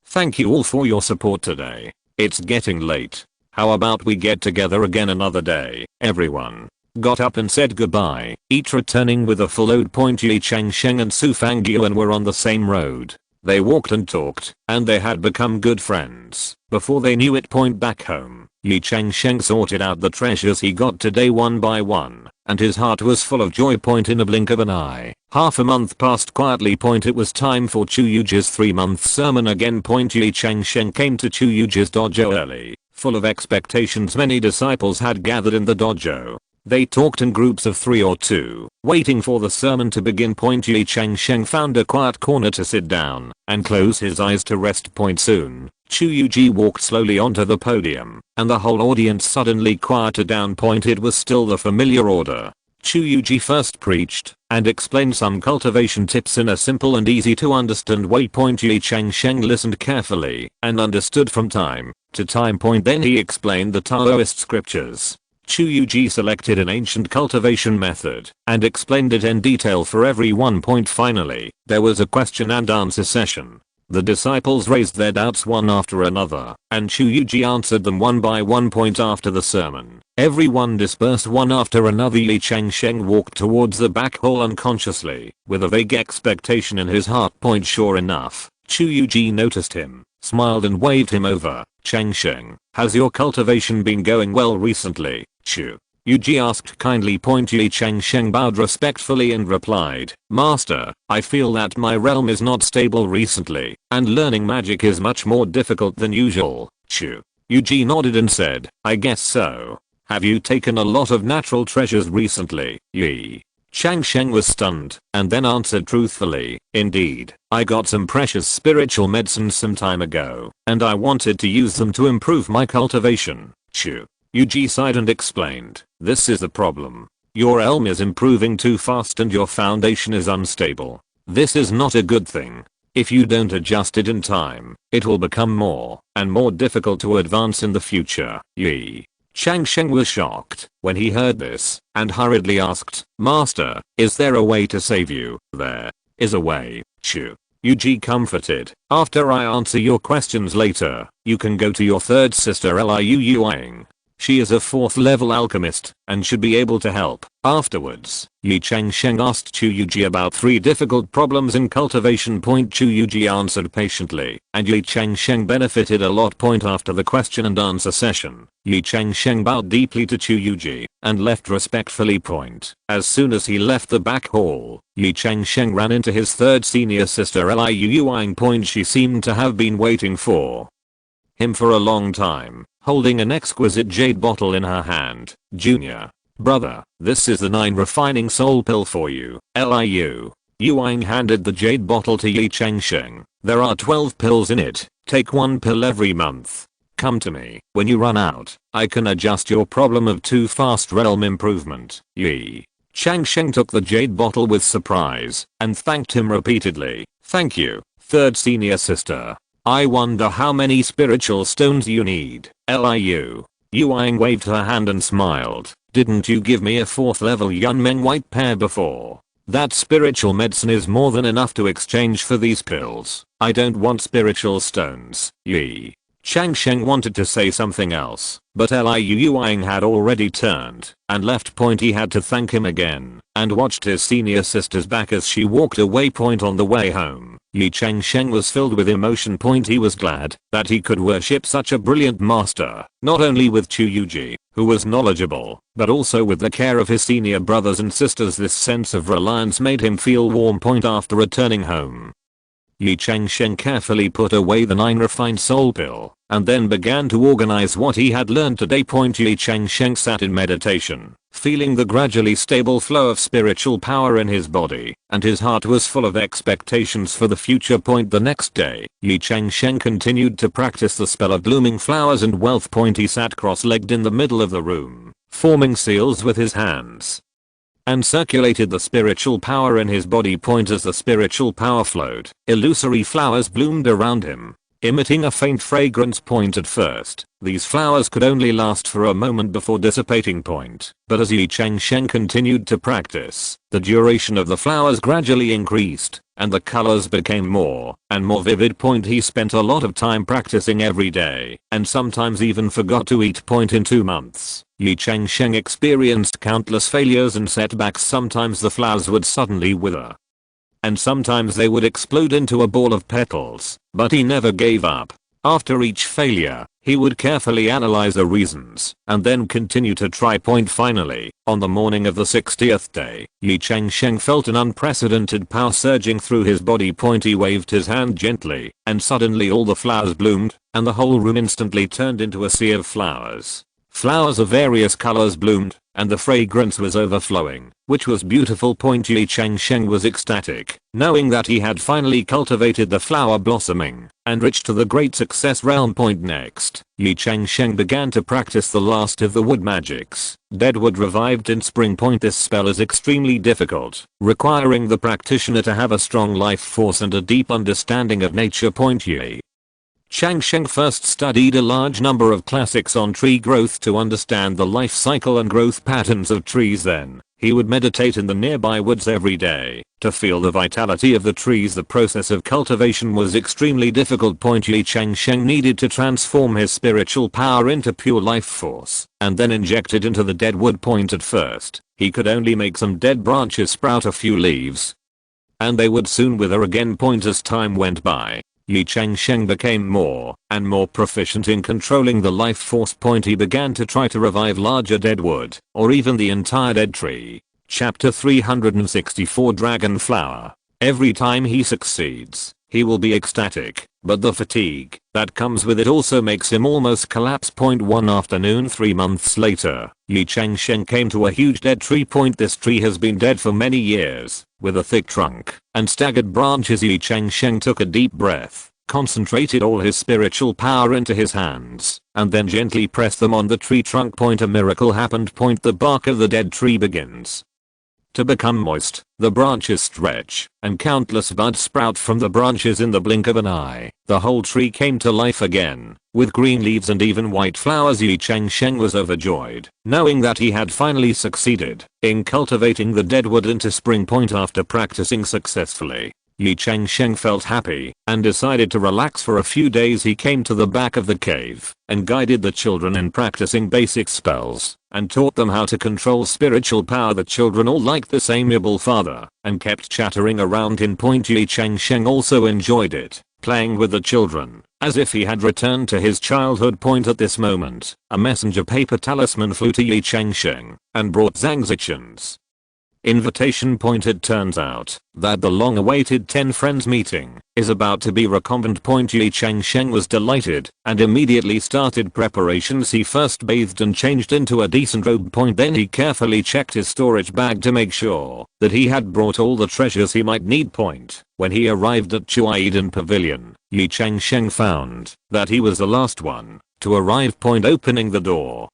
"Thank you all for your support today. It's getting late. How about we get together again another day?" Everyone got up and said goodbye, each returning with a full load. Ye Changsheng and Su Fangyuan were on the same road. They walked and talked, and they had become good friends. Before they knew it. Back home, Ye Changsheng sorted out the treasures he got today one by one, and his heart was full of joy. In a blink of an eye, half a month passed quietly. It was time for Chu Yuji's 3-month sermon again. Ye Changsheng came to Chu Yuji's dojo early, full of expectations. Many disciples had gathered in the dojo. They talked in groups of 3 or 2, waiting for the sermon to begin. Ye Changsheng found a quiet corner to sit down and close his eyes to rest. Soon, Chu Yuji walked slowly onto the podium, and the whole audience suddenly quieted down. It was still the familiar order. Chu Yuji first preached and explained some cultivation tips in a simple and easy to understand way. Ye Changsheng listened carefully and understood from time to time. Then he explained the Taoist scriptures. Chu Yuji selected an ancient cultivation method and explained it in detail for everyone. Finally, there was a question and answer session. The disciples raised their doubts one after another, and Chu Yuji answered them one by one. After the sermon, everyone dispersed one after another. Ye Changsheng walked towards the back hall unconsciously, with a vague expectation in his heart. Sure enough, Chu Yuji noticed him, smiled and waved him over. "Changsheng, has your cultivation been going well recently?" Chu Yuji asked kindly. Ye Changsheng bowed respectfully and replied, "Master, I feel that my realm is not stable recently, and learning magic is much more difficult than usual." Chu Yuji nodded and said, "I guess so. Have you taken a lot of natural treasures recently?" Ye Changsheng was stunned, and then answered truthfully, "Indeed, I got some precious spiritual medicines some time ago, and I wanted to use them to improve my cultivation." Chu Yuji sighed and explained, "This is the problem. Your realm is improving too fast and your foundation is unstable. This is not a good thing. If you don't adjust it in time, it will become more and more difficult to advance in the future." Ye Changsheng was shocked when he heard this and hurriedly asked, "Master, is there a way to save you?" "There is a way." Chu Yuji comforted. "After I answer your questions later, you can go to your third sister Liu Yuang. She is a 4th level alchemist and should be able to help." Afterwards, Ye Changsheng asked Chu Yuji about 3 difficult problems in cultivation. Chu Yuji answered patiently, and Ye Changsheng benefited a lot. After the question and answer session, Ye Changsheng bowed deeply to Chu Yuji and left respectfully. As soon as he left the back hall, Ye Changsheng ran into his third senior sister Liu Yuang. She seemed to have been waiting for him for a long time, holding an exquisite jade bottle in her hand. "Junior brother, this is the 9 refining soul pill for you." Liu Yuang handed the jade bottle to Ye Changsheng. "There are 12 pills in it. Take 1 pill every month. Come to me when you run out. I can adjust your problem of too fast realm improvement." Ye Changsheng took the jade bottle with surprise and thanked him repeatedly. "Thank you, third senior sister. I wonder how many spiritual stones you need." Liu Yuang waved her hand and smiled. "Didn't you give me a 4th level Yunmeng white pear before? That spiritual medicine is more than enough to exchange for these pills. I don't want spiritual stones." Ye Changsheng wanted to say something else, but Liu Yuang had already turned and left. He had to thank him again and watched his senior sister's back as she walked away. On the way home, Ye Changsheng was filled with emotion. He was glad that he could worship such a brilliant master, not only with Chu Yuji, who was knowledgeable, but also with the care of his senior brothers and sisters. This sense of reliance made him feel warm. After returning home, Ye Changsheng carefully put away the 9 refined soul pill and then began to organize what he had learned today. Ye Changsheng sat in meditation, feeling the gradually stable flow of spiritual power in his body, and his heart was full of expectations for the future. The next day, Ye Changsheng continued to practice the spell of blooming flowers and wealth. He sat cross-legged in the middle of the room, forming seals with his hands, and circulated the spiritual power in his body. As the spiritual power flowed, illusory flowers bloomed around him, emitting a faint fragrance. At first, these flowers could only last for a moment before dissipating. But as Ye Changsheng continued to practice, the duration of the flowers gradually increased, and the colors became more and more vivid. He spent a lot of time practicing every day, and sometimes even forgot to eat. In 2 months, Ye Changsheng experienced countless failures and setbacks. Sometimes the flowers would suddenly wither, and sometimes they would explode into a ball of petals, but he never gave up. After each failure, he would carefully analyze the reasons and then continue to try. Finally, on the morning of the 60th day, Ye Changsheng felt an unprecedented power surging through his body. He waved his hand gently, and suddenly all the flowers bloomed, and the whole room instantly turned into a sea of flowers. Flowers of various colors bloomed, and the fragrance was overflowing, which was beautiful. Ye Changsheng was ecstatic, knowing that he had finally cultivated the flower blossoming and reached to the great success realm. Next, Ye Changsheng began to practice the last of the wood magics, Deadwood Revived in Spring. This spell is extremely difficult, requiring the practitioner to have a strong life force and a deep understanding of nature. Ye Changsheng first studied a large number of classics on tree growth to understand the life cycle and growth patterns of trees. Then, he would meditate in the nearby woods every day to feel the vitality of the trees. The process of cultivation was extremely difficult. Ye Changsheng needed to transform his spiritual power into pure life force and then inject it into the dead wood. At first, he could only make some dead branches sprout a few leaves, and they would soon wither again. As time went by, Ye Changsheng became more and more proficient in controlling the life force. He began to try to revive larger dead wood, or even the entire dead tree. Chapter 364 Dragon Flower. Every time he succeeds, he will be ecstatic, but the fatigue that comes with it also makes him almost collapse. One afternoon 3 months later, Ye Changsheng came to a huge dead tree. This tree has been dead for many years, with a thick trunk and staggered branches. Ye Changsheng took a deep breath, concentrated all his spiritual power into his hands, and then gently pressed them on the tree trunk. A miracle happened. The bark of the dead tree begins to become moist, the branches stretch, and countless buds sprout from the branches in the blink of an eye. The whole tree came to life again, with green leaves and even white flowers. Ye Changsheng was overjoyed, knowing that he had finally succeeded in cultivating the dead wood into spring. After practicing successfully, Ye Changsheng felt happy and decided to relax for a few days. He came to the back of the cave and guided the children in practicing basic spells and taught them how to control spiritual power. The children all liked this amiable father and kept chattering around him. Ye Changsheng also enjoyed it, playing with the children as if he had returned to his childhood. At this moment, a messenger paper talisman flew to Ye Changsheng and brought Zhang Zichen's invitation. It turns out that the long-awaited 10 friends meeting is about to be reconvened. Ye Changsheng was delighted and immediately started preparations. He first bathed and changed into a decent robe. Then he carefully checked his storage bag to make sure that he had brought all the treasures he might need. When he arrived at Chuaiden Pavilion, Ye Changsheng found that he was the last one to arrive. Opening the door,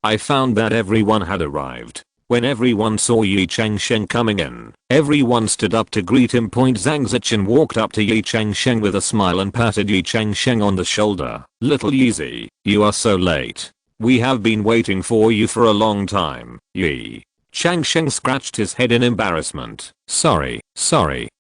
I found that everyone had arrived. When everyone saw Ye Changsheng coming in, everyone stood up to greet him. Zhang Zichen walked up to Ye Changsheng with a smile and patted Ye Changsheng on the shoulder. "Little Yeezy, you are so late. We have been waiting for you for a long time." Ye Changsheng scratched his head in embarrassment. Sorry,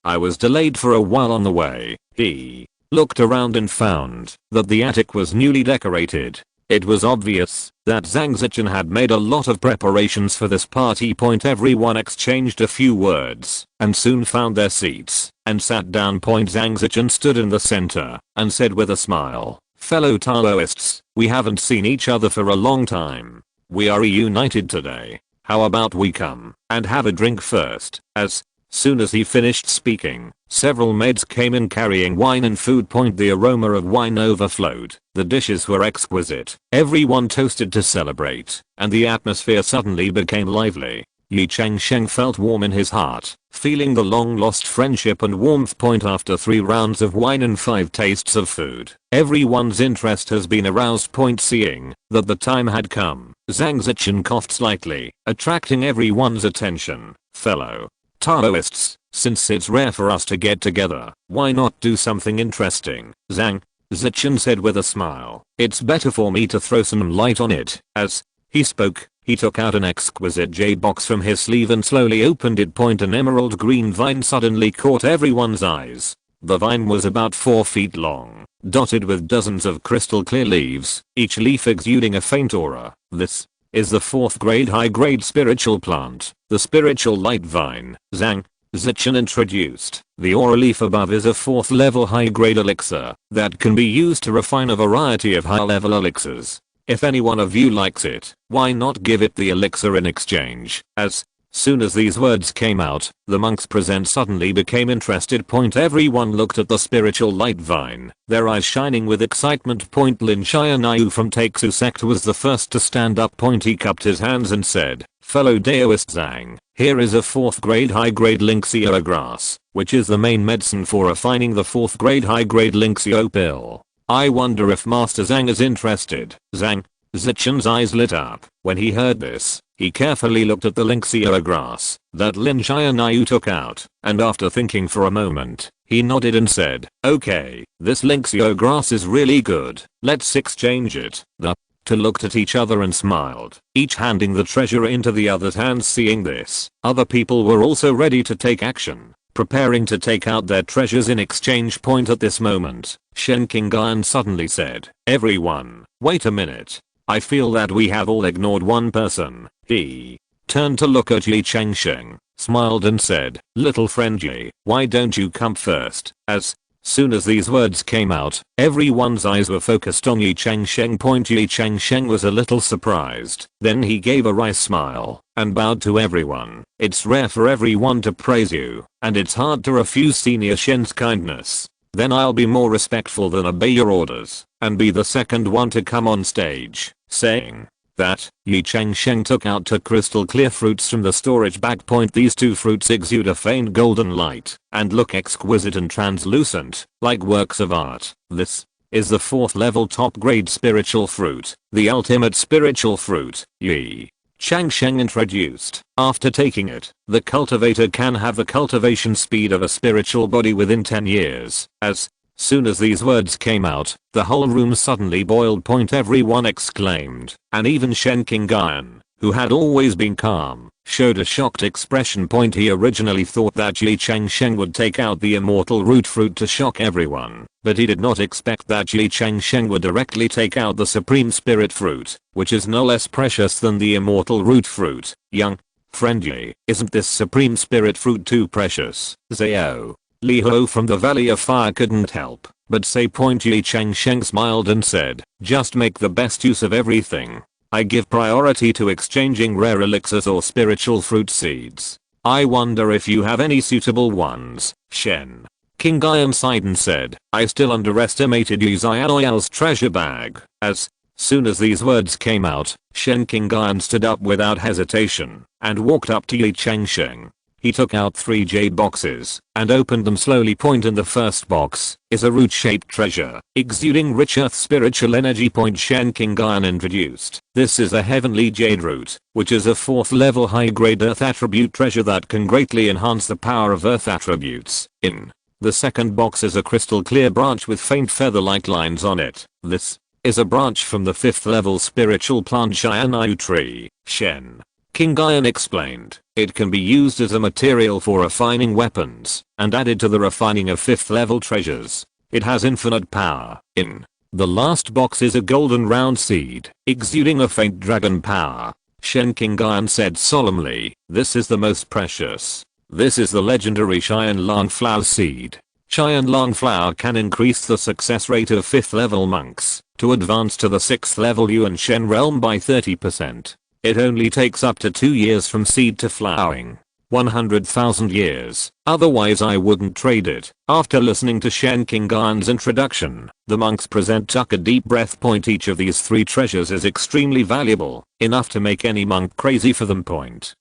I was delayed for a while on the way." He looked around and found that the attic was newly decorated. It was obvious that Zhang Zichen had made a lot of preparations for this party. Everyone exchanged a few words and soon found their seats and sat down. Zhang Zichen stood in the center and said with a smile, "Fellow Taoists, we haven't seen each other for a long time. We are reunited today. How about we come and have a drink first?" As soon as he finished speaking, several maids came in carrying wine and food. The aroma of wine overflowed. The dishes were exquisite. Everyone toasted to celebrate, and the atmosphere suddenly became lively. Ye Changsheng felt warm in his heart, feeling the long-lost friendship and warmth. After 3 rounds of wine and 5 tastes of food, everyone's interest has been aroused. Seeing that the time had come, Zhang Zichen coughed slightly, attracting everyone's attention. "Fellow Taoists, since it's rare for us to get together, why not do something interesting?" Zhang Zichen said with a smile. "It's better for me to throw some light on it." As he spoke, he took out an exquisite jade box from his sleeve and slowly opened it. An emerald green vine suddenly caught everyone's eyes. The vine was about 4 feet long, dotted with dozens of crystal clear leaves, each leaf exuding a faint aura. This is the 4th grade high-grade spiritual plant, the spiritual light vine. Zhang Zichen introduced. The aura leaf above is a 4th level high-grade elixir that can be used to refine a variety of high-level elixirs. If any one of you likes it, why not give it the elixir in exchange? As soon as these words came out, the monks present suddenly became interested. Everyone looked at the spiritual light vine, their eyes shining with excitement. Lin Xianayu from Taixu sect was the first to stand up. He cupped his hands and said, "Fellow Daoist Zhang, here is a 4th grade high-grade Linxia grass, which is the main medicine for refining the 4th grade high-grade Linxia pill. I wonder if Master Zhang is interested." Zhang Zichen's eyes lit up when he heard this. He carefully looked at the Linxia grass that Lin Xianayu took out, and after thinking for a moment, he nodded and said, "Okay, this Linxia grass is really good. Let's exchange it." The two looked at each other and smiled, each handing the treasure into the other's hands. Seeing this, other people were also ready to take action, preparing to take out their treasures in exchange. At this moment, Shen Qingyan suddenly said, "Everyone, wait a minute. I feel that we have all ignored one person." He turned to look at Ye Changsheng, smiled and said, "Little friend Ye, why don't you come first?" As soon as these words came out, everyone's eyes were focused on Ye Changsheng. Ye Changsheng was a little surprised. Then he gave a wry smile and bowed to everyone. "It's rare for everyone to praise you, and it's hard to refuse Senior Shen's kindness. Then I'll be more respectful than obey your orders and be the second one to come on stage." Saying that, Ye Changsheng took out 2 crystal clear fruits from the storage bag. These 2 fruits exude a faint golden light and look exquisite and translucent, like works of art. This is the 4th level top grade spiritual fruit, the ultimate spiritual fruit, Ye Changsheng introduced. After taking it, the cultivator can have the cultivation speed of a spiritual body within 10 years. As soon as these words came out, the whole room suddenly boiled. Everyone exclaimed, and even Shen Qingyan, who had always been calm, showed a shocked expression. He originally thought that Ye Changsheng would take out the immortal root fruit to shock everyone, but he did not expect that Ye Changsheng would directly take out the supreme spirit fruit, which is no less precious than the immortal root fruit. "Young friend Ye, isn't this supreme spirit fruit too precious?" Zhao Li Ho from the Valley of Fire couldn't help but say. Ye Changsheng smiled and said, "Just make the best use of everything. I give priority to exchanging rare elixirs or spiritual fruit seeds. I wonder if you have any suitable ones." Shen Qingyan sighed and said, "I still underestimated Yu Xiaoyal's treasure bag." As soon as these words came out, Shen Qingyan stood up without hesitation and walked up to Ye Changsheng. He took out 3 jade boxes and opened them slowly. In the first box is a root-shaped treasure, exuding rich earth spiritual energy. Shen Qingyan introduced. This is a heavenly jade root, which is a 4th level high-grade earth attribute treasure that can greatly enhance the power of earth attributes. In the second box is a crystal clear branch with faint feather-like lines on it. This is a branch from the 5th level spiritual plant Immortal Tree. Shen Qingyan explained, it can be used as a material for refining weapons and added to the refining of 5th level treasures. It has infinite power. In the last box is a golden round seed, exuding a faint dragon power. Shen Qingyuan said solemnly, "This is the most precious. This is the legendary Qianlang flower seed. Qianlang flower can increase the success rate of 5th level monks to advance to the 6th level Yuan Shen realm by 30%. It only takes up to 2 years from seed to flowering. 100,000 years, otherwise I wouldn't trade it." After listening to Shen Qingyuan's introduction, the monks present took a deep breath. Each of these 3 treasures is extremely valuable, enough to make any monk crazy for them.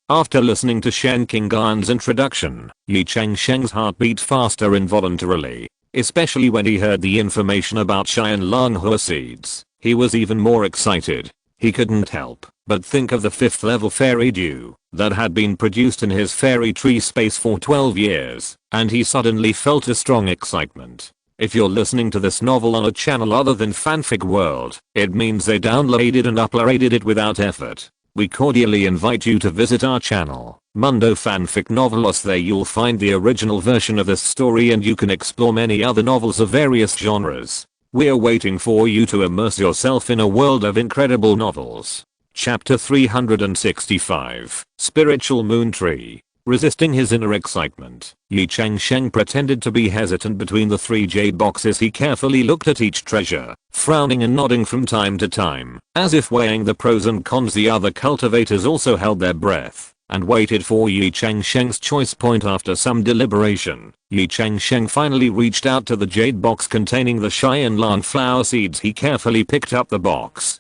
After listening to Shen Qingyuan's introduction, Ye Changsheng's heart beat faster involuntarily, especially when he heard the information about Qianlang Hua seeds. He was even more excited. He couldn't help but think of the 5th level fairy dew that had been produced in his fairy tree space for 12 years, and he suddenly felt a strong excitement. If you're listening to this novel on a channel other than Fanfic World, it means they downloaded and uploaded it without effort. We cordially invite you to visit our channel, Mundo Fanfic Novelos. There you'll find the original version of this story and you can explore many other novels of various genres. We're waiting for you to immerse yourself in a world of incredible novels. Chapter 365, Spiritual Moon Tree. Resisting his inner excitement, Ye Changsheng pretended to be hesitant between the 3 jade boxes. He carefully looked at each treasure, frowning and nodding from time to time, as if weighing the pros and cons. The other cultivators also held their breath and waited for Ye Changsheng's choice. After some deliberation, Ye Changsheng finally reached out to the jade box containing the Qianlang flower seeds. He carefully picked up the box,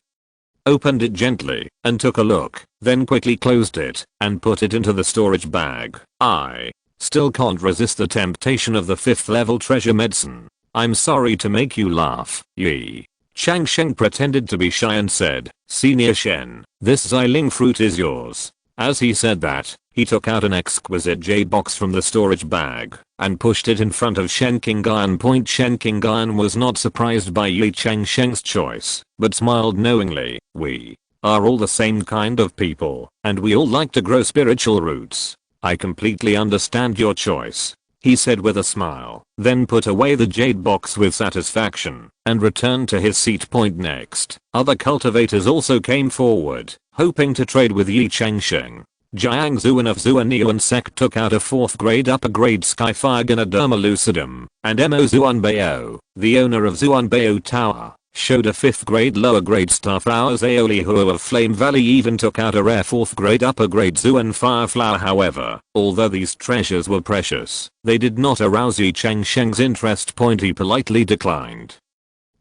opened it gently, and took a look, then quickly closed it and put it into the storage bag. "I still can't resist the temptation of the 5th level treasure medicine. I'm sorry to make you laugh." Ye Changsheng pretended to be shy and said, "Senior Shen, this Xiling fruit is yours." As he said that, he took out an exquisite jade box from the storage bag and pushed it in front of Shen Qingyuan. Shen Qingyuan was not surprised by Ye Changsheng's choice, but smiled knowingly. "We are all the same kind of people, and we all like to grow spiritual roots. I completely understand your choice," he said with a smile, then put away the jade box with satisfaction and returned to his seat. Next, other cultivators also came forward, hoping to trade with Ye Changsheng. Jiang Zuan of Zuanyuan sect took out a 4th grade upper grade Skyfire Ganoderma lucidum, and Mo Zuanbao, the owner of Zuanbao Tower, showed a 5th grade lower grade Starflower Aeoli Hua of Flame Valley even took out a rare 4th grade upper grade Zuan Fireflower. However, although these treasures were precious, they did not arouse Ye Changsheng's interest. He politely declined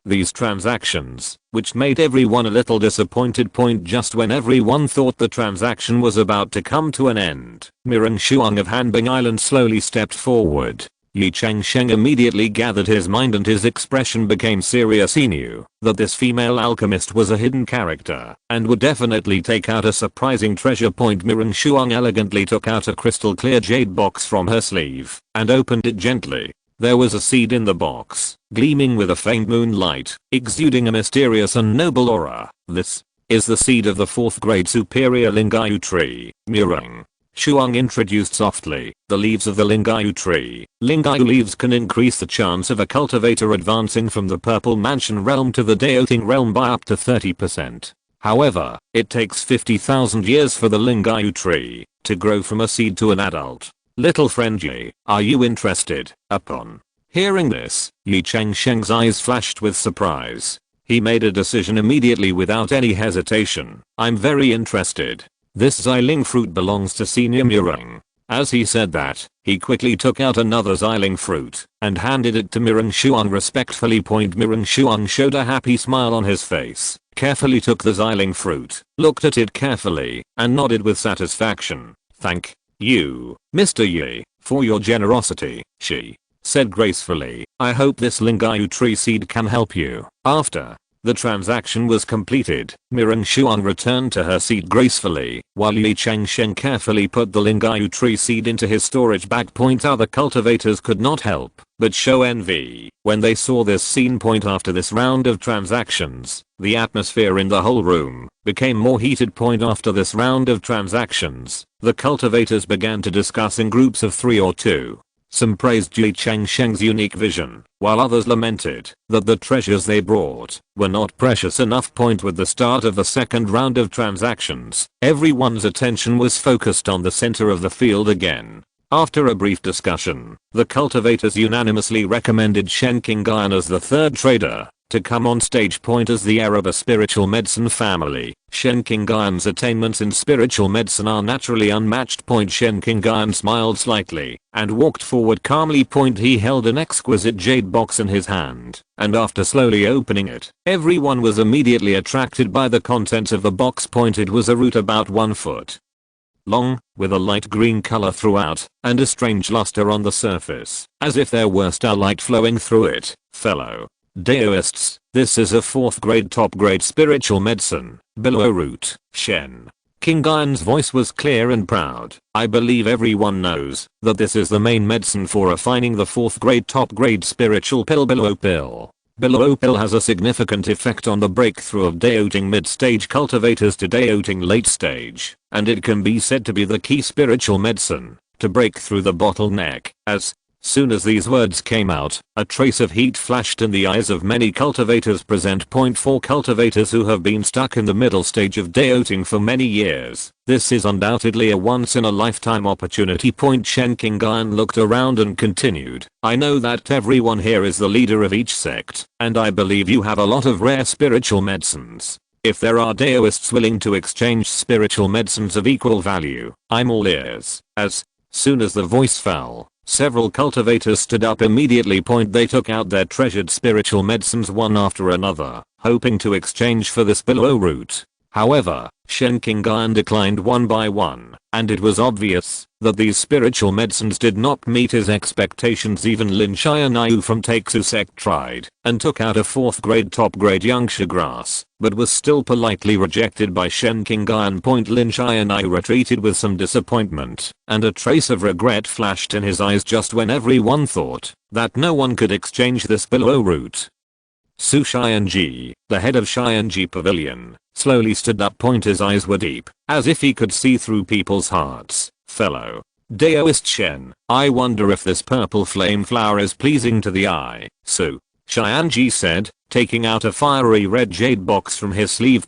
these transactions, which made everyone a little disappointed. Just when everyone thought the transaction was about to come to an end, Mireng Shuang of Hanbing Island slowly stepped forward. Ye Changsheng immediately gathered his mind and his expression became serious. He knew that this female alchemist was a hidden character and would definitely take out a surprising treasure. Mireng Shuang elegantly took out a crystal clear jade box from her sleeve and opened it gently. There was a seed in the box, gleaming with a faint moonlight, exuding a mysterious and noble aura. "This is the seed of the 4th grade superior Lingayu tree," Mireng Shuang introduced softly. "The leaves of the Lingayu tree. Lingayu leaves can increase the chance of a cultivator advancing from the Purple Mansion realm to the Daoting realm by up to 30%. However, it takes 50,000 years for the Lingayu tree to grow from a seed to an adult. Little friend Ye, are you interested?" Upon hearing this, Ye Changsheng's eyes flashed with surprise. He made a decision immediately without any hesitation. "I'm very interested. This Xiling fruit belongs to Senior Mireng." As he said that, he quickly took out another Xiling fruit and handed it to Mireng Shuang respectfully. Mireng Shuang showed a happy smile on his face, carefully took the Xiling fruit, looked at it carefully, and nodded with satisfaction. "Thank you, Mr. Ye, for your generosity," she said gracefully. "I hope this Lingayu tree seed can help you." After the transaction was completed, Mireng Shuang returned to her seat gracefully, while Ye Changsheng carefully put the Lingayu tree seed into his storage bag. Other cultivators could not help but show envy when they saw this scene. After this round of transactions, the atmosphere in the whole room became more heated. After this round of transactions, the cultivators began to discuss in groups of 3 or 2. Some praised Ye Changsheng's unique vision, while others lamented that the treasures they brought were not precious enough. With the start of the second round of transactions, everyone's attention was focused on the center of the field again. After a brief discussion, the cultivators unanimously recommended Shen Qingyuan as the third trader to come on stage. As the heir of a spiritual medicine family, Shen Qingyuan's attainments in spiritual medicine are naturally unmatched. Shen Qingyuan smiled slightly and walked forward calmly. He held an exquisite jade box in his hand, and after slowly opening it, everyone was immediately attracted by the contents of the box. It was a root about 1 foot long, with a light green color throughout, and a strange luster on the surface, as if there were starlight flowing through it. Fellow Daoists, this is a 4th grade top grade spiritual medicine, billow root. Shen Qingyuan's voice was clear and proud. I believe everyone knows that this is the main medicine for refining the 4th grade top grade spiritual pill, billow pill. Billow pill has a significant effect on the breakthrough of Daoting mid-stage cultivators to Daoting late stage, and it can be said to be the key spiritual medicine to break through the bottleneck. As soon as these words came out, a trace of heat flashed in the eyes of many cultivators present. For cultivators who have been stuck in the middle stage of Daoting for many years, this is undoubtedly a once-in-a-lifetime opportunity. Shen Qingyuan looked around and continued, I know that everyone here is the leader of each sect, and I believe you have a lot of rare spiritual medicines. If there are Daoists willing to exchange spiritual medicines of equal value, I'm all ears. As soon as the voice fell, several cultivators stood up immediately. They took out their treasured spiritual medicines one after another, hoping to exchange for this billow root. However, Shen Qingyuan declined one by one, and it was obvious that these spiritual medicines did not meet his expectations. Even Lin Xianyu from Taixu sect tried and took out a 4th grade top grade Yangsha grass, but was still politely rejected by Shen Qingyuan. Lin Xianyu retreated with some disappointment, and a trace of regret flashed in his eyes just when everyone thought that no one could exchange this billow root. Su Xianji, the head of Xianji Pavilion, slowly stood up. His eyes were deep, as if he could see through people's hearts. Fellow Daoist Shen, I wonder if this purple flame flower is pleasing to the eye. Su Xianji said, taking out a fiery red jade box from his sleeve.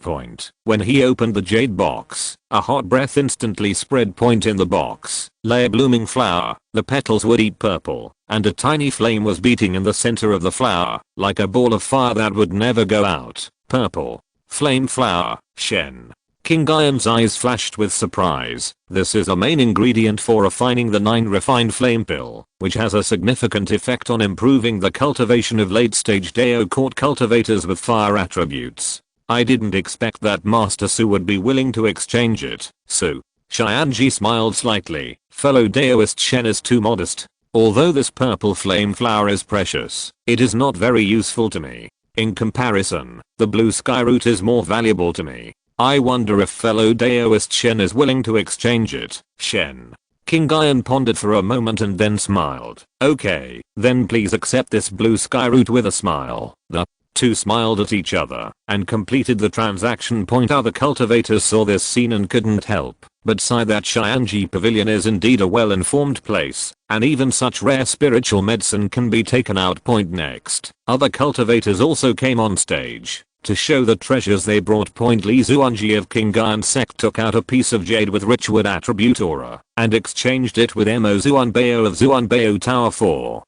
When he opened the jade box, a hot breath instantly spread. In the box lay a blooming flower. The petals were deep purple, and a tiny flame was beating in the center of the flower, like a ball of fire that would never go out. Purple flame flower. Shen Qingyuan's eyes flashed with surprise. This is a main ingredient for refining the 9 refined flame pill, which has a significant effect on improving the cultivation of late-stage Dao court cultivators with fire attributes. I didn't expect that Master Su would be willing to exchange it. Su Xianji smiled slightly. Fellow Daoist Shen is too modest. Although this purple flame flower is precious, it is not very useful to me. In comparison, the blue sky root is more valuable to me. I wonder if fellow Daoist Shen is willing to exchange it. Shen Qingyuan pondered for a moment and then smiled. Okay, then please accept this blue sky root with a smile. The two smiled at each other and completed the transaction. Other cultivators saw this scene and couldn't help but sigh that Xianji Pavilion is indeed a well-informed place, and even such rare spiritual medicine can be taken out. Next, other cultivators also came on stage to show the treasures they brought. Li Zuanji of Qingyuan sect took out a piece of jade with rich wood attribute aura and exchanged it with Mo Zuanbao of Zuanbao Tower 4.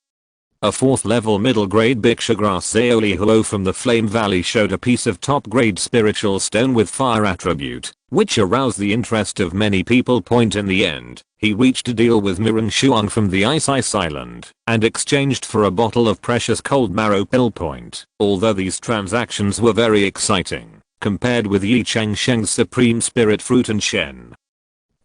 A 4th level middle grade Bixia grass Zaoli Huo from the Flame Valley showed a piece of top grade spiritual stone with fire attribute, which aroused the interest of many people. In the end, he reached a deal with Mirren Shuang from the Ice Island and exchanged for a bottle of precious cold marrow pill. Although these transactions were very exciting, compared with Ye Changsheng's supreme spirit fruit and Shen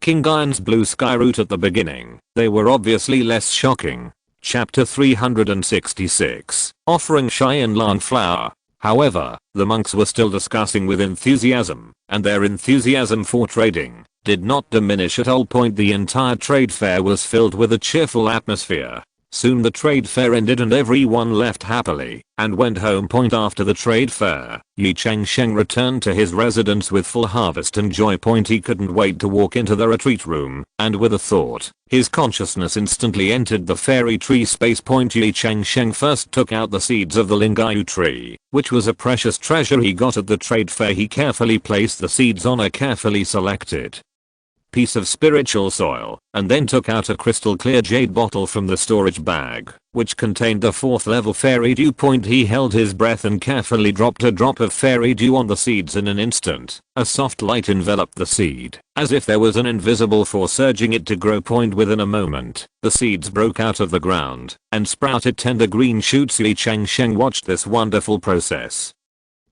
Qingyuan's blue sky root at the beginning, they were obviously less shocking. Chapter 366, Offering Xianlan Flower. However, the monks were still discussing with enthusiasm, and their enthusiasm for trading did not diminish at all. The entire trade fair was filled with a cheerful atmosphere. Soon the trade fair ended and everyone left happily and went home. After the trade fair, Ye Changsheng returned to his residence with full harvest and joy. He couldn't wait to walk into the retreat room, and with a thought, his consciousness instantly entered the fairy tree space. Ye Changsheng first took out the seeds of the lineage tree, which was a precious treasure he got at the trade fair. He carefully placed the seeds on a carefully selected piece of spiritual soil, and then took out a crystal clear jade bottle from the storage bag, which contained the 4th level fairy dew. He held his breath and carefully dropped a drop of fairy dew on the seeds. In an instant, a soft light enveloped the seed, as if there was an invisible force urging it to grow. Within a moment, the seeds broke out of the ground and sprouted tender green shoots. Ye Changsheng watched this wonderful process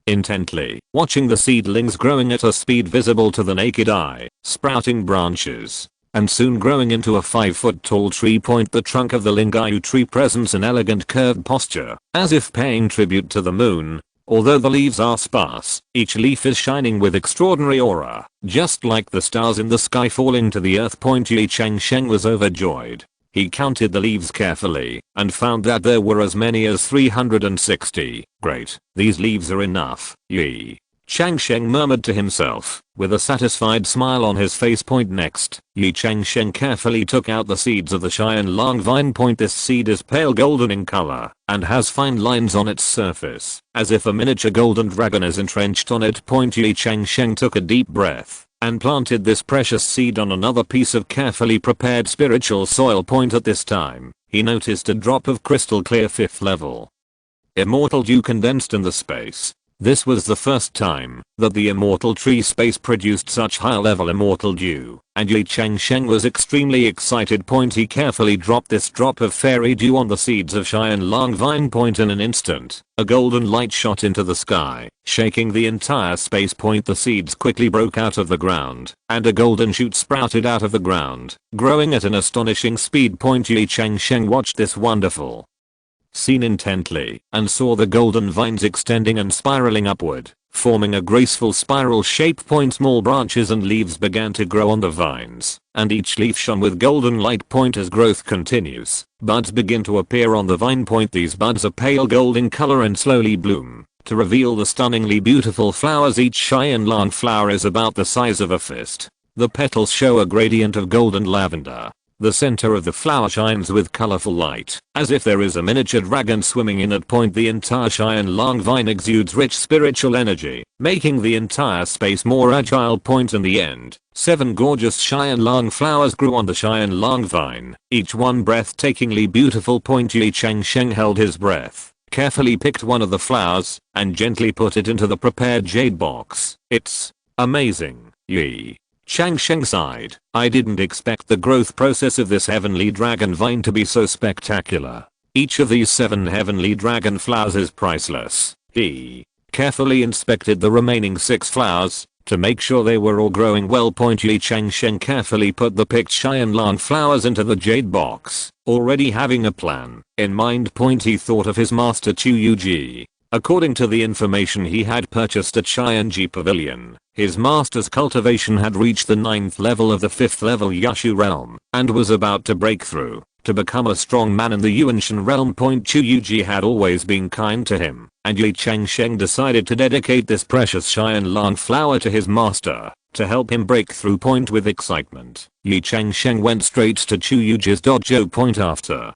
intently, watching the seedlings growing at a speed visible to the naked eye, sprouting branches, and soon growing into a 5-foot tall tree. The trunk of the lineage tree presents an elegant curved posture, as if paying tribute to the moon. Although the leaves are sparse, each leaf is shining with extraordinary aura, just like the stars in the sky falling to the earth. Ye Changsheng was overjoyed. He counted the leaves carefully and found that there were as many as 360. Great, these leaves are enough, Ye Changsheng murmured to himself, with a satisfied smile on his face. Next, Ye Changsheng carefully took out the seeds of the Cheyenne long vine. This seed is pale golden in color and has fine lines on its surface, as if a miniature golden dragon is entrenched on it. Ye Changsheng took a deep breath and planted this precious seed on another piece of carefully prepared spiritual soil. At this time, he noticed a drop of crystal clear 5th level immortal dew condensed in the space. This was the first time that the Immortal Tree space produced such high-level immortal dew, and Ye Changsheng was extremely excited. He carefully dropped this drop of fairy dew on the seeds of Cheyenne long vine. In an instant, a golden light shot into the sky, shaking the entire space. The seeds quickly broke out of the ground, and a golden shoot sprouted out of the ground, growing at an astonishing speed. Ye Changsheng watched this wonderful scene intently and saw the golden vines extending and spiraling upward, forming a graceful spiral shape. Small branches and leaves began to grow on the vines, and each leaf shone with golden light. As growth continues, buds begin to appear on the vine. These buds are pale gold in color and slowly bloom to reveal the stunningly beautiful flowers. Each Cheyenne long flower is about the size of a fist. The petals show a gradient of golden lavender. The center of the flower shines with colorful light, as if there is a miniature dragon swimming in it. The entire Cheyenne long vine exudes rich spiritual energy, making the entire space more agile. In the end, 7 gorgeous Cheyenne long flowers grew on the Cheyenne long vine, each one breathtakingly beautiful. Ye Changsheng held his breath, carefully picked one of the flowers, and gently put it into the prepared jade box. It's amazing, Ye Changsheng sighed. I didn't expect the growth process of this heavenly dragon vine to be so spectacular. Each of these 7 heavenly dragon flowers is priceless. He carefully inspected the remaining 6 flowers to make sure they were all growing well. Ye Changsheng carefully put the picked Cheyenne long flowers into the jade box, already having a plan in mind. He thought of his master Chu Yuji. According to the information he had purchased at Cheyenne Pavilion, his master's cultivation had reached the 9th level of the 5th level Yushu realm, and was about to break through to become a strong man in the Yuanshan realm. Chu Yuji had always been kind to him, and Ye Changsheng decided to dedicate this precious Cheyenne long flower to his master to help him break through. With excitement, Ye Changsheng went straight to Chu Yuji's dojo. After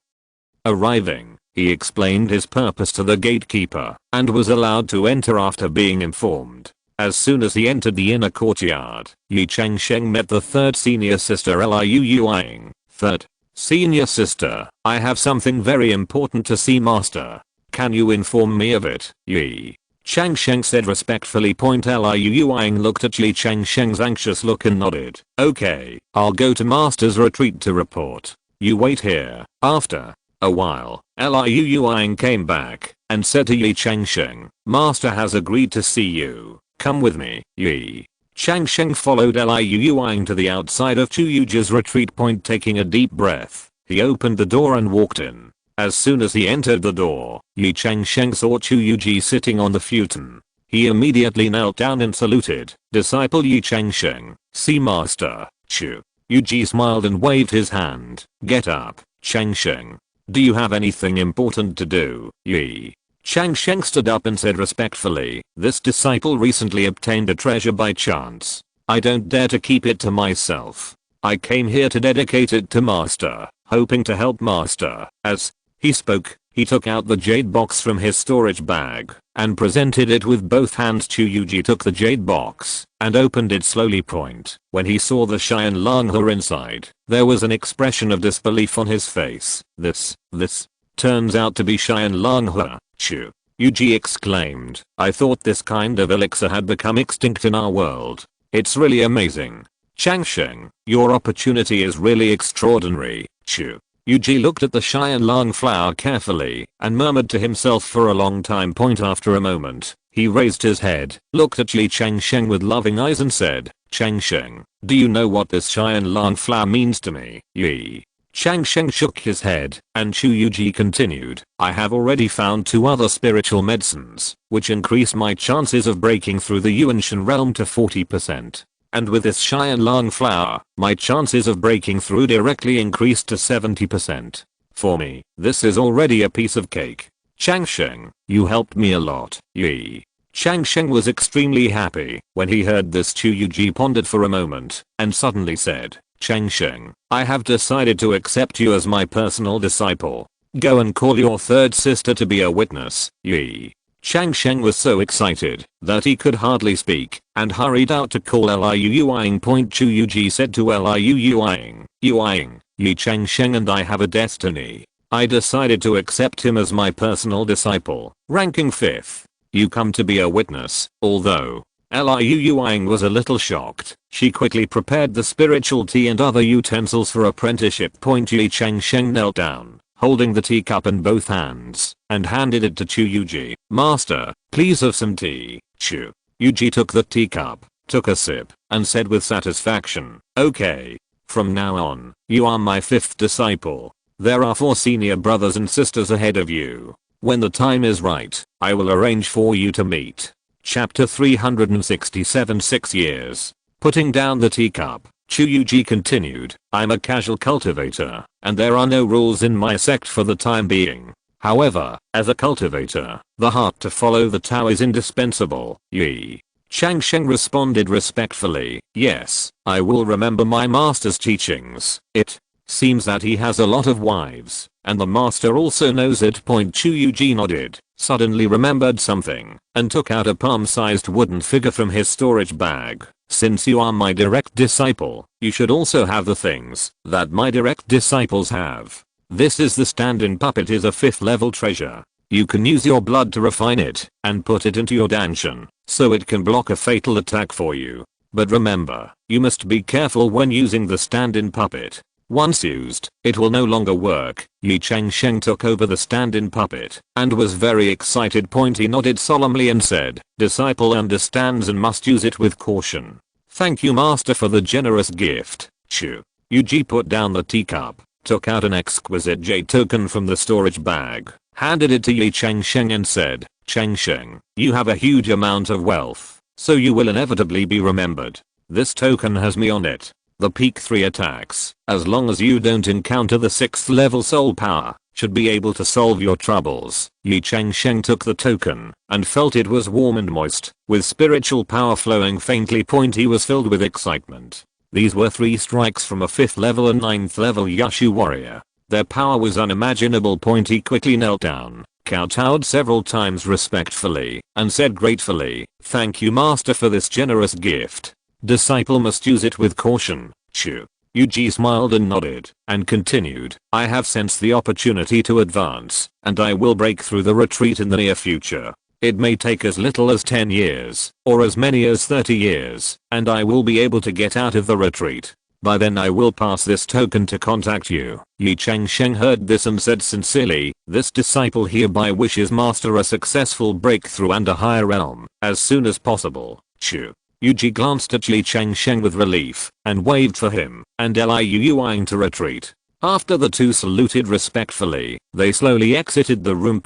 arriving, he explained his purpose to the gatekeeper and was allowed to enter after being informed. As soon as he entered the inner courtyard, Ye Changsheng met the 3rd senior sister Liu Ying. 3rd senior sister, I have something very important to see, master. Can you inform me of it? Ye Changsheng said respectfully. Liu Ying looked at Ye Changsheng's anxious look and nodded. Okay, I'll go to master's retreat to report. You wait here. After a while, Liu Ying came back and said to Ye Changsheng, master has agreed to see you. Come with me. Ye Changsheng followed Liu Ying to the outside of Chu Yuji's retreat. Taking a deep breath, he opened the door and walked in. As soon as he entered the door, Ye Changsheng saw Chu Yuji sitting on the futon. He immediately knelt down and saluted. Disciple Ye Changsheng, see master. Chu Yuji smiled and waved his hand. Get up, Changsheng. Do you have anything important to do? Ye Changsheng stood up and said respectfully, this disciple recently obtained a treasure by chance. I don't dare to keep it to myself. I came here to dedicate it to Master, hoping to help Master. As he spoke, he took out the jade box from his storage bag and presented it with both hands. Chu Yuji took the jade box and opened it slowly. When he saw the Xian Langhe inside, there was an expression of disbelief on his face. This turns out to be Xian Langhe. Chu Yuji exclaimed, I thought this kind of elixir had become extinct in our world. It's really amazing. Changsheng, your opportunity is really extraordinary. Chu Yuji looked at the Xian Lang flower carefully and murmured to himself for a long time. After a moment, he raised his head, looked at Ye Changsheng with loving eyes and said, Changsheng, do you know what this Xian Lang flower means to me? Ye Changsheng shook his head, and Chu Yuji continued, I have already found 2 other spiritual medicines, which increase my chances of breaking through the Yuanshan realm to 40%. And with this Xian Lang flower, my chances of breaking through directly increased to 70%. For me, this is already a piece of cake. Changsheng, you helped me a lot. Ye Changsheng was extremely happy when he heard this. Chu Yuji pondered for a moment, and suddenly said, Changsheng, I have decided to accept you as my personal disciple. Go and call your third sister to be a witness. Ye Changsheng was so excited that he could hardly speak and hurried out to call Liu Yuing. Chu Yuji said to Liu Yuing, Ye Changsheng and I have a destiny. I decided to accept him as my personal disciple, ranking 5th. You come to be a witness. Although Liu Yuing was a little shocked, she quickly prepared the spiritual tea and other utensils for apprenticeship. Ye Changsheng knelt down, holding the teacup in both hands, and handed it to Chu Yuji. Master, please have some tea. Chu Yuji took the teacup, took a sip, and said with satisfaction, okay. From now on, you are my 5th disciple. There are 4 senior brothers and sisters ahead of you. When the time is right, I will arrange for you to meet. Chapter 367. 6 years. Putting down the teacup, Chu Yuji continued, I'm a casual cultivator, and there are no rules in my sect for the time being. However, as a cultivator, the heart to follow the Tao is indispensable. Ye Changsheng responded respectfully, yes, I will remember my master's teachings. It seems that he has a lot of wives, and the master also knows it. Chu Yuji nodded, suddenly remembered something, and took out a palm-sized wooden figure from his storage bag. Since you are my direct disciple, you should also have the things that my direct disciples have. This is the stand-in puppet. Is a 5th level treasure. You can use your blood to refine it and put it into your danshan, so it can block a fatal attack for you. But remember, you must be careful when using the stand-in puppet. Once used, it will no longer work. Ye Changsheng took over the stand-in puppet and was very excited. He nodded solemnly and said, disciple understands and must use it with caution. Thank you master for the generous gift. Chu Yuji put down the teacup, took out an exquisite jade token from the storage bag, handed it to Ye Changsheng and said, Changsheng, you have a huge amount of wealth, so you will inevitably be remembered. This token has me on it. The peak 3 attacks, as long as you don't encounter the 6th level soul power, should be able to solve your troubles. Ye Changsheng took the token and felt it was warm and moist, with spiritual power flowing faintly. He was filled with excitement. These were 3 strikes from a 5th level and 9th level Yashu warrior. Their power was unimaginable. He quickly knelt down, kowtowed several times respectfully, and said gratefully, thank you master for this generous gift. Disciple must use it with caution. Chu Yuji smiled and nodded, and continued, I have sensed the opportunity to advance, and I will break through the retreat in the near future. It may take as little as 10 years, or as many as 30 years, and I will be able to get out of the retreat. By then I will pass this token to contact you. Ye Changsheng heard this and said sincerely, this disciple hereby wishes master a successful breakthrough and a higher realm, as soon as possible. Chu Yuji glanced at Ye Changsheng with relief, and waved for him, and Liu Yuing to retreat. After the two saluted respectfully, they slowly exited the room.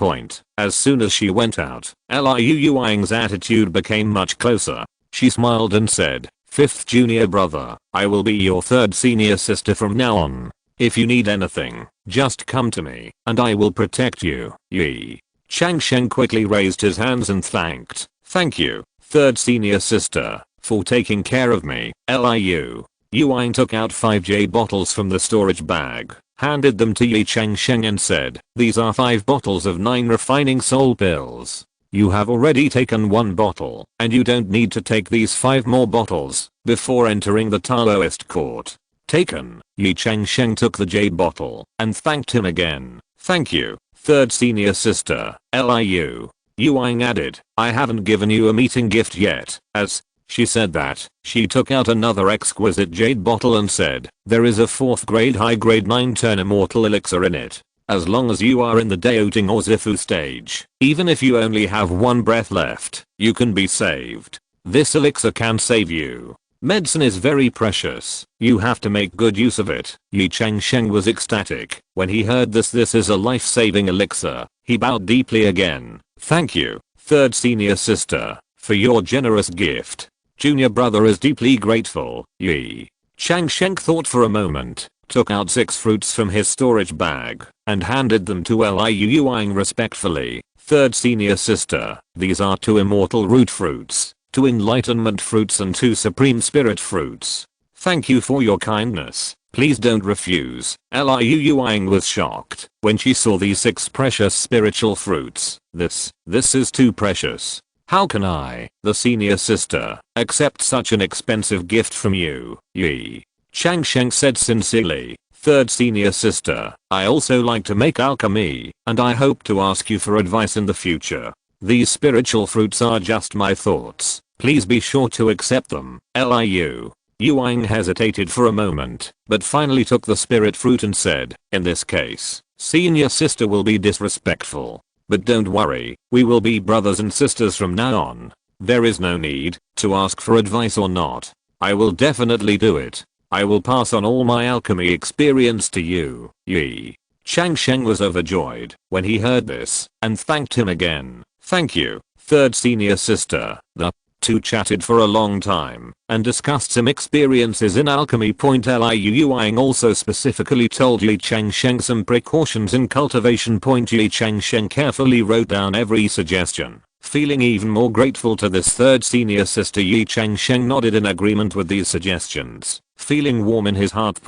As soon as she went out, Liu Yuing's attitude became much closer. She smiled and said, 5th junior brother, I will be your 3rd senior sister from now on. If you need anything, Just come to me, and I will protect you. Ye Changsheng quickly raised his hands and thanked. Thank you, third senior sister, for taking care of me. Liu Yuang took out 5 jade bottles from the storage bag, handed them to Ye Changsheng and said, these are 5 bottles of 9 refining soul pills. You have already taken 1 bottle, and you don't need to take these 5 more bottles before entering the Taoist court. Taken. Ye Changsheng took the jade bottle and thanked him again. Thank you, third senior sister. Liu Yuang added, I haven't given you a meeting gift yet. As she said that, she took out another exquisite jade bottle and said, there is a 4th grade high grade 9 turn immortal elixir in it. As long as you are in the Daoting or Zifu stage, even if you only have 1 breath left, you can be saved. This elixir can save you. Medicine is very precious. You have to make good use of it. Ye Changsheng was ecstatic when he heard this. This is a life-saving elixir. He bowed deeply again. Thank you, third senior sister, for your generous gift. Junior brother is deeply grateful. Ye Changsheng thought for a moment, took out 6 fruits from his storage bag, and handed them to Liu Yuang respectfully. Third senior sister, these are 2 immortal root fruits, 2 enlightenment fruits and 2 supreme spirit fruits. Thank you for your kindness. Please don't refuse. Liu Yuang was shocked when she saw these 6 precious spiritual fruits. This is too precious. How can I, the senior sister, accept such an expensive gift from you? Ye Changsheng said sincerely. Third senior sister, I also like to make alchemy, and I hope to ask you for advice in the future. These spiritual fruits are just my thoughts. Please be sure to accept them. Liu Yuang hesitated for a moment, but finally took the spirit fruit and said, in this case, senior sister will be disrespectful. But don't worry, we will be brothers and sisters from now on. There is no need to ask for advice or not. I will definitely do it. I will pass on all my alchemy experience to you. Ye Changsheng was overjoyed when he heard this and thanked him again. Thank you, third senior sister. The 2 chatted for a long time and discussed some experiences in alchemy. Liu Yuang also specifically told Ye Changsheng some precautions in cultivation. Ye Changsheng carefully wrote down every suggestion. Feeling even more grateful to this third senior sister, Ye Changsheng nodded in agreement with these suggestions, feeling warm in his heart.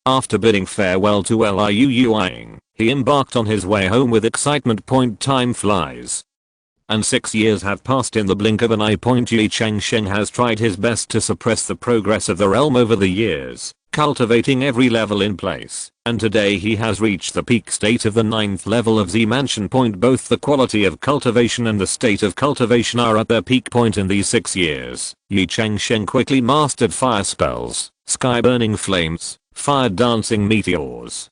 After bidding farewell to Liu Yuang, he embarked on his way home with excitement. Time flies, and 6 years have passed in the blink of an eye. Ye Changsheng has tried his best to suppress the progress of the realm over the years, cultivating every level in place, and today he has reached the peak state of the 9th level of Z Mansion. Both the quality of cultivation and the state of cultivation are at their peak point in these 6 years. Ye Changsheng quickly mastered fire spells, sky burning flames, fire dancing meteors,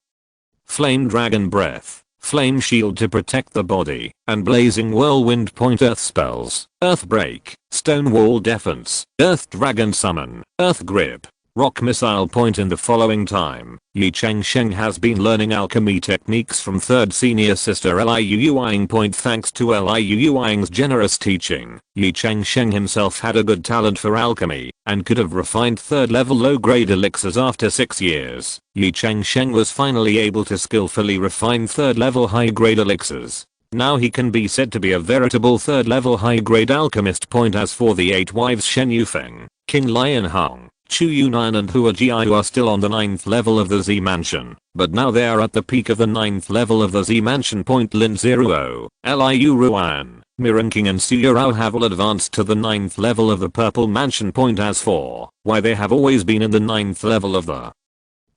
flame dragon breath, flame shield to protect the body, and blazing whirlwind. Earth spells, earth break, stone wall defense, earth dragon summon, earth grip, rock missile. In the following time, Ye Changsheng has been learning alchemy techniques from third senior sister Liu Yuang. Thanks to Liu Yuang's generous teaching, Ye Changsheng himself had a good talent for alchemy and could have refined 3rd level low grade elixirs after 6 years. Ye Changsheng was finally able to skillfully refine 3rd level high grade elixirs. Now he can be said to be a veritable 3rd level high grade alchemist. As for the 8 wives, Shen Yufeng, King Lion Hong, Chu Yunnan and Hua Jia are still on the 9th level of the Z Mansion, but now they are at the peak of the 9th level of the Z Mansion. Lin Ziruo, Liu Ruan, Miran King and Su Yurao have all advanced to the 9th level of the Purple Mansion. As for why they have always been in the 9th level of the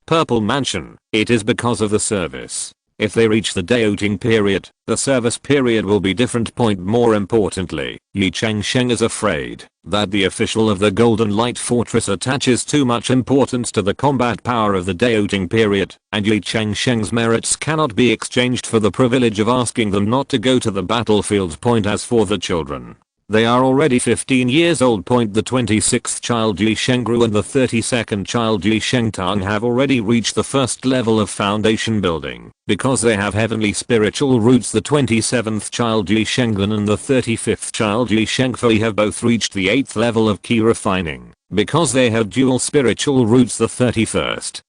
Purple Mansion, it is because of the service. If they reach the Daoting period, the service period will be different. More importantly, Ye Changsheng is afraid that the official of the Golden Light Fortress attaches too much importance to the combat power of the Daoting period, and Ye Changsheng's merits cannot be exchanged for the privilege of asking them not to go to the battlefield. As for the children, they are already 15 years old. The 26th child Ye Shengru and the 32nd child Ye Shengtang have already reached the 1st level of foundation building, because they have heavenly spiritual roots. The 27th child Ye Shenglan and the 35th child Ye Shengfei have both reached the 8th level of key refining, because they have dual spiritual roots. The 31st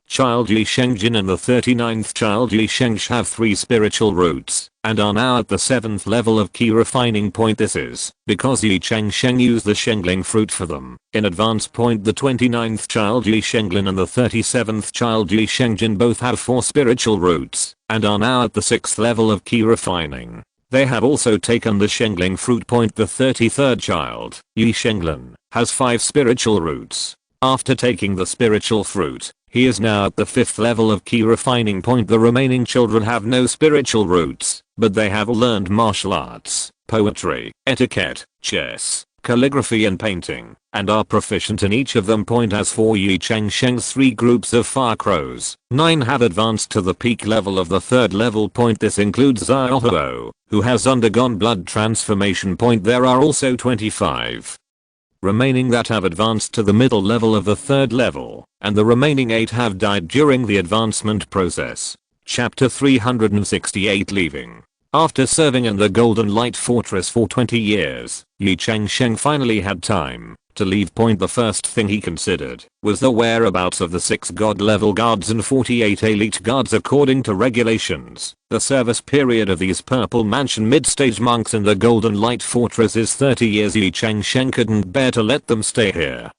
child Ye Changsheng and the 39th child Ye Changsheng have 3 spiritual roots, and are now at the 7th level of key refining point. This is because Ye Changsheng used the Shengling fruit for them. In advance point, the 29th child Ye Changling and the 37th child Ye Changsheng both have 4 spiritual roots, and are now at the 6th level of key refining. They have also taken the Shengling fruit point. The 33rd child, Ye Changling, has 5 spiritual roots. After taking the spiritual fruit, he is now at the 5th level of key refining point. The remaining children have no spiritual roots, but they have learned martial arts, poetry, etiquette, chess, calligraphy and painting, and are proficient in each of them. As for Ye Changsheng's 3 groups of fire crows, 9 have advanced to the peak level of the 3rd level. This includes Xiaohuo, who has undergone blood transformation. There are also 25 remaining that have advanced to the middle level of the 3rd level, and the remaining 8 have died during the advancement process. Chapter 368. Leaving. After serving in the Golden Light Fortress for 20 years, Ye Changsheng finally had time to leave. The first thing he considered was the whereabouts of the 6 god level guards and 48 elite guards. According to regulations, the service period of these Purple Mansion mid-stage monks in the Golden Light Fortress is 30 years. Ye Changsheng couldn't bear to let them stay here,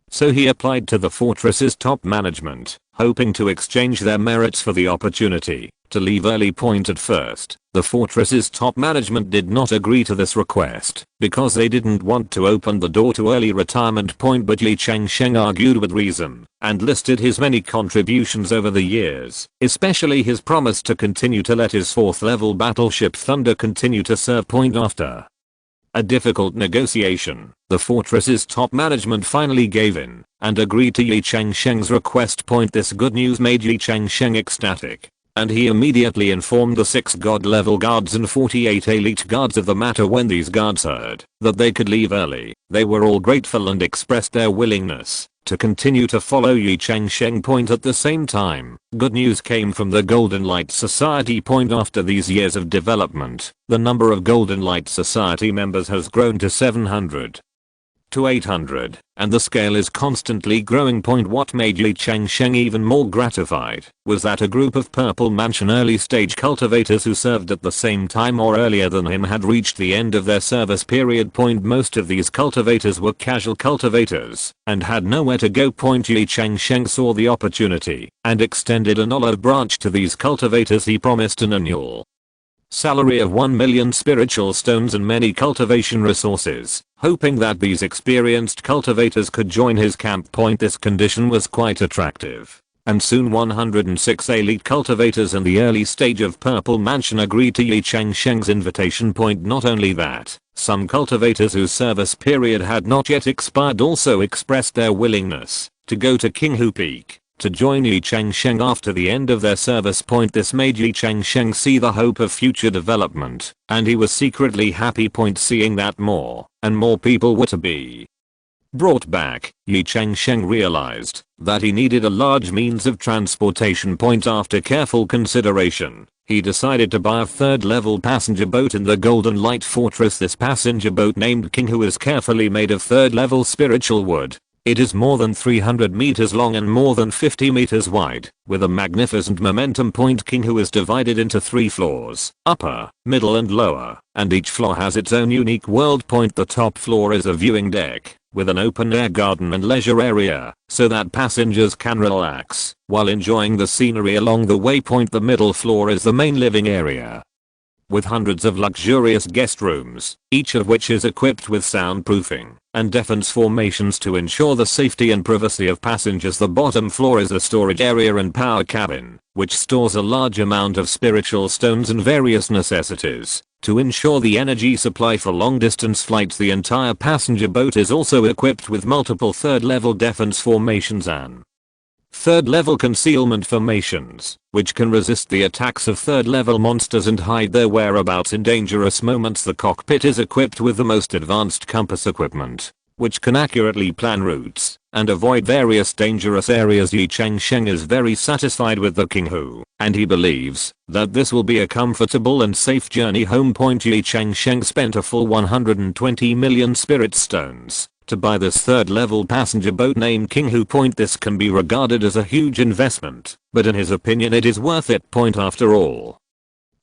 so he applied to the fortress's top management, hoping to exchange their merits for the opportunity to leave early. At first, the fortress's top management did not agree to this request because they didn't want to open the door to early retirement. But Ye Changsheng argued with reason and listed his many contributions over the years, especially his promise to continue to let his 4th level battleship Thunder continue to serve. After a difficult negotiation, the fortress's top management finally gave in and agreed to Ye Changsheng's request. This good news made Ye Changsheng ecstatic, and he immediately informed the 6 god level guards and 48 elite guards of the matter. When these guards heard that they could leave early, they were all grateful and expressed their willingness to continue to follow Ye Changsheng. At the same time, good news came from the Golden Light Society. After these years of development, the number of Golden Light Society members has grown to 700 to 800, and the scale is constantly growing. What made Ye Changsheng even more gratified was that a group of Purple Mansion early stage cultivators who served at the same time or earlier than him had reached the end of their service period. Most of these cultivators were casual cultivators and had nowhere to go. Ye Changsheng saw the opportunity and extended an olive branch to these cultivators. He promised an annual salary of 1 million spiritual stones and many cultivation resources, hoping that these experienced cultivators could join his camp. This condition was quite attractive, and soon 106 elite cultivators in the early stage of Purple Mansion agreed to Ye Changsheng's invitation. Not only that, some cultivators whose service period had not yet expired also expressed their willingness to go to Qinghu Peak to join Ye Changsheng after the end of their service. This made Ye Changsheng see the hope of future development, and he was secretly happy. Seeing that more and more people were to be brought back, Ye Changsheng realized that he needed a large means of transportation. After careful consideration, he decided to buy a 3rd level passenger boat in the Golden Light Fortress. This passenger boat, named Qinghu, is carefully made of 3rd level spiritual wood. It is more than 300 meters long and more than 50 meters wide, with a magnificent momentum. Qinghu is divided into 3 floors, upper, middle and lower, and each floor has its own unique world. The top floor is a viewing deck, with an open air garden and leisure area, so that passengers can relax while enjoying the scenery along the way. The middle floor is the main living area, with hundreds of luxurious guest rooms, each of which is equipped with soundproofing and defense formations to ensure the safety and privacy of passengers. The bottom floor is a storage area and power cabin, which stores a large amount of spiritual stones and various necessities to ensure the energy supply for long distance flights. The entire passenger boat is also equipped with multiple 3rd level defense formations and 3rd level concealment formations, which can resist the attacks of 3rd level monsters and hide their whereabouts in dangerous moments. The cockpit is equipped with the most advanced compass equipment, which can accurately plan routes and avoid various dangerous areas. Ye Changsheng is very satisfied with the Qinghu, and he believes that this will be a comfortable and safe journey home. Ye Changsheng spent a full 120 million spirit stones To buy this third level passenger boat named King Hu Point, this can be regarded as a huge investment, but in his opinion it is worth it. After all,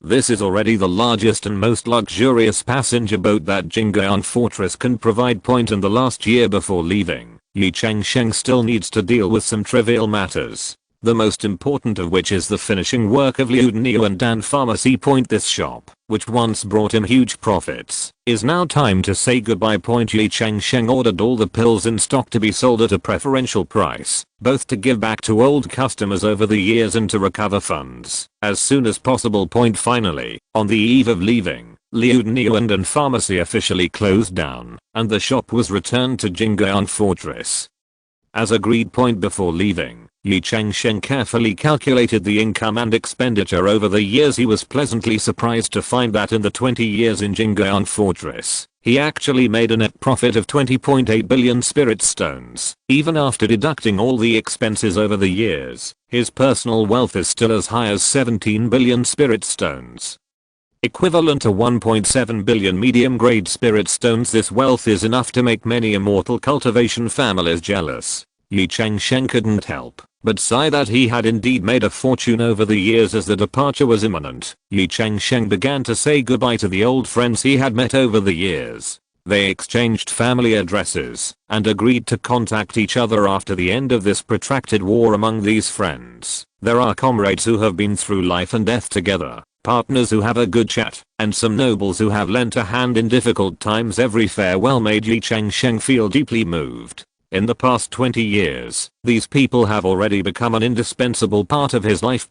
this is already the largest and most luxurious passenger boat that Jing'an Fortress can provide. In the last year before leaving, Ye Changsheng still needs to deal with some trivial matters, the most important of which is the finishing work of Liu and Dan Pharmacy. This shop, which once brought him huge profits, is now time to say goodbye. Ye Changsheng ordered all the pills in stock to be sold at a preferential price, both to give back to old customers over the years and to recover funds as soon as possible. Finally, on the eve of leaving, Liu and Pharmacy officially closed down, and the shop was returned to Jing'an Fortress. As agreed. Before leaving, Ye Changsheng carefully calculated the income and expenditure over the years. He was pleasantly surprised to find that in the 20 years in Jing'an Fortress, he actually made a net profit of 20.8 billion spirit stones. Even after deducting all the expenses over the years, his personal wealth is still as high as 17 billion spirit stones, equivalent to 1.7 billion medium grade spirit stones. This wealth is enough to make many immortal cultivation families jealous. Ye Changsheng couldn't help but sigh that he had indeed made a fortune over the years. As the departure was imminent, Ye Changsheng began to say goodbye to the old friends he had met over the years. They exchanged family addresses and agreed to contact each other after the end of this protracted war. Among these friends, there are comrades who have been through life and death together, partners who have a good chat, and some nobles who have lent a hand in difficult times. Every farewell made Ye Changsheng feel deeply moved. In the past 20 years, these people have already become an indispensable part of his life.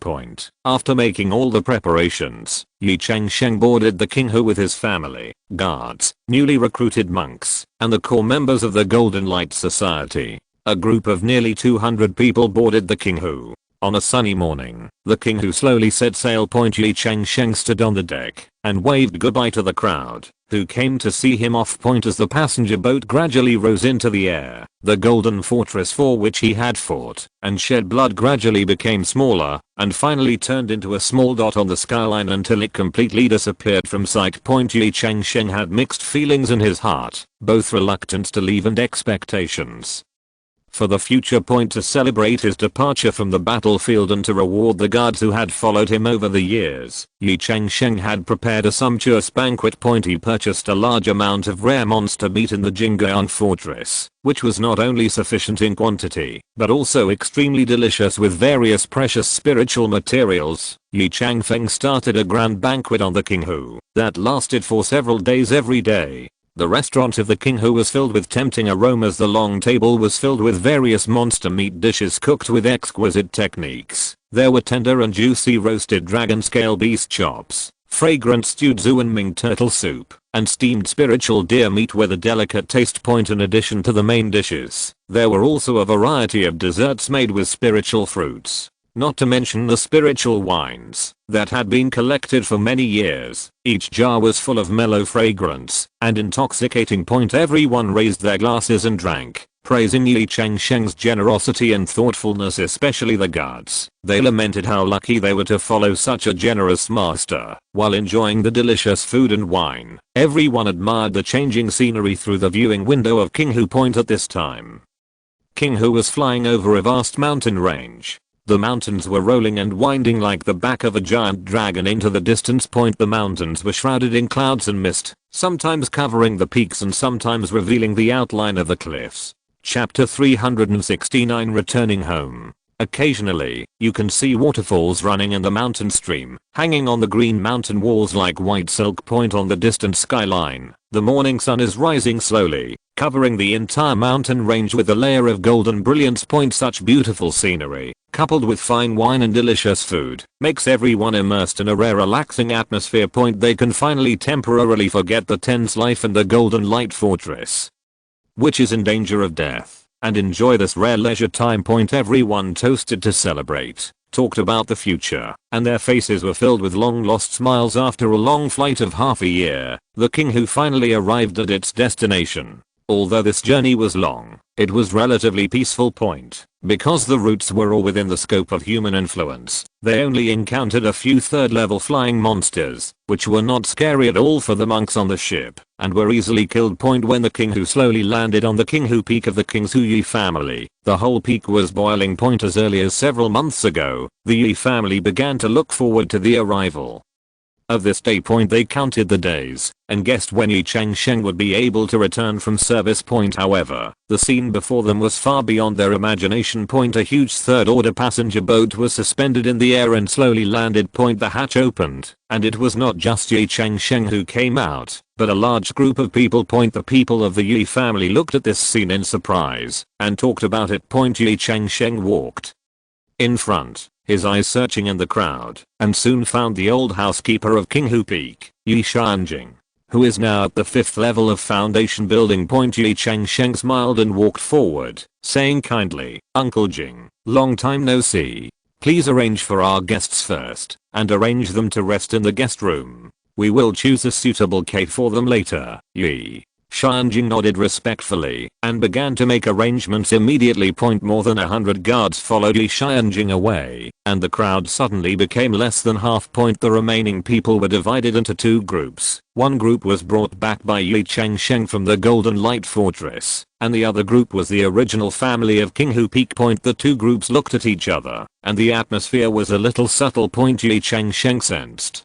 After making all the preparations, Ye Changsheng boarded the King Hu with his family, guards, newly recruited monks, and the core members of the Golden Light Society. A group of nearly 200 people boarded the King Hu. On a sunny morning, the King Hu slowly set sail. Ye Changsheng stood on the deck and waved goodbye to the crowd, who came to see him off. As the passenger boat gradually rose into the air, the golden fortress for which he had fought and shed blood gradually became smaller and finally turned into a small dot on the skyline until it completely disappeared from sight. Ye Changsheng had mixed feelings in his heart, both reluctance to leave and expectations for the future. To celebrate his departure from the battlefield and to reward the guards who had followed him over the years, Ye Changsheng had prepared a sumptuous banquet. He purchased a large amount of rare monster meat in the Jing'an Fortress, which was not only sufficient in quantity, but also extremely delicious with various precious spiritual materials. Ye Changsheng started a grand banquet on the King Hu that lasted for several days. Every day, the restaurant of the King Hu was filled with tempting aromas. The long table was filled with various monster meat dishes cooked with exquisite techniques. There were tender and juicy roasted dragon scale beast chops, fragrant stewed Zuanming turtle soup, and steamed spiritual deer meat with a delicate taste. In addition to the main dishes, there were also a variety of desserts made with spiritual fruits, not to mention the spiritual wines that had been collected for many years. Each jar was full of mellow fragrance and intoxicating. Everyone raised their glasses and drank, praising Ye Changsheng's generosity and thoughtfulness, especially the guards. They lamented how lucky they were to follow such a generous master. While enjoying the delicious food and wine, everyone admired the changing scenery through the viewing window of King Hu Point. At this time, King Hu was flying over a vast mountain range. The mountains were rolling and winding like the back of a giant dragon into the distance. The mountains were shrouded in clouds and mist, sometimes covering the peaks and sometimes revealing the outline of the cliffs. Chapter 369 Returning Home. Occasionally, you can see waterfalls running in the mountain stream, hanging on the green mountain walls like white silk. On the distant skyline, the morning sun is rising slowly, covering the entire mountain range with a layer of golden brilliance. Such beautiful scenery, coupled with fine wine and delicious food, makes everyone immersed in a rare relaxing atmosphere. They can finally temporarily forget the tense life in the Golden Light Fortress, which is in danger of death, and enjoy this rare leisure time. Everyone toasted to celebrate, talked about the future, and their faces were filled with long lost smiles. After a long flight of half a year, the King Hu finally arrived at its destination. Although this journey was long, it was relatively peaceful point. Because the routes were all within the scope of human influence, they only encountered a few third level flying monsters, which were not scary at all for the monks on the ship, and were easily killed. When the King Hu slowly landed on the King Hu peak of the King's Hu Yi family, the whole peak was boiling. As early as several months ago, the Yi family began to look forward to the arrival of this day. They counted the days and guessed when Ye Changsheng would be able to return from service. However, the scene before them was far beyond their imagination. A huge third order passenger boat was suspended in the air and slowly landed. The hatch opened, and it was not just Ye Changsheng who came out, but a large group of people. The people of the Yi family looked at this scene in surprise and talked about it. Ye Changsheng walked in front, his eyes searching in the crowd, and soon found the old housekeeper of King Hu Peak, Ye Changsheng, who is now at the 5th level of foundation building. Ye Changsheng smiled and walked forward, saying kindly, "Uncle Jing, long time no see. Please arrange for our guests first, and arrange them to rest in the guest room. We will choose a suitable cave for them later." Ye Changsheng nodded respectfully and began to make arrangements immediately. More than 100 guards followed Ye Changsheng away, and the crowd suddenly became less than half. The remaining people were divided into two groups. One group was brought back by Ye Changsheng from the Golden Light Fortress, and the other group was the original family of King Hu Peak. The two groups looked at each other, and the atmosphere was a little subtle. Ye Changsheng sensed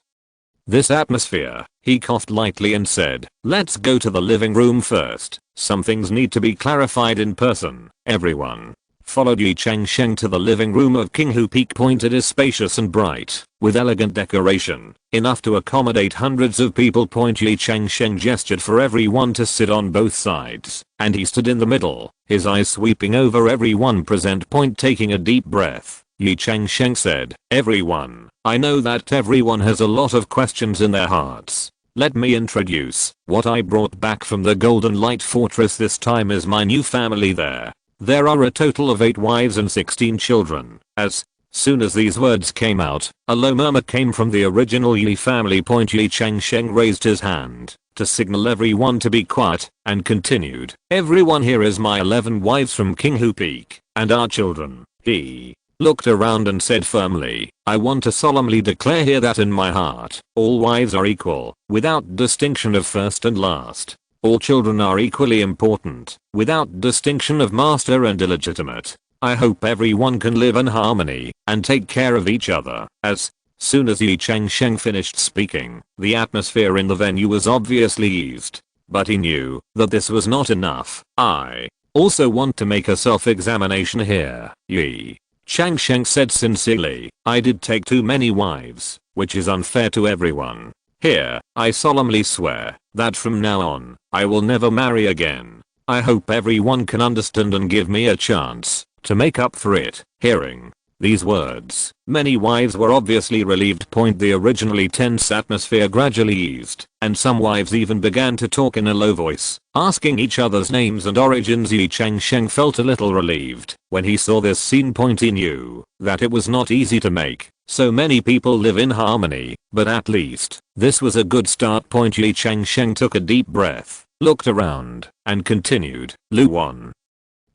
this atmosphere. He coughed lightly and said, "Let's go to the living room first. Some things need to be clarified in person." Everyone followed Ye Changsheng to the living room of King Hu Peak. It is spacious and bright, with elegant decoration, enough to accommodate hundreds of people. Ye Changsheng gestured for everyone to sit on both sides, and he stood in the middle, his eyes sweeping over everyone present. Taking a deep breath, Ye Changsheng said, "Everyone, I know that everyone has a lot of questions in their hearts. Let me introduce what I brought back from the Golden Light Fortress. This time is my new family there. There are a total of 8 wives and 16 children." As soon as these words came out, a low murmur came from the original Yi family. Ye Changsheng raised his hand to signal everyone to be quiet, and continued, "Everyone here is my 11 wives from King Hu Peak, and our children." He looked around and said firmly, "I want to solemnly declare here that in my heart, all wives are equal, without distinction of first and last. All children are equally important, without distinction of master and illegitimate. I hope everyone can live in harmony and take care of each other." As soon as Ye Changsheng finished speaking, the atmosphere in the venue was obviously eased. But he knew that this was not enough. "I also want to make a self-examination here," Ye Changsheng said sincerely. "I did take too many wives, which is unfair to everyone. Here, I solemnly swear that from now on, I will never marry again. I hope everyone can understand and give me a chance to make up for it." Hearing these words, many wives were obviously relieved. The originally tense atmosphere gradually eased, and some wives even began to talk in a low voice, asking each other's names and origins. Ye Changsheng felt a little relieved when he saw this scene. He knew that it was not easy to make so many people live in harmony, but at least this was a good start. Ye Changsheng took a deep breath, looked around, and continued, "Lu Wan,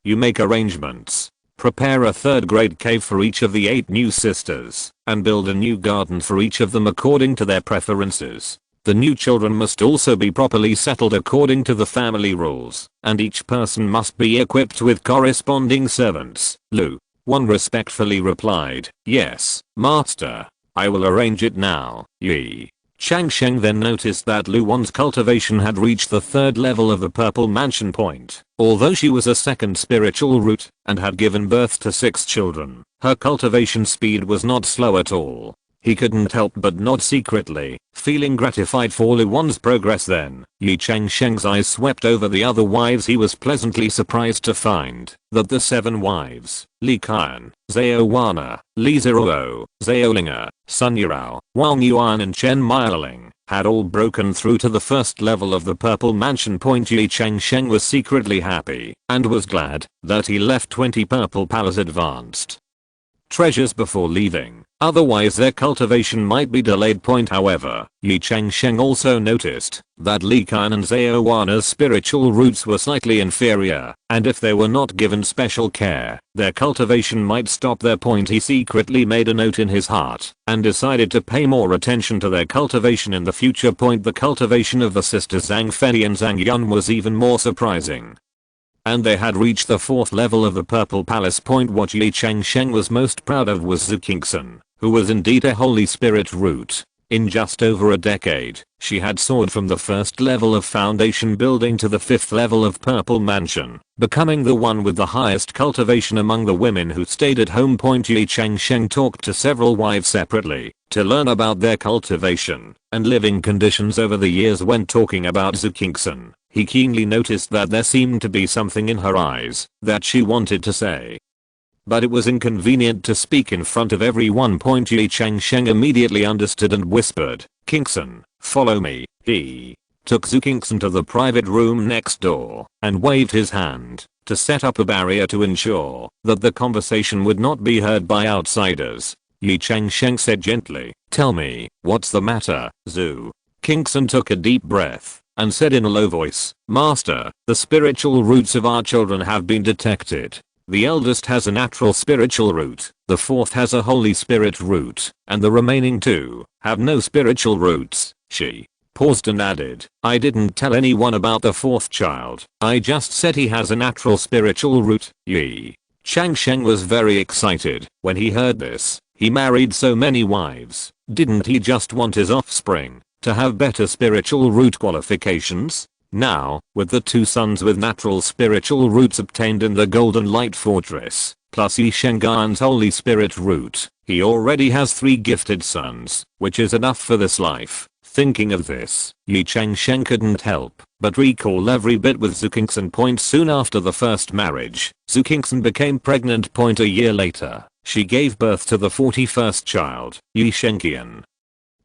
you make arrangements. Prepare a third-grade cave for each of the 8 new sisters, and build a new garden for each of them according to their preferences. The new children must also be properly settled according to the family rules, and each person must be equipped with corresponding servants." Lu Wan respectfully replied, "Yes, master. I will arrange it now." Ye Changsheng then noticed that Lu Wan's cultivation had reached the 3rd level of the Purple Mansion. Although she was a second spiritual root and had given birth to 6 children, her cultivation speed was not slow at all. He couldn't help but nod secretly, feeling gratified for Lu Wan's progress. Then, Ye Changsheng's eyes swept over the other wives. He was pleasantly surprised to find that the 7 wives, Li Qian, Zhao Wana, Li Ziruo, Zhao Linga, Sun Yurao, Wang Yuan and Chen Miaoling, had all broken through to the 1st level of the Purple Mansion. Ye Changsheng was secretly happy, and was glad that he left 20 purple palace advanced treasures before leaving, otherwise their cultivation might be delayed. However, Ye Changsheng also noticed that Li Qian and Zhao Wan's spiritual roots were slightly inferior, and if they were not given special care, their cultivation might stop. He secretly made a note in his heart and decided to pay more attention to their cultivation in the future. The cultivation of the sisters Zhang Fei and Zhang Yun was even more surprising, and they had reached the 4th level of the Purple Palace. What Ye Changsheng was most proud of was Zhu Qingxin, who was indeed a Holy Spirit root. In just over a decade, she had soared from the 1st level of Foundation Building to the 5th level of Purple Mansion, becoming the one with the highest cultivation among the women who stayed at home. Ye Changsheng talked to several wives separately to learn about their cultivation and living conditions over the years. When talking about Zhu Qingxin, he keenly noticed that there seemed to be something in her eyes that she wanted to say, but it was inconvenient to speak in front of everyone. Ye Changsheng immediately understood and whispered, "Qingxin, follow me." He took Zhu Qingxin to the private room next door and waved his hand to set up a barrier to ensure that the conversation would not be heard by outsiders. Ye Changsheng said gently, "Tell me, what's the matter, Zhu?" Qingxin took a deep breath and said in a low voice, "Master, the spiritual roots of our children have been detected. The eldest has a natural spiritual root, the 4th has a Holy Spirit root, and the remaining 2 have no spiritual roots." She paused and added, "I didn't tell anyone about the 4th child, I just said he has a natural spiritual root." Ye Changsheng was very excited when he heard this. He married so many wives, didn't he just want his offspring to have better spiritual root qualifications? Now, with the 2 sons with natural spiritual roots obtained in the Golden Light Fortress, plus Ye Chang'an's Holy Spirit root, he already has 3 gifted sons, which is enough for this life. Thinking of this, Ye Changsheng couldn't help but recall every bit with Zhu Qingxin. Soon after the first marriage, Zhu Qingxin became pregnant. A year later, she gave birth to the 41st child, Ye Chengqian,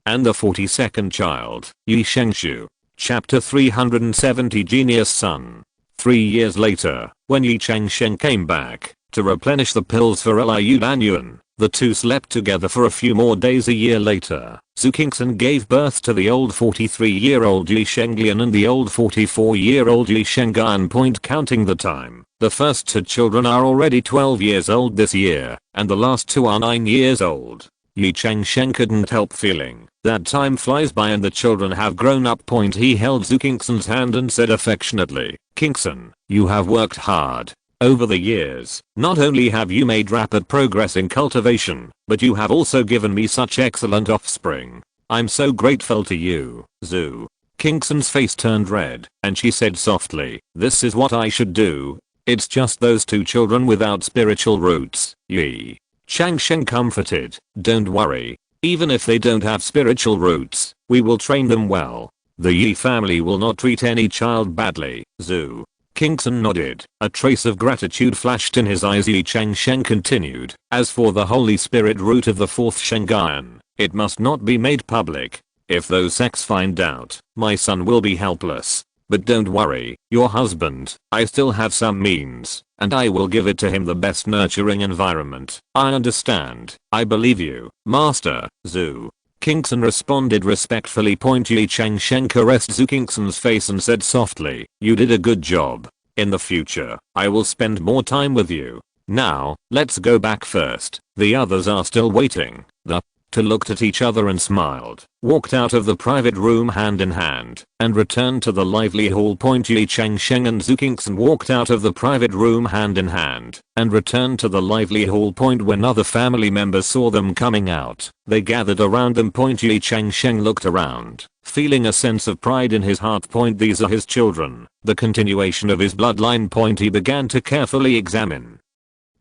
and the 42nd child, Ye Chengshu. Chapter 370 Genius Son. 3 years later, when Ye Changsheng came back to replenish the pills for Liu Danyuan, the 2 slept together for a few more days. A year later, Zhu Qingxin gave birth to the old 43-year-old Ye Chengqian and the old 44-year-old Ye Cheng'an. Counting the time, the first 2 children are already 12 years old this year, and the last 2 are 9 years old. Ye Changsheng couldn't help feeling that time flies by and the children have grown up. He held Zhu Qingxin's hand and said affectionately, "Qingxin, you have worked hard over the years. Not only have you made rapid progress in cultivation, but you have also given me such excellent offspring. I'm so grateful to you, Zhu." Qingxin's face turned red, and she said softly, "This is what I should do. It's just those 2 children without spiritual roots." Ye Changsheng comforted, "Don't worry. Even if they don't have spiritual roots, we will train them well. The Ye family will not treat any child badly, Zhu." Qingxin nodded. A trace of gratitude flashed in his eyes. Ye Changsheng continued, "As for the Holy Spirit root of the 4th Cheng'an, it must not be made public. If those sects find out, my son will be helpless. But don't worry, your husband, I still have some means, and I will give it to him the best nurturing environment." "I understand. I believe you, Master Zhu." Qingxin responded respectfully. Ye Changsheng caressed Zhu Qingxin's face and said softly, "You did a good job. In the future, I will spend more time with you. Now, let's go back first. The others are still waiting." The 2 looked at each other and smiled, walked out of the private room hand in hand, and returned to the lively hall. Ye Changsheng and Zhu Qingxin walked out of the private room hand in hand, and returned to the lively hall. When other family members saw them coming out, they gathered around them. Ye Changsheng looked around, feeling a sense of pride in his heart. These are his children, the continuation of his bloodline. He began to carefully examine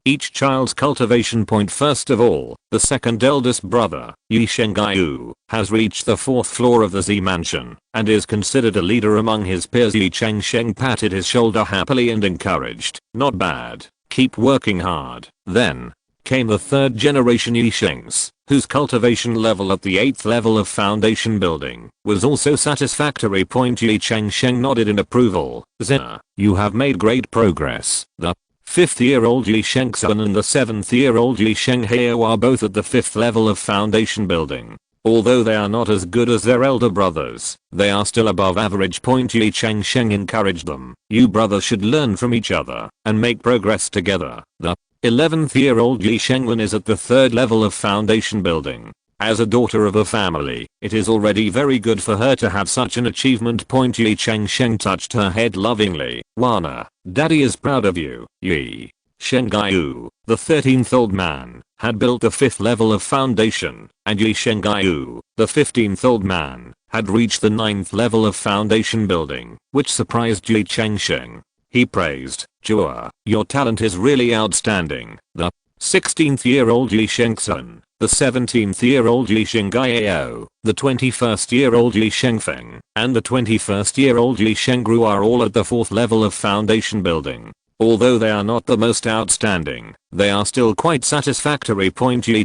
each child's cultivation. First of all, the second eldest brother, Ye Chengqiu, has reached the 4th floor of the Z mansion, and is considered a leader among his peers. Ye Changsheng patted his shoulder happily and encouraged, "Not bad, keep working hard." Then came the 3rd generation Ye Shengs, whose cultivation level at the 8th level of Foundation Building was also satisfactory. Ye Changsheng nodded in approval. "Zina, you have made great progress. The 5th-year-old Ye Changsheng and the 7th-year-old Ye Changsheng are both at the 5th level of foundation building. Although they are not as good as their elder brothers, they are still above average. Ye Changsheng encouraged them. You brothers should learn from each other and make progress together. The 11th-year-old Ye Changwen is at the 3rd level of foundation building. As a daughter of a family, it is already very good for her to have such an achievement. Ye Changsheng touched her head lovingly. Wana, daddy is proud of you. Ye Changyu, the 13th old man, had built the 5th level of foundation, and Ye Changyu, the 15th old man, had reached the 9th level of foundation building, which surprised Ye Changsheng. He praised, Jua, your talent is really outstanding. The 16th-year-old Ye Changsheng, the 17th-year-old Ye Changyo, the 21st-year-old Ye Changfeng, and the 21st-year-old Ye Changru are all at the 4th level of foundation building. Although they are not the most outstanding, they are still quite satisfactory. Ye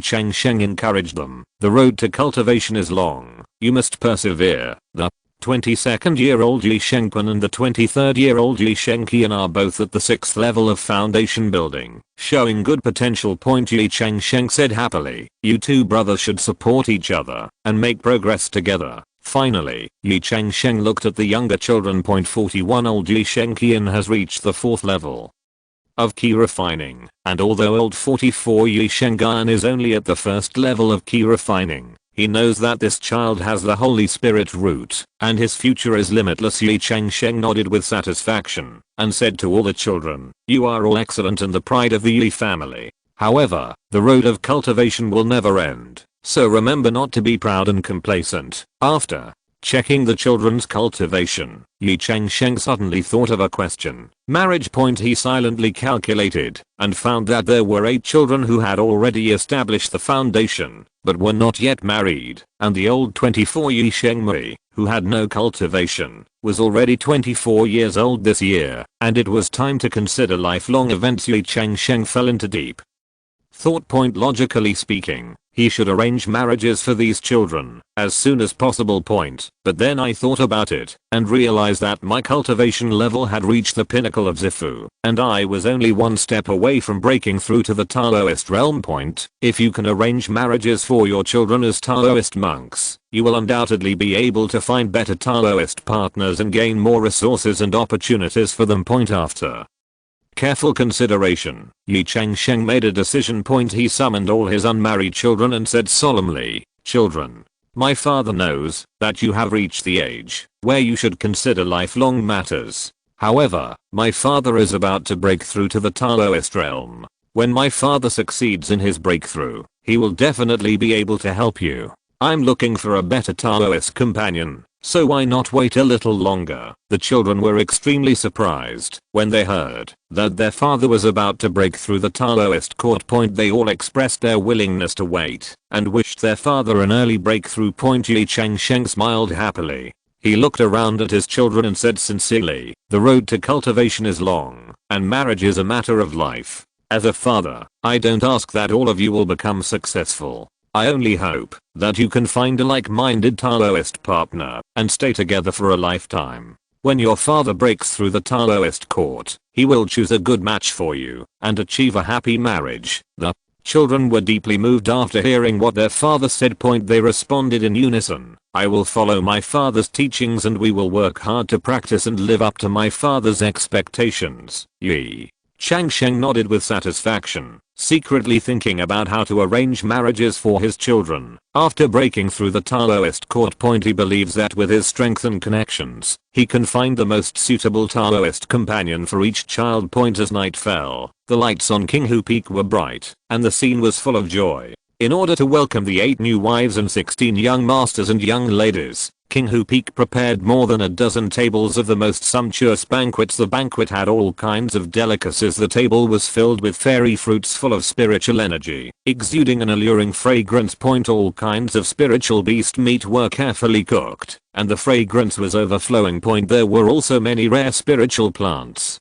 Changsheng encouraged them. The road to cultivation is long. You must persevere. The 22nd-year-old Ye Changpan and the 23rd-year-old Ye Changqian are both at the 6th level of foundation building, showing good potential. Ye Changsheng said happily, you two brothers should support each other and make progress together. Finally, Ye Changsheng looked at the younger children. 41-old Ye Changqian has reached the 4th level of key refining, and although old 44 Ye Changyan is only at the 1st level of key refining, he knows that this child has the Holy Spirit root, and his future is limitless. Ye Changsheng nodded with satisfaction, and said to all the children, you are all excellent and the pride of the Ye family. However, the road of cultivation will never end. So remember not to be proud and complacent. After checking the children's cultivation, Ye Changsheng suddenly thought of a question. Marriage. He silently calculated and found that there were 8 children who had already established the foundation, but were not yet married, and the old 24 Ye Changmei, who had no cultivation, was already 24 years old this year, and it was time to consider lifelong events. Ye Changsheng fell into deep thought. Logically speaking, he should arrange marriages for these children as soon as possible. But then I thought about it and realized that my cultivation level had reached the pinnacle of Zifu, and I was only one step away from breaking through to the Taoist realm. If you can arrange marriages for your children as Taoist monks, you will undoubtedly be able to find better Taoist partners and gain more resources and opportunities for them. After careful consideration, Ye Changsheng made a decision. He summoned all his unmarried children and said solemnly, children, my father knows that you have reached the age where you should consider lifelong matters. However, my father is about to break through to the Taoist realm. When my father succeeds in his breakthrough, he will definitely be able to help you. I'm looking for a better Taoist companion, so why not wait a little longer? The children were extremely surprised when they heard that their father was about to break through the Taoist court. They all expressed their willingness to wait and wished their father an early breakthrough. Ye Changsheng smiled happily. He looked around at his children and said sincerely, the road to cultivation is long, and marriage is a matter of life. As a father, I don't ask that all of you will become successful. I only hope that you can find a like-minded Taoist partner and stay together for a lifetime. When your father breaks through the Taoist court, he will choose a good match for you and achieve a happy marriage. The children were deeply moved after hearing what their father said. They responded in unison, I will follow my father's teachings and we will work hard to practice and live up to my father's expectations. Ye Changsheng nodded with satisfaction, secretly thinking about how to arrange marriages for his children. After breaking through the Taoist court, he believes that with his strength and connections, he can find the most suitable Taoist companion for each child. As night fell, the lights on Qinghu Peak were bright, and the scene was full of joy. In order to welcome the 8 new wives and 16 young masters and young ladies, Qinghu Peak prepared more than a dozen tables of the most sumptuous banquets. The banquet had all kinds of delicacies. The table was filled with fairy fruits full of spiritual energy, exuding an alluring fragrance. All kinds of spiritual beast meat were carefully cooked, and the fragrance was overflowing. There were also many rare spiritual plants,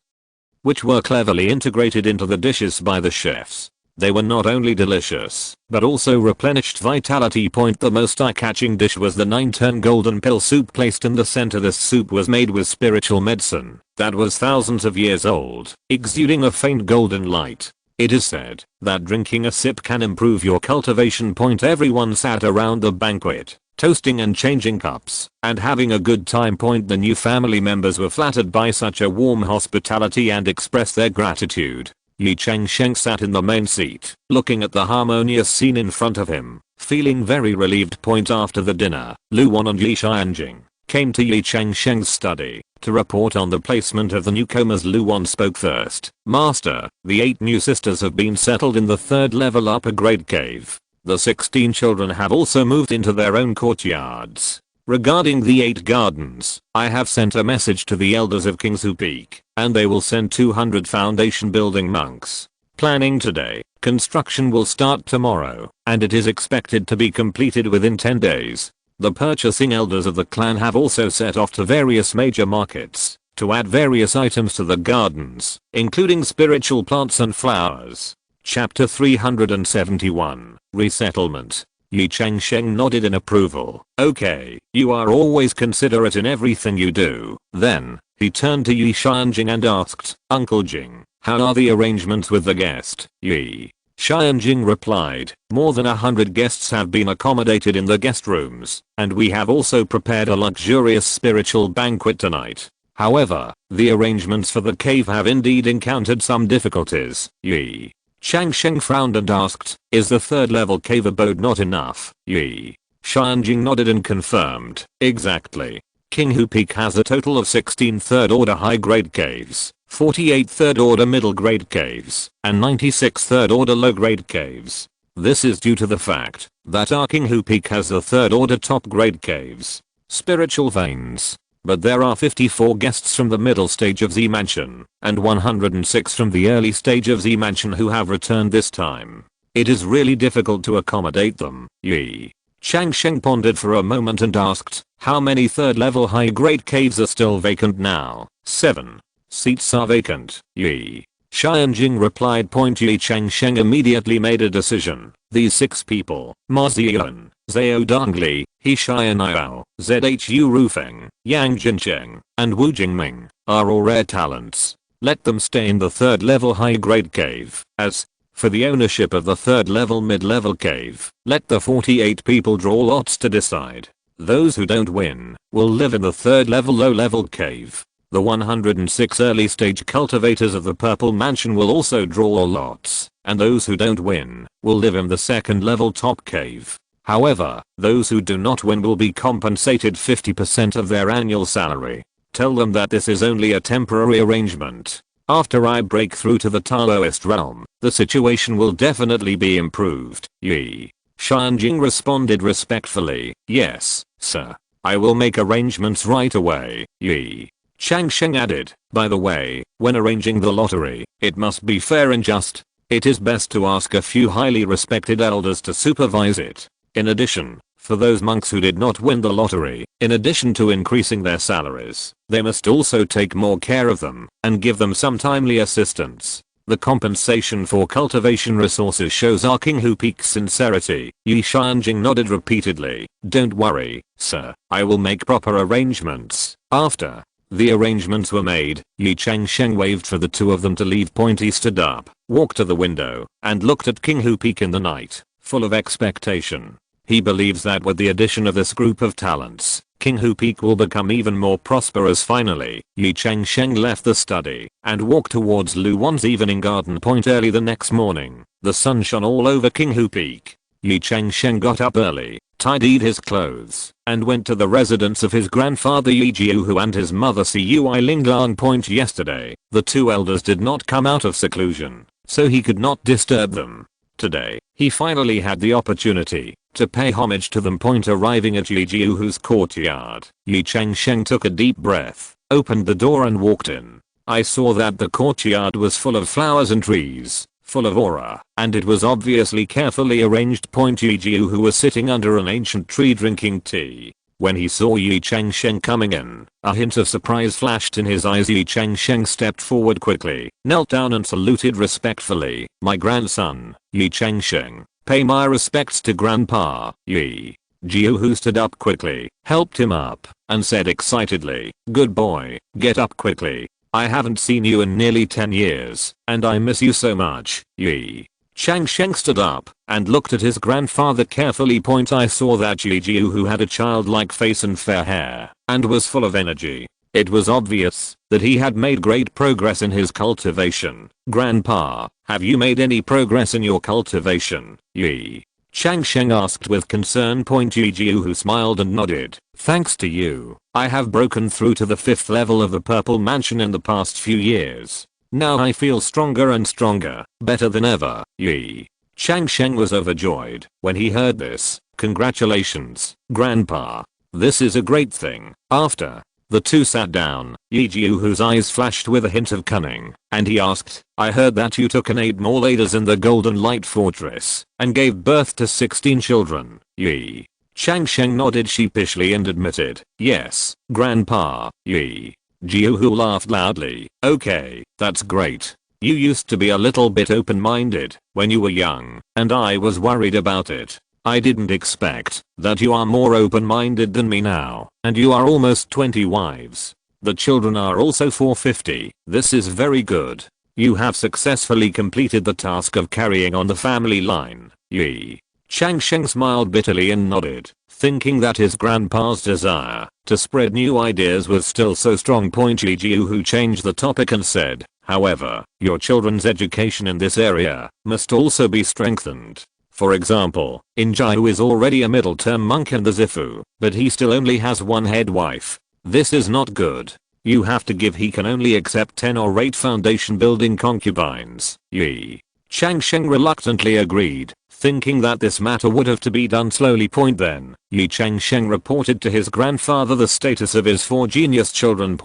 which were cleverly integrated into the dishes by the chefs. They were not only delicious, but also replenished vitality. The most eye-catching dish was the 9-turn golden pill soup placed in the center. This soup was made with spiritual medicine that was thousands of years old, exuding a faint golden light. It is said that drinking a sip can improve your cultivation. Everyone sat around the banquet, toasting and changing cups, and having a good time. The new family members were flattered by such a warm hospitality and expressed their gratitude. Ye Changsheng sat in the main seat, looking at the harmonious scene in front of him, feeling very relieved. After the dinner, Lu Wan and Ye Changsheng came to Ye Changsheng's study to report on the placement of the newcomers. Lu Wan spoke first. Master, the 8 new sisters have been settled in the 3rd level upper grade cave. The 16 children have also moved into their own courtyards. Regarding the 8 gardens, I have sent a message to the elders of Kingsu Peak, and they will send 200 foundation building monks. Planning today, construction will start tomorrow, and it is expected to be completed within 10 days. The purchasing elders of the clan have also set off to various major markets to add various items to the gardens, including spiritual plants and flowers. Chapter 371, Resettlement. Ye Changsheng nodded in approval. Okay, you are always considerate in everything you do. Then, he turned to Ye Changsheng and asked, Uncle Jing, how are the arrangements with the guest? Ye Changsheng replied, more than 100 guests have been accommodated in the guest rooms, and we have also prepared a luxurious spiritual banquet tonight. However, the arrangements for the cave have indeed encountered some difficulties. Ye Changsheng frowned and asked, is the 3rd level cave abode not enough? Ye Changsheng nodded and confirmed, exactly. Kinghu Peak has a total of 16 3rd order high grade caves, 48 3rd order middle grade caves, and 96 3rd order low grade caves. This is due to the fact that our Kinghu Peak has the 3rd order top grade caves, spiritual veins. But there are 54 guests from the middle stage of Z Mansion, and 106 from the early stage of Z Mansion who have returned this time. It is really difficult to accommodate them. Ye Changsheng pondered for a moment and asked, how many 3rd level high grade caves are still vacant now? 7 seats are vacant. Ye Changsheng replied. Ye Changsheng immediately made a decision. These 6 people, Ma Ziyan, Zhao Dongli, He Xianyao, Zhu Rufeng, Yang Jincheng, and Wu Jingming, are all rare talents. Let them stay in the 3rd level high grade cave. As for the ownership of the 3rd level mid-level cave, let the 48 people draw lots to decide. Those who don't win will live in the 3rd level low level cave. The 106 early stage cultivators of the Purple Mansion will also draw lots, and those who don't win will live in the 2nd level top cave. However, those who do not win will be compensated 50% of their annual salary. Tell them that this is only a temporary arrangement. After I break through to the Taoist realm, the situation will definitely be improved. Ye Changsheng responded respectfully, yes, sir. I will make arrangements right away. Ye Changsheng added, by the way, when arranging the lottery, it must be fair and just. It is best to ask a few highly respected elders to supervise it. In addition, for those monks who did not win the lottery, in addition to increasing their salaries, they must also take more care of them and give them some timely assistance. The compensation for cultivation resources shows our Kinghu Peak's sincerity. Ye Changsheng nodded repeatedly. Don't worry, sir. I will make proper arrangements. After the arrangements were made, Ye Changsheng waved for the 2 of them to leave. He stood up, walked to the window, and looked at Kinghu Peak in the night, full of expectation. He believes that with the addition of this group of talents, Kinghu Peak will become even more prosperous. Finally, Ye Changsheng left the study and walked towards Lu Wan's evening garden. Early the next morning, the sun shone all over Kinghu Peak. Ye Changsheng got up early, tidied his clothes, and went to the residence of his grandfather Ye Jiuhu and his mother Cui Linglang. Yesterday, the 2 elders did not come out of seclusion, so he could not disturb them. Today, he finally had the opportunity to pay homage to them. Arriving at Ye Jiuhu's courtyard, Ye Changsheng took a deep breath, opened the door and walked in. I saw that the courtyard was full of flowers and trees, full of aura, and it was obviously carefully arranged. Ye Jiuhu was sitting under an ancient tree drinking tea. When he saw Ye Changsheng coming in, a hint of surprise flashed in his eyes. Ye Changsheng stepped forward quickly, knelt down and saluted respectfully. "My grandson, Ye Changsheng. Pay my respects to Grandpa, Ye." Jiu, who stood up quickly, helped him up, and said excitedly, "Good boy, get up quickly. I haven't seen you in nearly 10 years, and I miss you so much, Ye." Changsheng stood up and looked at his grandfather carefully. I saw that Ye Jiu, who had a childlike face and fair hair, and was full of energy. It was obvious that he had made great progress in his cultivation. "Grandpa, have you made any progress in your cultivation, Ye?" Changsheng asked with concern. Ye Jiu, who smiled and nodded. "Thanks to you, I have broken through to the 5th level of the Purple Mansion in the past few years. Now I feel stronger and stronger, better than ever, Ye." Changsheng was overjoyed when he heard this. "Congratulations, Grandpa. This is a great thing." After the two sat down, Ye Jiu, whose eyes flashed with a hint of cunning, and he asked, "I heard that you took and ate more leaders in the Golden Light Fortress, and gave birth to 16 children, Ye?" Changsheng nodded sheepishly and admitted, "Yes, Grandpa, Ye." Jiu, who laughed loudly, "Okay, that's great. You used to be a little bit open-minded when you were young, and I was worried about it. I didn't expect that you are more open-minded than me now, and you are almost 20 wives. The children are also 450. This is very good. You have successfully completed the task of carrying on the family line, Ye." Changsheng smiled bitterly and nodded, thinking that his grandpa's desire to spread new ideas was still so strong. Ye Jiu, who changed the topic and said, "However, your children's education in this area must also be strengthened. For example, Injiu is already a middle-term monk in the Zifu, but he still only has one head wife. This is not good. You have to give. He can only accept 10 or 8 foundation building concubines, Ye." Changsheng reluctantly agreed, thinking that this matter would have to be done slowly. Then, Ye Changsheng reported to his grandfather the status of his 4 genius children.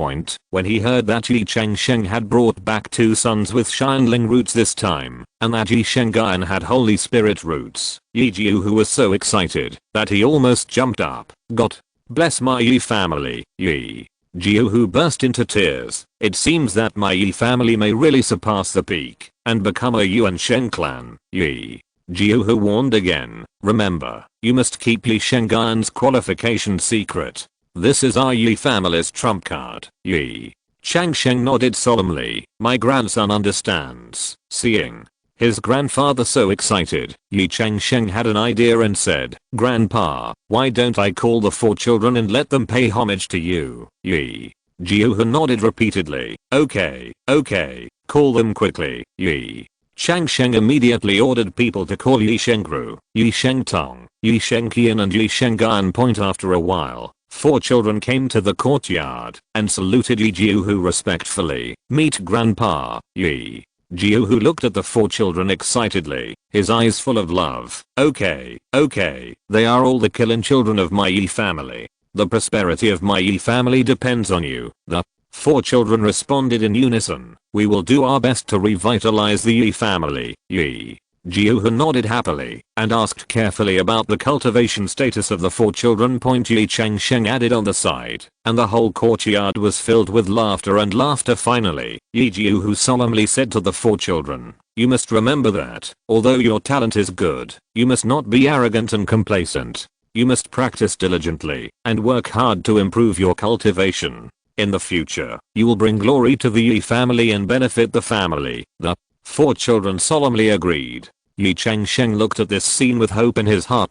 When he heard that Ye Changsheng had brought back 2 sons with Shinling roots this time, and that Ye Shengyan had Holy Spirit roots, Ye Jiu, who was so excited that he almost jumped up. "God bless my Ye family, Ye." Jiu, who burst into tears. "It seems that my Ye family may really surpass the peak and become a Yuan Sheng clan, Ye." Jiu, who warned again, "Remember, you must keep Ye Shengyan's qualification secret. This is our Ye family's trump card, Ye." Changsheng nodded solemnly. "My grandson understands." Seeing his grandfather so excited, Ye Changsheng had an idea and said, "Grandpa, why don't I call the 4 children and let them pay homage to you, Ye?" Jiu, who nodded repeatedly. Okay, call them quickly, Ye." Changsheng immediately ordered people to call Ye Shengru, Ye Shengtong, Ye Shengqian and Ye Shenggan. After a while, 4 children came to the courtyard and saluted Ye Jiu, who respectfully, "Meet Grandpa, Ye." Jiu, who looked at the 4 children excitedly, his eyes full of love. Okay, they are all the killing children of my Ye family. The prosperity of my Ye family depends on you." The 4 children responded in unison. "We will do our best to revitalize the Ye family, Ye." Jiu, who nodded happily and asked carefully about the cultivation status of the 4 children. Ye Changsheng added on the side, and the whole courtyard was filled with laughter and laughter. Finally, Ye Jiu, who solemnly said to the 4 children, "You must remember that, although your talent is good, you must not be arrogant and complacent. You must practice diligently and work hard to improve your cultivation. In the future, you will bring glory to the Ye family and benefit the family." The 4 children solemnly agreed. Ye Changsheng looked at this scene with hope in his heart.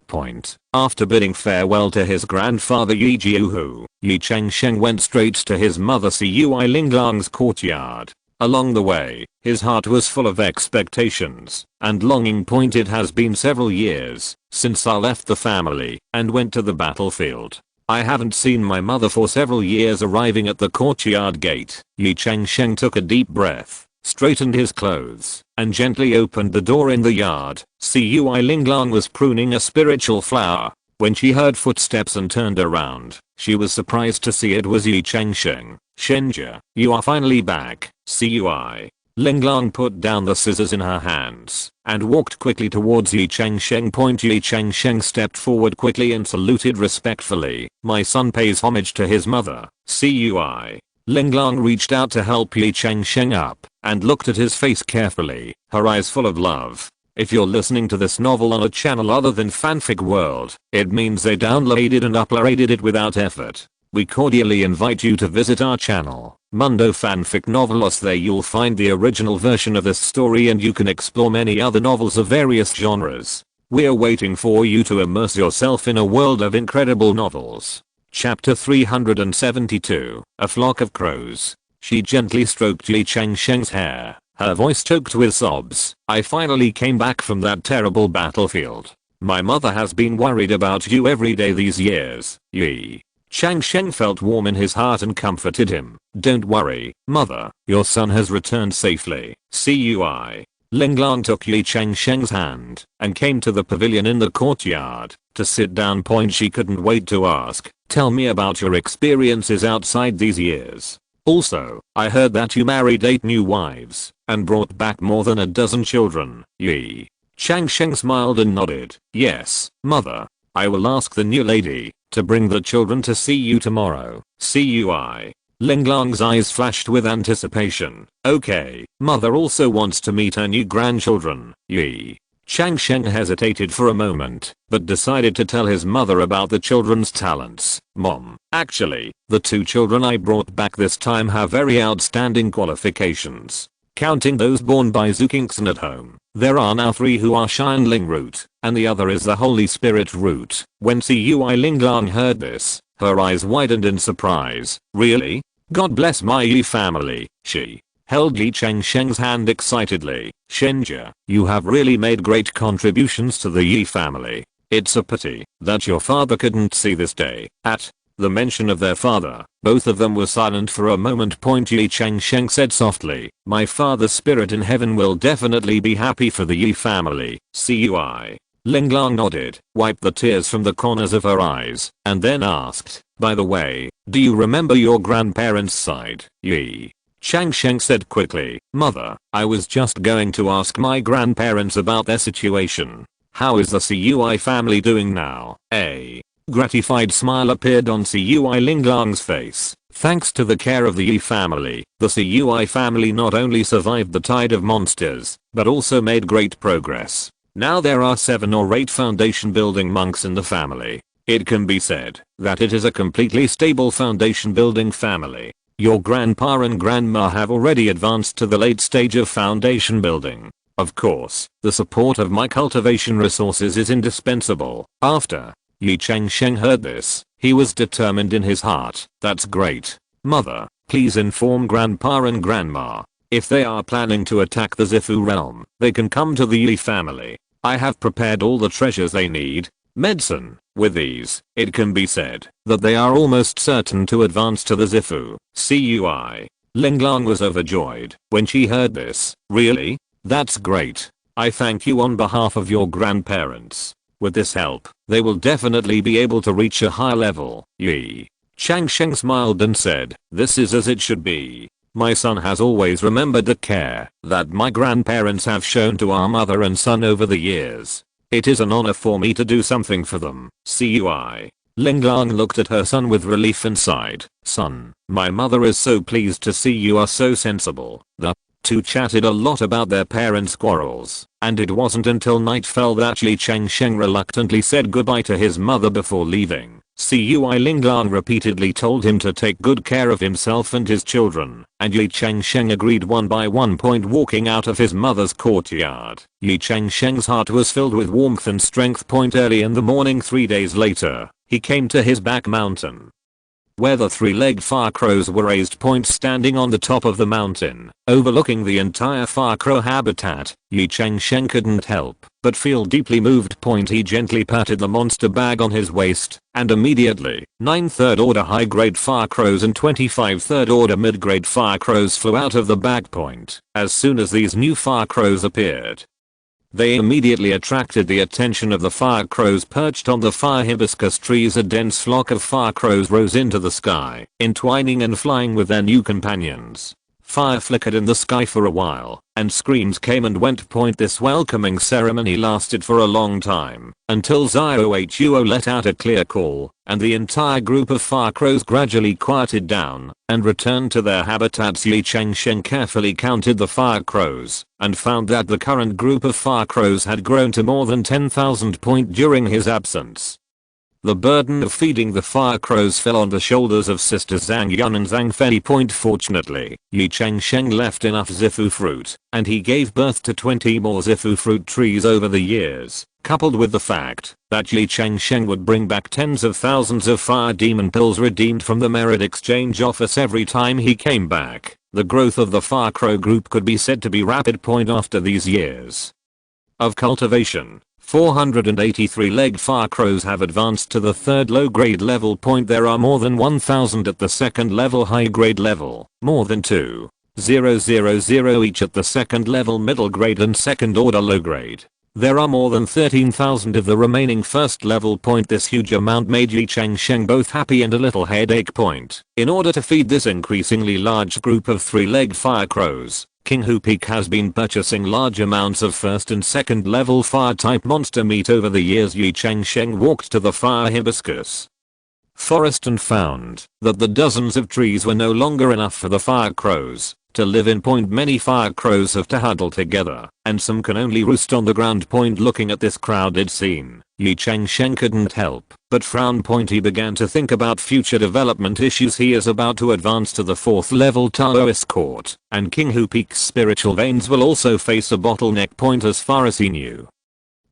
After bidding farewell to his grandfather Ye Jiu, Ye Changsheng went straight to his mother Cui Linglang's courtyard. Along the way, his heart was full of expectations and longing. It has been several years since I left the family and went to the battlefield. I haven't seen my mother for several years. Arriving at the courtyard gate, Ye Changsheng took a deep breath, straightened his clothes, and gently opened the door. In the yard, Cui Linglang was pruning a spiritual flower. When she heard footsteps and turned around, she was surprised to see it was Ye Changsheng. "Shenjia, you are finally back, Cui." Linglong put down the scissors in her hands and walked quickly towards Ye Changsheng. Ye Changsheng stepped forward quickly and saluted respectfully. My son pays homage to his mother. CUI. Linglong reached out to help Ye Changsheng up and looked at his face carefully, her eyes full of love. If you're listening to this novel on a channel other than Fanfic World, it means they downloaded and uploaded it without effort. We cordially invite you to visit our channel, Mundo Fanfic Novelos. There you'll find the original version of this story and you can explore many other novels of various genres. We're waiting for you to immerse yourself in a world of incredible novels. Chapter 372, A Flock of Crows. She gently stroked Ye Changsheng's hair, her voice choked with sobs. I finally came back from that terrible battlefield. My mother has been worried about you every day these years. Ye Changsheng felt warm in his heart and comforted him. Don't worry, mother, your son has returned safely. CUI. Linglong took Ye Changsheng's hand and came to the pavilion in the courtyard to sit down. She couldn't wait to ask, tell me about your experiences outside these years. Also, I heard that you married 8 new wives and brought back more than a dozen children. Ye Changsheng smiled and nodded. Yes, mother. I will ask the new lady to bring the children to see you tomorrow. CUI. Linglong's eyes flashed with anticipation. Okay, mother also wants to meet her new grandchildren. Ye Changsheng hesitated for a moment, but decided to tell his mother about the children's talents. Mom, actually, the 2 children I brought back this time have very outstanding qualifications. Counting those born by Zukinkson at home, there are now 3 who are Shinling root, and the other is the Holy Spirit root. When CUI Linglong heard this, her eyes widened in surprise. Really? God bless my Ye family. She held Ye Changsheng's hand excitedly. Shenjia, you have really made great contributions to the Ye family. It's a pity that your father couldn't see this day. At the mention of their father, both of them were silent for a moment. Ye Changsheng said softly, my father's spirit in heaven will definitely be happy for the Ye family. CUI. Linglong nodded, wiped the tears from the corners of her eyes, and then asked, by the way, do you remember your grandparents' side? Ye Changsheng said quickly, mother, I was just going to ask my grandparents about their situation. How is the CUI family doing now? A gratified smile appeared on CUI Linglong's face. Thanks to the care of the Ye family, the CUI family not only survived the tide of monsters, but also made great progress. Now there are 7 or 8 foundation building monks in the family. It can be said that it is a completely stable foundation building family. Your grandpa and grandma have already advanced to the late stage of foundation building. Of course, the support of my cultivation resources is indispensable. After Ye Changsheng heard this, he was determined in his heart. That's great. Mother, please inform grandpa and grandma. If they are planning to attack the Zifu realm, they can come to the Ye family. I have prepared all the treasures they need. Medicine. With these, it can be said that they are almost certain to advance to the Zifu. CUI. Linglong was overjoyed when she heard this. Really? That's great. I thank you on behalf of your grandparents. With this help, they will definitely be able to reach a high level. Ye Changsheng smiled and said, this is as it should be. My son has always remembered the care that my grandparents have shown to our mother and son over the years. It is an honor for me to do something for them. CUI. Linglong looked at her son with relief and sighed. Son, my mother is so pleased to see you are so sensible. The 2 chatted a lot about their parents' quarrels, and it wasn't until night fell that Ye Changsheng reluctantly said goodbye to his mother before leaving. CUI Linglong repeatedly told him to take good care of himself and his children, and Ye Changsheng agreed one by one. Walking out of his mother's courtyard, Ye Changsheng's heart was filled with warmth and strength. Early in the morning 3 days later, he came to his back mountain, where the 3-legged fire crows were raised. Standing on the top of the mountain, overlooking the entire fire crow habitat, Ye Changsheng couldn't help but feel deeply moved. He gently patted the monster bag on his waist, and immediately, 9 3rd-order high-grade fire crows and 25 3rd-order mid-grade fire crows flew out of the bag. As soon as these new fire crows appeared, they immediately attracted the attention of the fire crows perched on the fire hibiscus trees. A dense flock of fire crows rose into the sky, entwining and flying with their new companions. Fire flickered in the sky for a while, and screams came and went. This welcoming ceremony lasted for a long time, until Ziohuo let out a clear call, and the entire group of fire crows gradually quieted down and returned to their habitats. Ye Changsheng carefully counted the fire crows and found that the current group of fire crows had grown to more than 10,000. During his absence, the burden of feeding the fire crows fell on the shoulders of sisters Zhang Yun and Zhang Fei. Fortunately, Ye Changsheng left enough Zifu fruit, and he gave birth to 20 more Zifu fruit trees over the years, coupled with the fact that Ye Changsheng would bring back tens of thousands of fire demon pills redeemed from the merit exchange office every time he came back. The growth of the fire crow group could be said to be rapid. After these years of cultivation, 483 legged fire crows have advanced to the third low grade level. There are more than 1000 at the second level high grade level, more than 2,000 each at the second level middle grade and second order low grade. There are more than 13,000 of the remaining first level. This huge amount made Ye Changsheng both happy and a little headache. In order to feed this increasingly large group of 3-legged fire crows, King Hu Peak has been purchasing large amounts of first and second level fire type monster meat over the years. Ye Changsheng walked to the fire hibiscus forest and found that the dozens of trees were no longer enough for the fire crows to live in. Many fire crows have to huddle together, and some can only roost on the ground. Looking at this crowded scene, Ye Changsheng couldn't help but frown. He began to think about future development issues. He is about to advance to the 4th level Taoist court, and King Hu Peak's spiritual veins will also face a bottleneck. As far as he knew,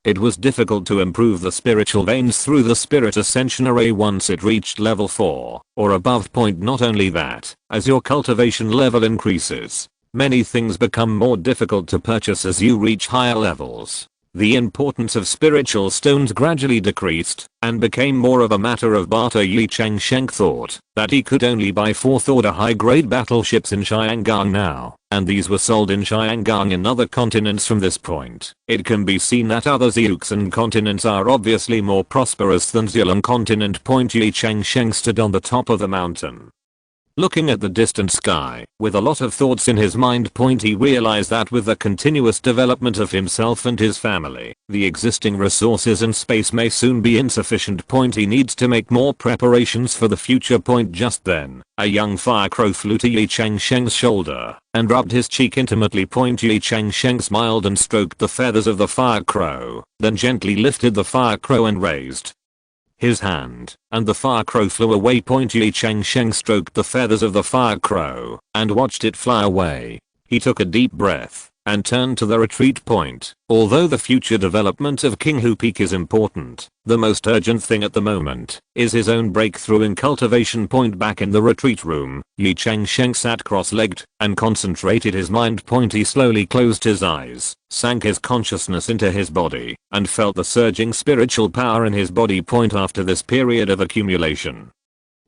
it was difficult to improve the spiritual veins through the spirit ascension array once it reached level 4 or above. Not only that, as your cultivation level increases, many things become more difficult to purchase as you reach higher levels. The importance of spiritual stones gradually decreased and became more of a matter of barter. Ye Changsheng thought that he could only buy 4th order high grade battleships in Xiangang now, and these were sold in Xiangang in other continents. From this point, it can be seen that other Xiuxian continents are obviously more prosperous than Zilong continent. Ye Changsheng stood on the top of the mountain, looking at the distant sky with a lot of thoughts in his mind. He realized that with the continuous development of himself and his family, the existing resources and space may soon be insufficient. He needs to make more preparations for the future. Just then, a young fire crow flew to Ye Changsheng's shoulder and rubbed his cheek intimately. Ye Changsheng smiled and stroked the feathers of the fire crow, then gently lifted the fire crow and raised his hand, and the fire crow flew away. Ye Changsheng stroked the feathers of the fire crow and watched it fly away. He took a deep breath and turned to the retreat point. Although the future development of King Hu Peak is important, the most urgent thing at the moment is his own breakthrough in cultivation. Back in the retreat room, Ye Changsheng sat cross-legged and concentrated his mind. He slowly closed his eyes, sank his consciousness into his body, and felt the surging spiritual power in his body. After this period of accumulation,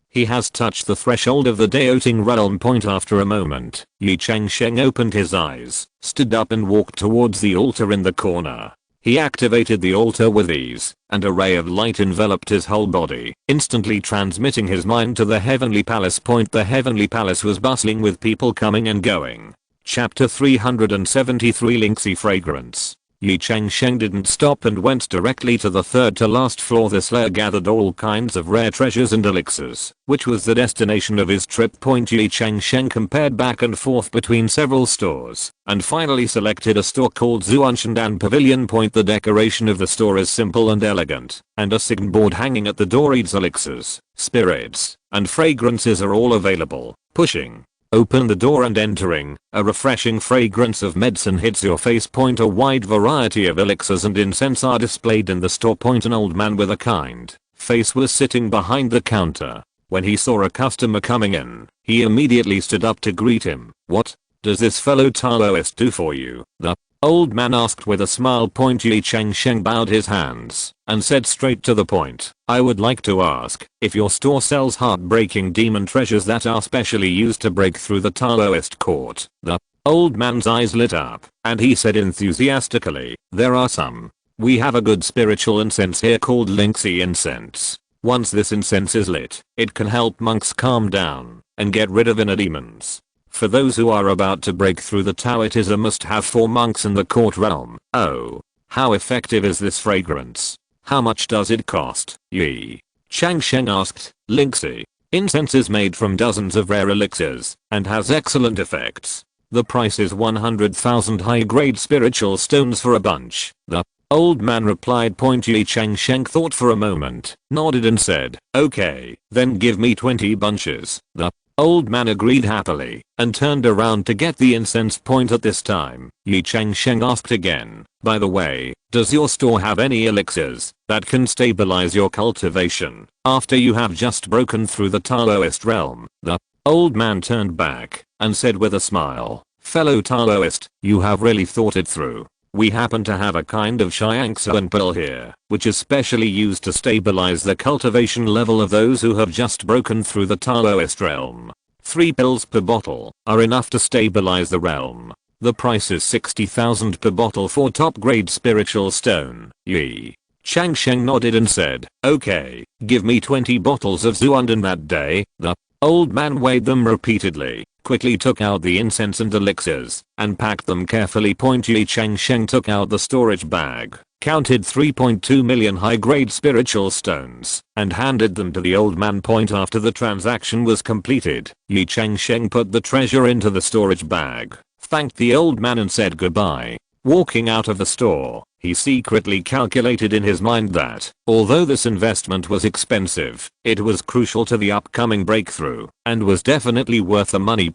he has touched the threshold of the Daoting realm. After a moment, Ye Changsheng opened his eyes, stood up and walked towards the altar in the corner. He activated the altar with ease, and a ray of light enveloped his whole body, instantly transmitting his mind to the heavenly palace. The heavenly palace was bustling with people coming and going. Chapter 373 Linksy Fragrance. Ye Changsheng didn't stop and went directly to the third to last floor. The Slayer gathered all kinds of rare treasures and elixirs, which was the destination of his trip. Ye Changsheng compared back and forth between several stores, and finally selected a store called Zuanshandan Pavilion. The decoration of the store is simple and elegant, and a signboard hanging at the door reads elixirs, spirits, and fragrances are all available. Pushing open the door and entering, a refreshing fragrance of medicine hits your face. A wide variety of elixirs and incense are displayed in the store. An old man with a kind face was sitting behind the counter. When he saw a customer coming in, he immediately stood up to greet him. "What does this fellow Taoist do for you?" the old man asked with a smile. Ye Changsheng bowed his hands and said straight to the point, "I would like to ask if your store sells heartbreaking demon treasures that are specially used to break through the Taoist court." The old man's eyes lit up, and he said enthusiastically, "There are some. We have a good spiritual incense here called Linksy incense. Once this incense is lit, it can help monks calm down and get rid of inner demons. For those who are about to break through the Tao, it is a must-have for monks in the court realm. Oh. How effective is this fragrance? How much does it cost? Ye Changsheng asked. Linksy. Incense is made from dozens of rare elixirs and has excellent effects. The price is 100,000 high-grade spiritual stones for a bunch. The old man replied. Ye Changsheng thought for a moment, nodded and said, okay, then give me 20 bunches. The old man agreed happily and turned around to get the incense. At this time, Ye Changsheng asked again, by the way, does your store have any elixirs that can stabilize your cultivation after you have just broken through the Taoist realm? The old man turned back and said with a smile, fellow Taoist, you have really thought it through. We happen to have a kind of Xiangsuan pill here, which is specially used to stabilize the cultivation level of those who have just broken through the Taoist realm. 3 pills per bottle are enough to stabilize the realm. The price is 60,000 per bottle for top grade spiritual stone. Ye Changsheng nodded and said, okay, give me 20 bottles of Zuand. And that day, the old man weighed them repeatedly, quickly took out the incense and elixirs, and packed them carefully. Ye Changsheng took out the storage bag, counted 3.2 million high-grade spiritual stones, and handed them to the old man. After the transaction was completed, Ye Changsheng put the treasure into the storage bag, thanked the old man and said goodbye. Walking out of the store, he secretly calculated in his mind that, although this investment was expensive, it was crucial to the upcoming breakthrough, and was definitely worth the money.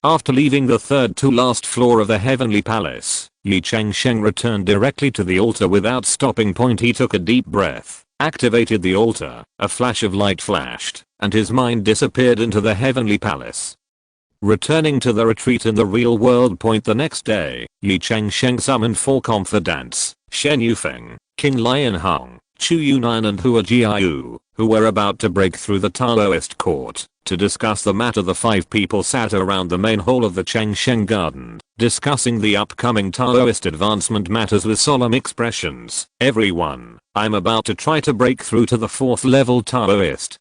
After leaving the third to last floor of the Heavenly Palace, Ye Changsheng returned directly to the altar without stopping. He took a deep breath, activated the altar, a flash of light flashed, and his mind disappeared into the Heavenly Palace. Returning to the retreat in the real world. The next day, Ye Changsheng summoned 4 confidants, Shen Yufeng, King Lion Hong, Chu Yunnan and Hua Jiayu, who were about to break through the Taoist court. To discuss the matter, the 5 people sat around the main hall of the Changsheng garden, discussing the upcoming Taoist advancement matters with solemn expressions. Everyone, I'm about to try to break through to the 4th level Taoist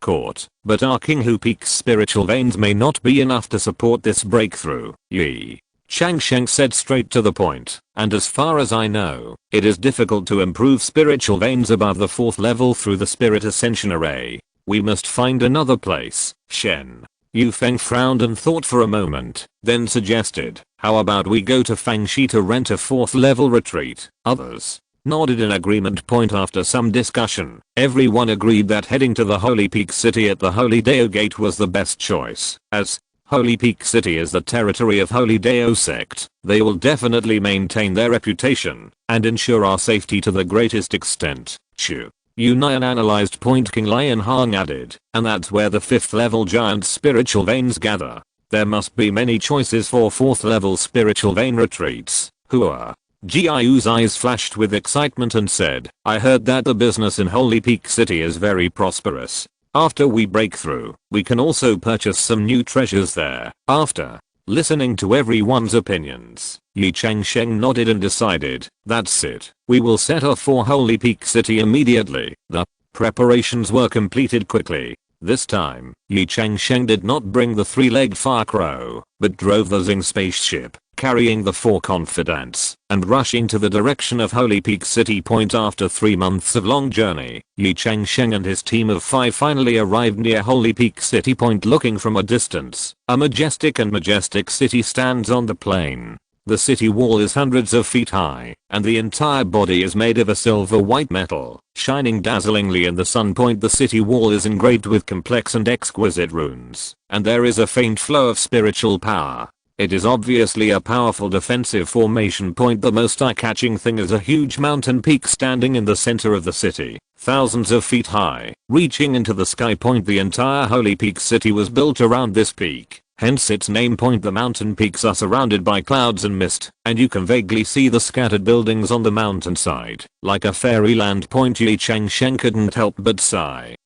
court, but our King Hu Peak's spiritual veins may not be enough to support this breakthrough. Ye Changsheng said straight to the point, and as far as I know, it is difficult to improve spiritual veins above the 4th level through the spirit ascension array. We must find another place. Shen Yufeng frowned and thought for a moment, then suggested, how about we go to Fangxi to rent a 4th level retreat? Others nodded in agreement. After some discussion, everyone agreed that heading to the Holy Peak City at the Holy Dao Gate was the best choice. As Holy Peak City is the territory of Holy Dao sect, they will definitely maintain their reputation and ensure our safety to the greatest extent. Chu Yunnan analyzed. King Lion Hong added, and that's where the 5th level giant spiritual veins gather. There must be many choices for 4th level spiritual vein retreats. Hua Jiayu's eyes flashed with excitement and said, I heard that the business in Holy Peak City is very prosperous. After we break through, we can also purchase some new treasures there. After listening to everyone's opinions, Ye Changsheng nodded and decided, that's it. We will set off for Holy Peak City immediately. The preparations were completed quickly. This time, Ye Changsheng did not bring the 3-legged fire crow, but drove the Xing spaceship, carrying the 4 confidants, and rushing to the direction of Holy Peak City. After 3 months of long journey, Ye Changsheng and his team of 5 finally arrived near Holy Peak City. Looking from a distance, a majestic city stands on the plain. The city wall is hundreds of feet high, and the entire body is made of a silver white metal, shining dazzlingly in the sun. The city wall is engraved with complex and exquisite runes, and there is a faint flow of spiritual power. It is obviously a powerful defensive formation. The most eye-catching thing is a huge mountain peak standing in the center of the city, thousands of feet high, reaching into the sky. The entire Holy Peak City was built around this peak, hence its name. The mountain peaks are surrounded by clouds and mist, and you can vaguely see the scattered buildings on the mountainside, like a fairyland. Ye Changsheng couldn't help but sigh.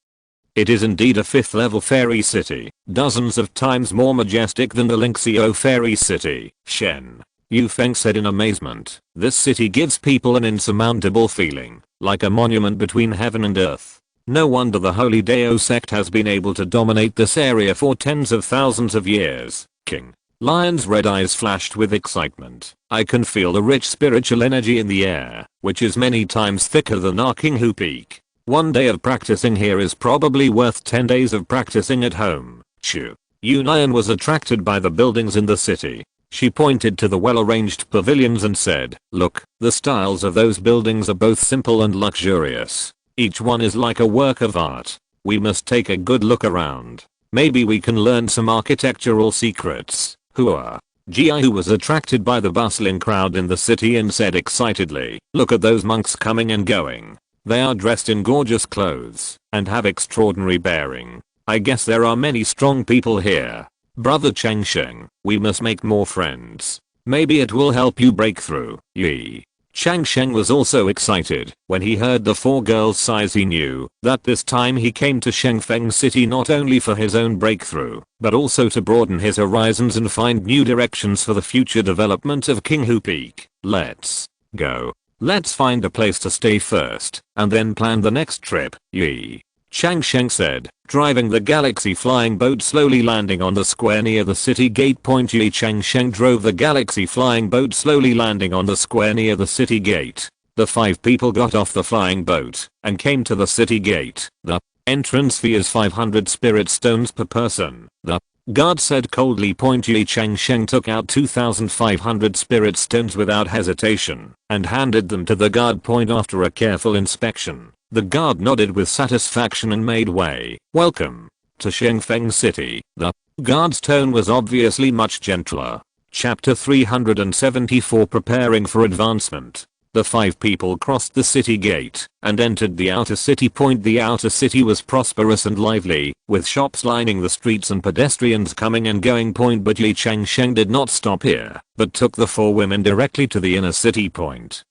It is indeed a 5th level fairy city, dozens of times more majestic than the Linxio fairy city. Shen Yufeng said in amazement, this city gives people an insurmountable feeling, like a monument between heaven and earth. No wonder the Holy Dao sect has been able to dominate this area for tens of thousands of years. King. Lion's red eyes flashed with excitement. I can feel the rich spiritual energy in the air, which is many times thicker than our King Hu Peak. One day of practicing here is probably worth 10 days of practicing at home. Chu. Union was attracted by the buildings in the city. She pointed to the well-arranged pavilions and said, "Look, the styles of those buildings are both simple and luxurious. Each one is like a work of art. We must take a good look around. Maybe we can learn some architectural secrets." Hua. Jiahu was attracted by the bustling crowd in the city and said excitedly, "Look at those monks coming and going. They are dressed in gorgeous clothes and have extraordinary bearing. I guess there are many strong people here. Brother Changsheng, we must make more friends. Maybe it will help you break through." Ye Changsheng was also excited when he heard the 4 girls' sighs. He knew that this time he came to Shengfeng City not only for his own breakthrough, but also to broaden his horizons and find new directions for the future development of King Hu Peak. Let's go. Let's find a place to stay first, and then plan the next trip, Ye Changsheng said, driving the galaxy flying boat slowly landing on the square near the city gate. Ye Changsheng drove the galaxy flying boat slowly landing on the square near the city gate. The 5 people got off the flying boat and came to the city gate. The entrance fee is 500 spirit stones per person, the guard said coldly. Ye Changsheng took out 2,500 spirit stones without hesitation and handed them to the guard. After a careful inspection, the guard nodded with satisfaction and made way. "Welcome to Shengfeng City." The guard's tone was obviously much gentler. Chapter 374 Preparing for Advancement. The 5 people crossed the city gate and entered the outer city. The outer city was prosperous and lively, with shops lining the streets and pedestrians coming and going. But Ye Changsheng did not stop here, but took the 4 women directly to the inner city.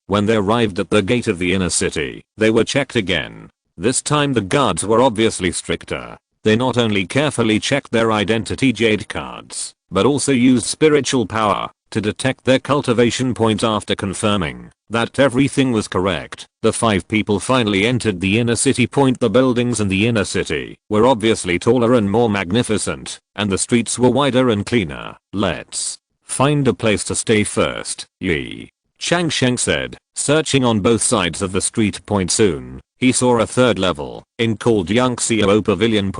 When they arrived at the gate of the inner city, they were checked again. This time the guards were obviously stricter. They not only carefully checked their identity jade cards, but also used spiritual power to detect their cultivation. After confirming that everything was correct, the 5 people finally entered the inner city. The buildings in the inner city were obviously taller and more magnificent, and the streets were wider and cleaner. "Let's find a place to stay first," Ye Changsheng said, searching on both sides of the street. Soon, he saw a 3rd level inn called Yangxiao Pavilion.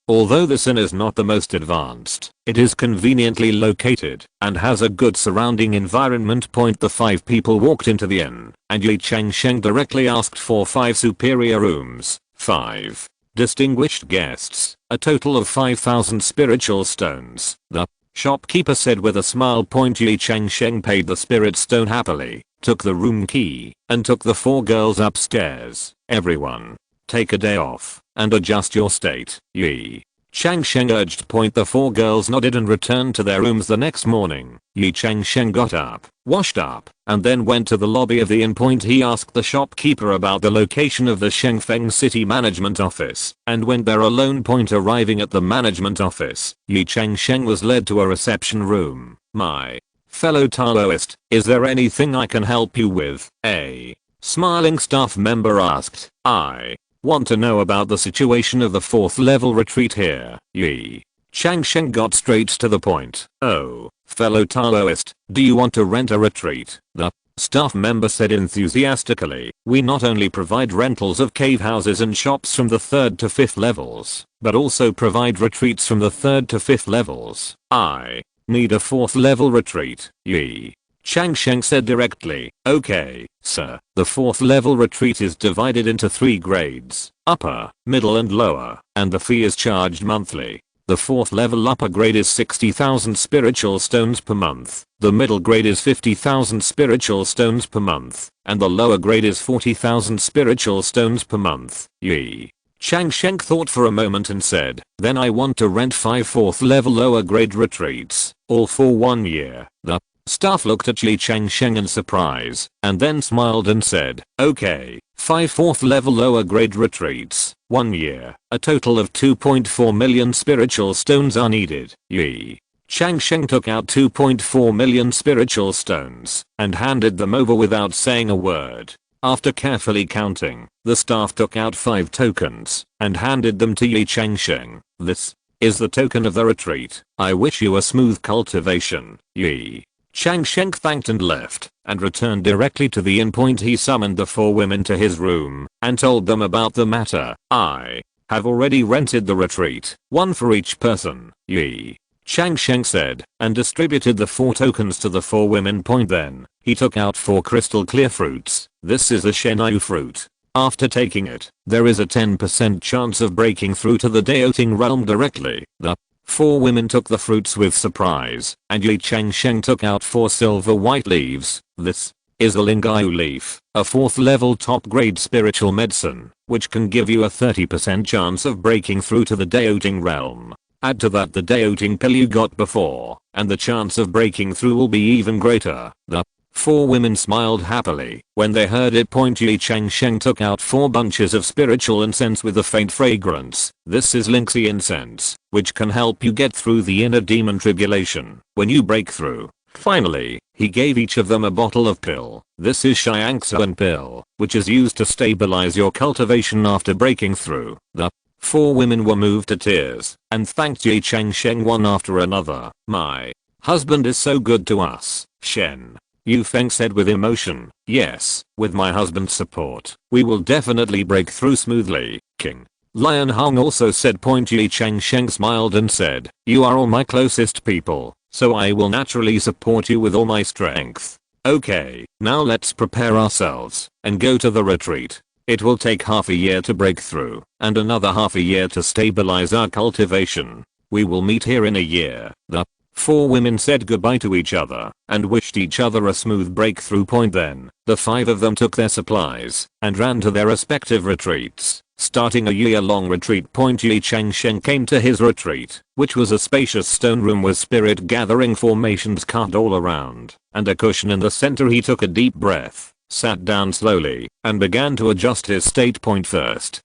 Although this inn is not the most advanced, it is conveniently located and has a good surrounding environment. The 5 people walked into the inn, and Ye Changsheng directly asked for 5 superior rooms. 5 distinguished guests, a total of 5,000 spiritual stones, the shopkeeper said with a smile. Ye Changsheng paid the spirit stone happily, took the room key, and took the 4 girls upstairs. "Everyone, take a day off and adjust your state," Ye Changsheng urged. The 4 girls nodded and returned to their rooms the next morning. Ye Changsheng got up, washed up, and then went to the lobby of the inn. He asked the shopkeeper about the location of the Shengfeng City Management Office and went there alone. Arriving at the management office, Ye Changsheng was led to a reception room. "My fellow Taoist, is there anything I can help you with?" A smiling staff member asked. "I want to know about the situation of the 4th level retreat here." Ye Changsheng got straight to the point. "Oh, fellow Taoist, do you want to rent a retreat?" The staff member said enthusiastically. "We not only provide rentals of cave houses and shops from the 3rd to 5th levels, but also provide retreats from the 3rd to 5th levels. I need a 4th level retreat," Ye Changsheng said directly. "Okay, sir. The 4th level retreat is divided into 3 grades, upper, middle and lower, and the fee is charged monthly. The 4th level upper grade is 60,000 spiritual stones per month, the middle grade is 50,000 spiritual stones per month, and the lower grade is 40,000 spiritual stones per month." Ye Changsheng thought for a moment and said, "Then I want to rent 5 4th level lower grade retreats, all for 1 year. The staff looked at Ye Changsheng in surprise, and then smiled and said, "Okay, 5 4th level lower grade retreats, 1 year, a total of 2.4 million spiritual stones are needed." Ye Changsheng took out 2.4 million spiritual stones and handed them over without saying a word. After carefully counting, the staff took out 5 tokens and handed them to Ye Changsheng. "This is the token of the retreat. I wish you a smooth cultivation. Ye Changsheng thanked and left, and returned directly to the inn. He summoned the 4 women to his room, and told them about the matter. I have already rented the retreat, one for each person, Ye Changsheng said, and distributed the 4 tokens to the 4 women. Then, he took out 4 crystal clear fruits. This is the Shenyu fruit. After taking it, there is a 10% chance of breaking through to the Daoting realm directly. The 4 women took the fruits with surprise, and Ye Changsheng took out 4 silver white leaves. This is the Lingayu leaf, a 4th level top grade spiritual medicine, which can give you a 30% chance of breaking through to the Daoting realm. Add to that the Daoting pill you got before, and the chance of breaking through will be even greater. The 4 women smiled happily when they heard it. Ye Changsheng took out 4 bunches of spiritual incense with a faint fragrance. This is Linksy incense, which can help you get through the inner demon tribulation when you break through. Finally, he gave each of them a bottle of pill. This is Xiangsuan pill, which is used to stabilize your cultivation after breaking through. The 4 women were moved to tears and thanked Ye Changsheng one after another. My husband is so good to us, Shen Yufeng said with emotion. Yes, with my husband's support, we will definitely break through smoothly, King Lion Hong also said. Ye Changsheng smiled and said, you are all my closest people, so I will naturally support you with all my strength. Okay, now let's prepare ourselves and go to the retreat. It will take half a year to break through, and another half a year to stabilize our cultivation. We will meet here in a year. The 4 women said goodbye to each other and wished each other a smooth breakthrough. Then, the 5 of them took their supplies and ran to their respective retreats, starting a year-long retreat. Ye Changsheng came to his retreat, which was a spacious stone room with spirit gathering formations carved all around, and a cushion in the center. He took a deep breath, sat down slowly, and began to adjust his state. First,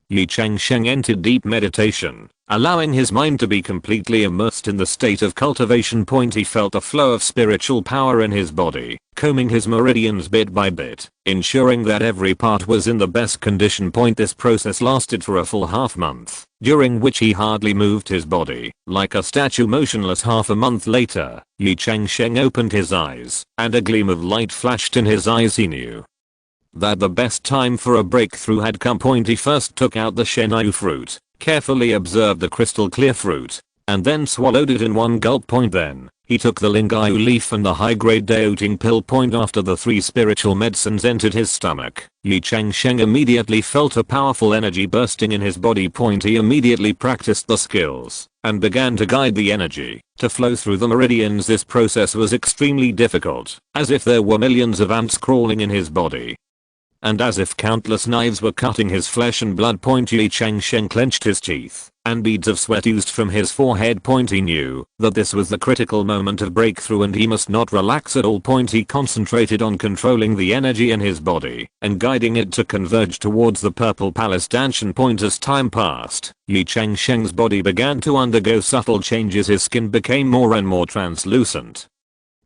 Ye Changsheng entered deep meditation, allowing his mind to be completely immersed in the state of cultivation. He felt a flow of spiritual power in his body, combing his meridians bit by bit, ensuring that every part was in the best condition. This process lasted for a full half month, during which he hardly moved his body, like a statue motionless. Half a month later, Ye Changsheng opened his eyes, and a gleam of light flashed in his eyes. He knew that the best time for a breakthrough had come. He first took out the Shenyu fruit, carefully observed the crystal clear fruit, and then swallowed it in one gulp. Then, he took the Lingayu leaf and the high-grade Daoting pill. After the 3 spiritual medicines entered his stomach, Ye Changsheng immediately felt a powerful energy bursting in his body. He immediately practiced the skills and began to guide the energy to flow through the meridians. This process was extremely difficult, as if there were millions of ants crawling in his body, and as if countless knives were cutting his flesh and blood. Ye Changsheng clenched his teeth, and beads of sweat oozed from his forehead. He knew that this was the critical moment of breakthrough and he must not relax at all. He concentrated on controlling the energy in his body and guiding it to converge towards the purple palace dungeon. As time passed, Ye Changsheng's body began to undergo subtle changes. His skin became more and more translucent,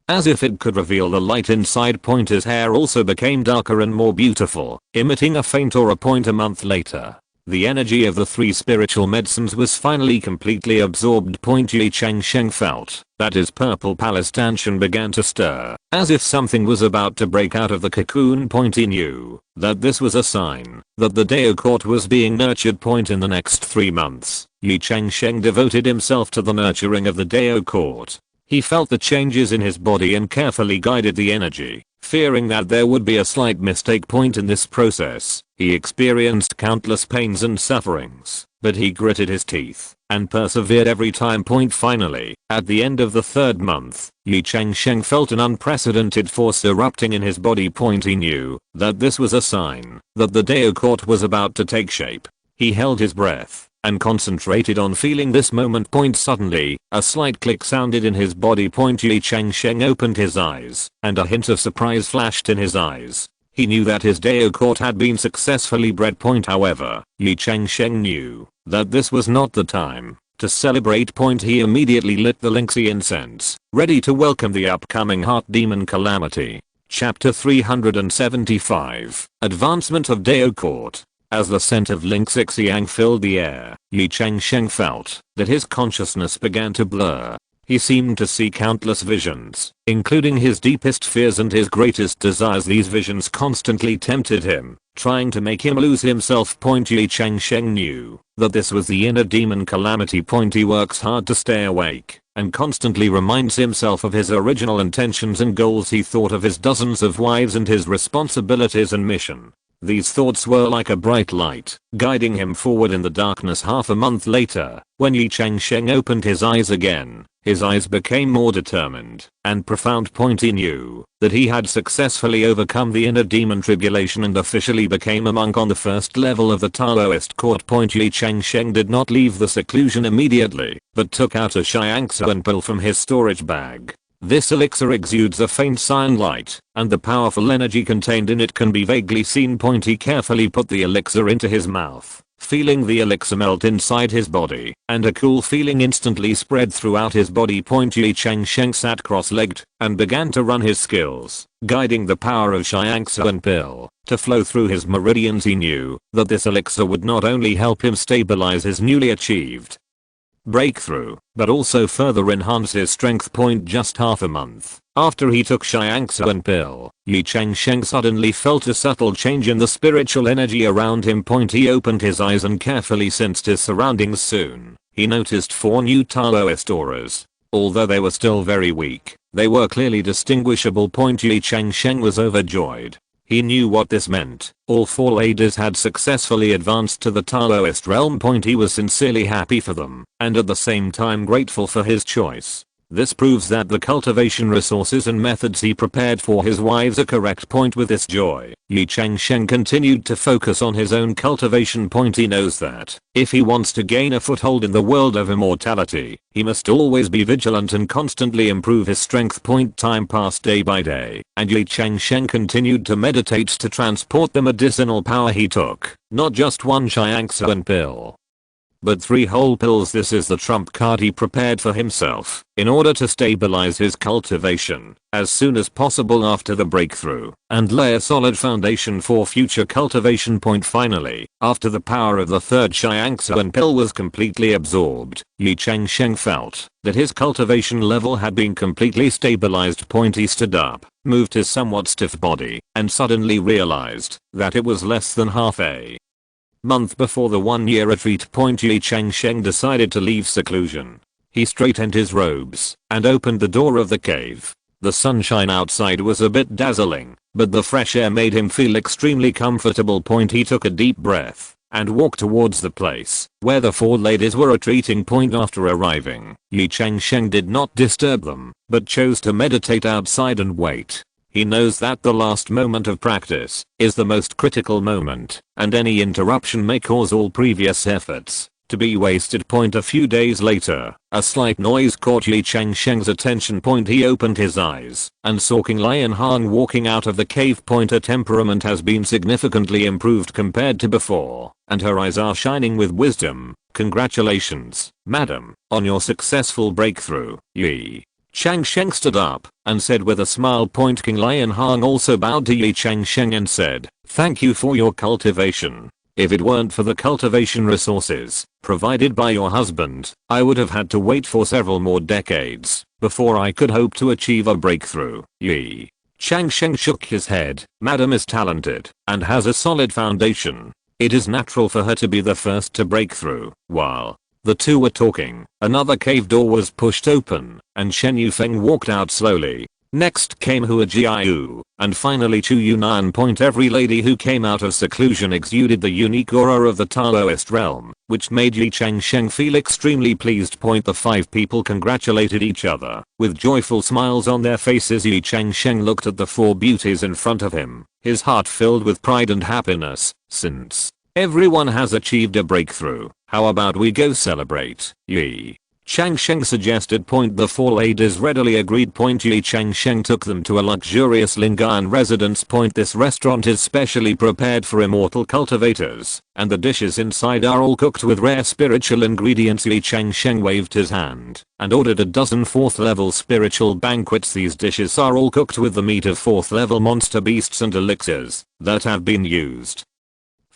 as if it could reveal the light inside. His hair also became darker and more beautiful, emitting a faint aura. A month later, the energy of the 3 spiritual medicines was finally completely absorbed. Ye Changsheng felt that his purple palace dungeon began to stir, as if something was about to break out of the cocoon. He knew that this was a sign that the Dao court was being nurtured. In the next 3 months, Ye Changsheng devoted himself to the nurturing of the Dao court. He felt the changes in his body and carefully guided the energy, fearing that there would be a slight mistake. In this process, he experienced countless pains and sufferings, but he gritted his teeth and persevered every time. Finally, at the end of the 3rd month, Ye Changsheng felt an unprecedented force erupting in his body. He knew that this was a sign that the Dao court was about to take shape. He held his breath and concentrated on feeling this moment. Suddenly, a slight click sounded in his body. Ye Changsheng opened his eyes, and a hint of surprise flashed in his eyes. He knew that his Dao court had been successfully bred. However, Ye Changsheng knew that this was not the time to celebrate. He immediately lit the Linksy incense, ready to welcome the upcoming heart demon calamity. Chapter 375, Advancement of Dao Court. As the scent of Link Xiang filled the air, Ye Changsheng felt that his consciousness began to blur. He seemed to see countless visions, including his deepest fears and his greatest desires. These visions constantly tempted him, trying to make him lose himself. Ye Changsheng knew that this was the inner demon calamity. He works hard to stay awake and constantly reminds himself of his original intentions and goals. He thought of his dozens of wives and his responsibilities and mission. These thoughts were like a bright light, guiding him forward in the darkness. Half a month later, when Ye Changsheng opened his eyes again, his eyes became more determined and profound. He knew that he had successfully overcome the inner demon tribulation and officially became a monk on the first level of the Taoist court. Ye Changsheng did not leave the seclusion immediately, but took out a Xiangsuan pill from his storage bag. This elixir exudes a faint cyan light, and the powerful energy contained in it can be vaguely seen. He carefully put the elixir into his mouth, feeling the elixir melt inside his body, and a cool feeling instantly spread throughout his body. Ye Changsheng sat cross-legged and began to run his skills, guiding the power of Xiangsuan pill to flow through his meridians. He knew that this elixir would not only help him stabilize his newly achieved breakthrough, but also further enhance his strength. Just half a month after he took Xiangsuan pill, Ye Changsheng suddenly felt a subtle change in the spiritual energy around him. He opened his eyes and carefully sensed his surroundings. Soon, he noticed 4 new Taoist auras. Although they were still very weak, they were clearly distinguishable. Ye Changsheng was overjoyed. He knew what this meant. All 4 ladies had successfully advanced to the Taoist realm. He was sincerely happy for them, and at the same time grateful for his choice. This proves that the cultivation resources and methods he prepared for his wives are correct. With this joy, Ye Changsheng continued to focus on his own cultivation. He knows that if he wants to gain a foothold in the world of immortality, he must always be vigilant and constantly improve his strength. Time passed day by day, and Ye Changsheng continued to meditate to transport the medicinal power he took, not just 1 Xiangsuan pill, but 3 whole pills. This is the trump card he prepared for himself in order to stabilize his cultivation as soon as possible after the breakthrough and lay a solid foundation for future cultivation. Finally, after the power of the 3rd Xiangsuan pill was completely absorbed, Ye Changsheng felt that his cultivation level had been completely stabilized. He stood up, moved his somewhat stiff body, and suddenly realized that it was less than half a month before the 1-year retreat. Ye Changsheng decided to leave seclusion. He straightened his robes and opened the door of the cave. The sunshine outside was a bit dazzling, but the fresh air made him feel extremely comfortable. He took a deep breath and walked towards the place where the 4 ladies were retreating. After arriving, Ye Changsheng did not disturb them, but chose to meditate outside and wait. He knows that the last moment of practice is the most critical moment, and any interruption may cause all previous efforts to be wasted. A few days later, a slight noise caught Ye Changsheng's attention. He opened his eyes and saw King Lianhang walking out of the cave. Her temperament has been significantly improved compared to before, and her eyes are shining with wisdom. Congratulations, madam, on your successful breakthrough. Ye Changsheng stood up and said with a smile. King Lianhang also bowed to Ye Changsheng and said, "Thank you for your cultivation. If it weren't for the cultivation resources provided by your husband, I would have had to wait for several more decades before I could hope to achieve a breakthrough." Ye Changsheng shook his head. "Madam is talented and has a solid foundation. It is natural for her to be the first to break through." While the 2 were talking, another cave door was pushed open, and Shen Yufeng walked out slowly. Next came Hua Jiayu, and finally Chu Yunnan. Every lady who came out of seclusion exuded the unique aura of the Taoist realm, which made Ye Changsheng feel extremely pleased. The 5 people congratulated each other with joyful smiles on their faces. Ye Changsheng looked at the 4 beauties in front of him, his heart filled with pride and happiness. Since everyone has achieved a breakthrough, how about we go celebrate? Ye Changsheng suggested. The 4 ladies readily agreed. Ye Changsheng took them to a luxurious Lingayan residence. This restaurant is specially prepared for immortal cultivators, and the dishes inside are all cooked with rare spiritual ingredients. Ye Changsheng waved his hand and ordered a dozen 4th level spiritual banquets. These dishes are all cooked with the meat of 4th level monster beasts and elixirs that have been used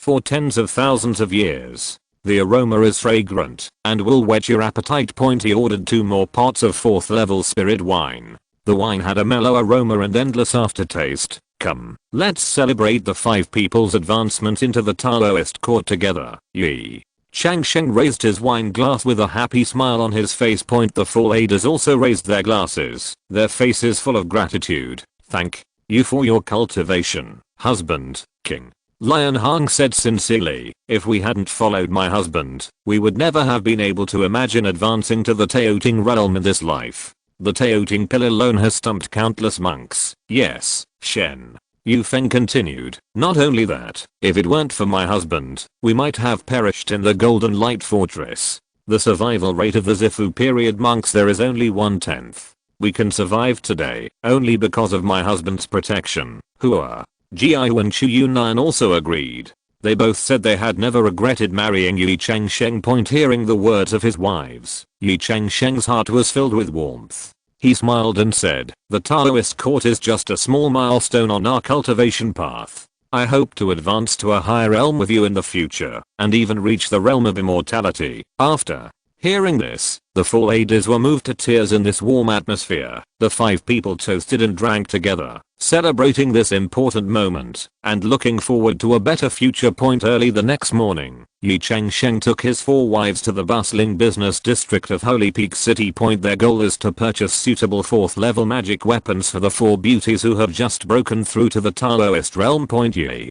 for tens of thousands of years. The aroma is fragrant and will whet your appetite. He ordered 2 more pots of 4th level spirit wine. The wine had a mellow aroma and endless aftertaste. Come, let's celebrate the 5 people's advancement into the Taoist court together. Ye Changsheng raised his wine glass with a happy smile on his face. The 4 leaders also raised their glasses, their faces full of gratitude. Thank you for your cultivation, husband, king. Lion Hang said sincerely, if we hadn't followed my husband, we would never have been able to imagine advancing to the Taoting realm in this life. The Taoting pill alone has stumped countless monks. Yes, Shen Yufeng continued. Not only that, if it weren't for my husband, we might have perished in the Golden Light Fortress. The survival rate of the Zifu period monks there is only 1/10. We can survive today, only because of my husband's protection. Hua Jiao and Chu Yunnan also agreed. They both said they had never regretted marrying Ye Changsheng. Hearing the words of his wives, Ye Changsheng's heart was filled with warmth. He smiled and said, the Taoist court is just a small milestone on our cultivation path. I hope to advance to a higher realm with you in the future, and even reach the realm of immortality. After hearing this, the 4 ladies were moved to tears in this warm atmosphere. The 5 people toasted and drank together, celebrating this important moment, and looking forward to a better future. Early the next morning, Ye Changsheng took his 4 wives to the bustling business district of Holy Peak City. Their goal is to purchase suitable 4th level magic weapons for the 4 beauties who have just broken through to the Taoist realm. Ye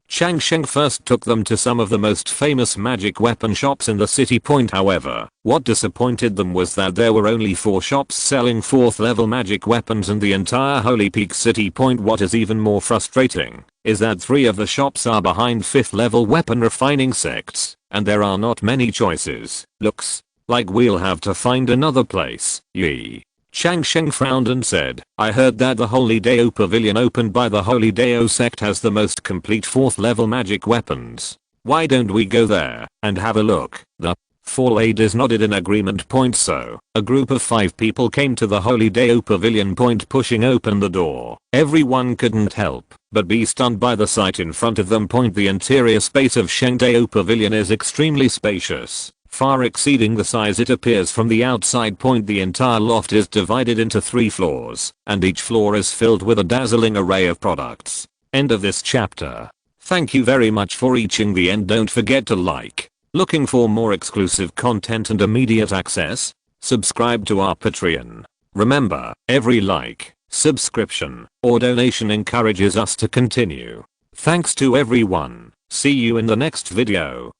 Changsheng first took them to some of the most famous magic weapon shops in the city. However, what disappointed them was that there were only 4 shops selling 4th level magic weapons in the entire Holy Peak City. What is even more frustrating is that 3 of the shops are behind 5th level weapon refining sects, and there are not many choices. Looks like we'll have to find another place. Ye Changsheng frowned and said, I heard that the Holy Dao Pavilion opened by the Holy Dao sect has the most complete 4th level magic weapons. Why don't we go there and have a look? The 4 ladies nodded in agreement. So, a group of 5 people came to the Holy Dao Pavilion. Pushing open the door, everyone couldn't help but be stunned by the sight in front of them. The interior space of Sheng Dao Pavilion is extremely spacious, far exceeding the size it appears from the outside. The entire loft is divided into 3 floors, and each floor is filled with a dazzling array of products. End of this chapter. Thank you very much for reaching the end. Don't forget to like. Looking for more exclusive content and immediate access? Subscribe to our Patreon. Remember, every like, subscription, or donation encourages us to continue. Thanks to everyone. See you in the next video.